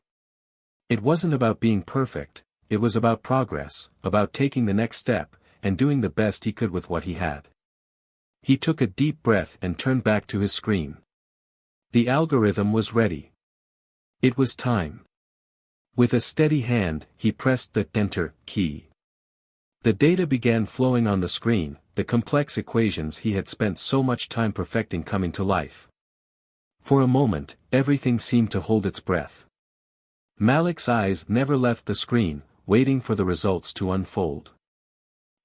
It wasn't about being perfect, it was about progress, about taking the next step, and doing the best he could with what he had. He took a deep breath and turned back to his screen. The algorithm was ready. It was time. With a steady hand, he pressed the Enter key. The data began flowing on the screen, the complex equations he had spent so much time perfecting coming to life. For a moment, everything seemed to hold its breath. Malik's eyes never left the screen, waiting for the results to unfold.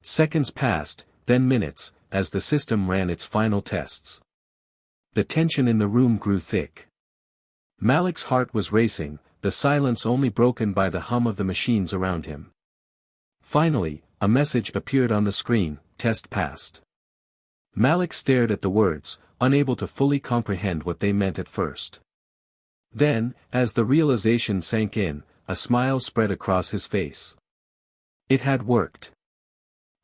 Seconds passed, then minutes, as the system ran its final tests. The tension in the room grew thick. Malik's heart was racing, the silence only broken by the hum of the machines around him. Finally, a message appeared on the screen: "Test passed." Malik stared at the words, unable to fully comprehend what they meant at first. Then, as the realization sank in, a smile spread across his face. It had worked.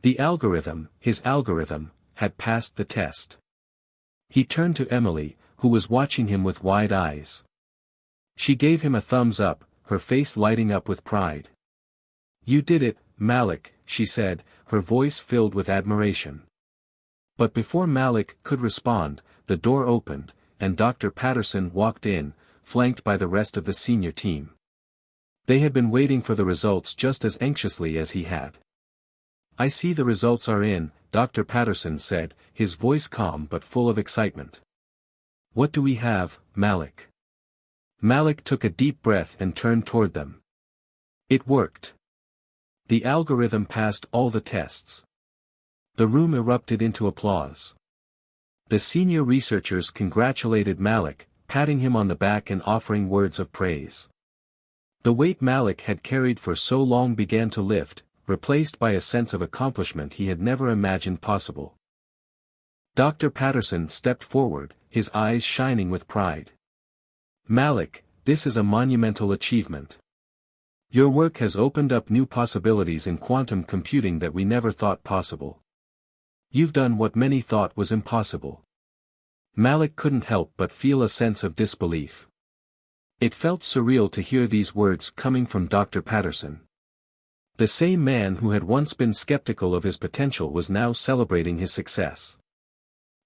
The algorithm, his algorithm, had passed the test. He turned to Emily, who was watching him with wide eyes. She gave him a thumbs up, her face lighting up with pride. "You did it, Malik," she said, her voice filled with admiration. But before Malik could respond, the door opened, and Dr. Patterson walked in, flanked by the rest of the senior team. They had been waiting for the results just as anxiously as he had. "I see the results are in," Dr. Patterson said, his voice calm but full of excitement. "What do we have, Malik?" Malik took a deep breath and turned toward them. It worked. The algorithm passed all the tests. The room erupted into applause. The senior researchers congratulated Malik, patting him on the back and offering words of praise. The weight Malik had carried for so long began to lift, replaced by a sense of accomplishment he had never imagined possible. Dr. Patterson stepped forward, his eyes shining with pride. "Malik, this is a monumental achievement. Your work has opened up new possibilities in quantum computing that we never thought possible. You've done what many thought was impossible." Malik couldn't help but feel a sense of disbelief. It felt surreal to hear these words coming from Dr. Patterson. The same man who had once been skeptical of his potential was now celebrating his success.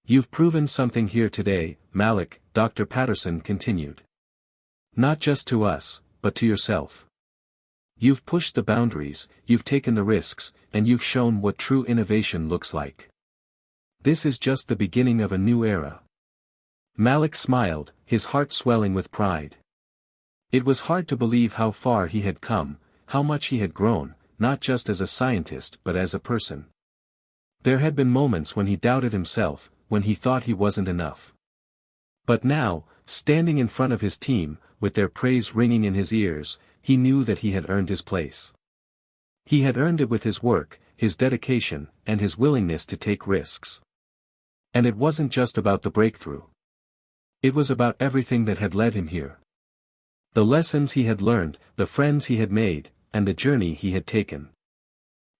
"You've proven something here today, Malik," Dr. Patterson continued. "Not just to us, but to yourself. You've pushed the boundaries, you've taken the risks, and you've shown what true innovation looks like. This is just the beginning of a new era." Malik smiled, his heart swelling with pride. It was hard to believe how far he had come, how much he had grown, not just as a scientist but as a person. There had been moments when he doubted himself, when he thought he wasn't enough. But now, standing in front of his team, with their praise ringing in his ears, he knew that he had earned his place. He had earned it with his work, his dedication, and his willingness to take risks. And it wasn't just about the breakthrough. It was about everything that had led him here. The lessons he had learned, the friends he had made, and the journey he had taken.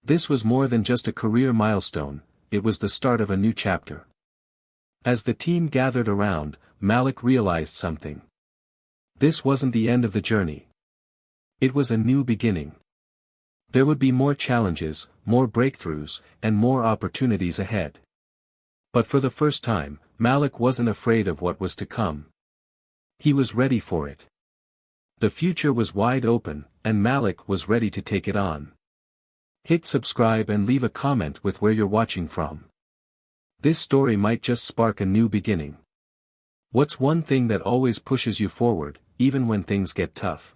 This was more than just a career milestone, it was the start of a new chapter. As the team gathered around, Malik realized something. This wasn't the end of the journey. It was a new beginning. There would be more challenges, more breakthroughs, and more opportunities ahead. But for the first time, Malik wasn't afraid of what was to come. He was ready for it. The future was wide open, and Malik was ready to take it on. Hit subscribe and leave a comment with where you're watching from. This story might just spark a new beginning. What's one thing that always pushes you forward, even when things get tough?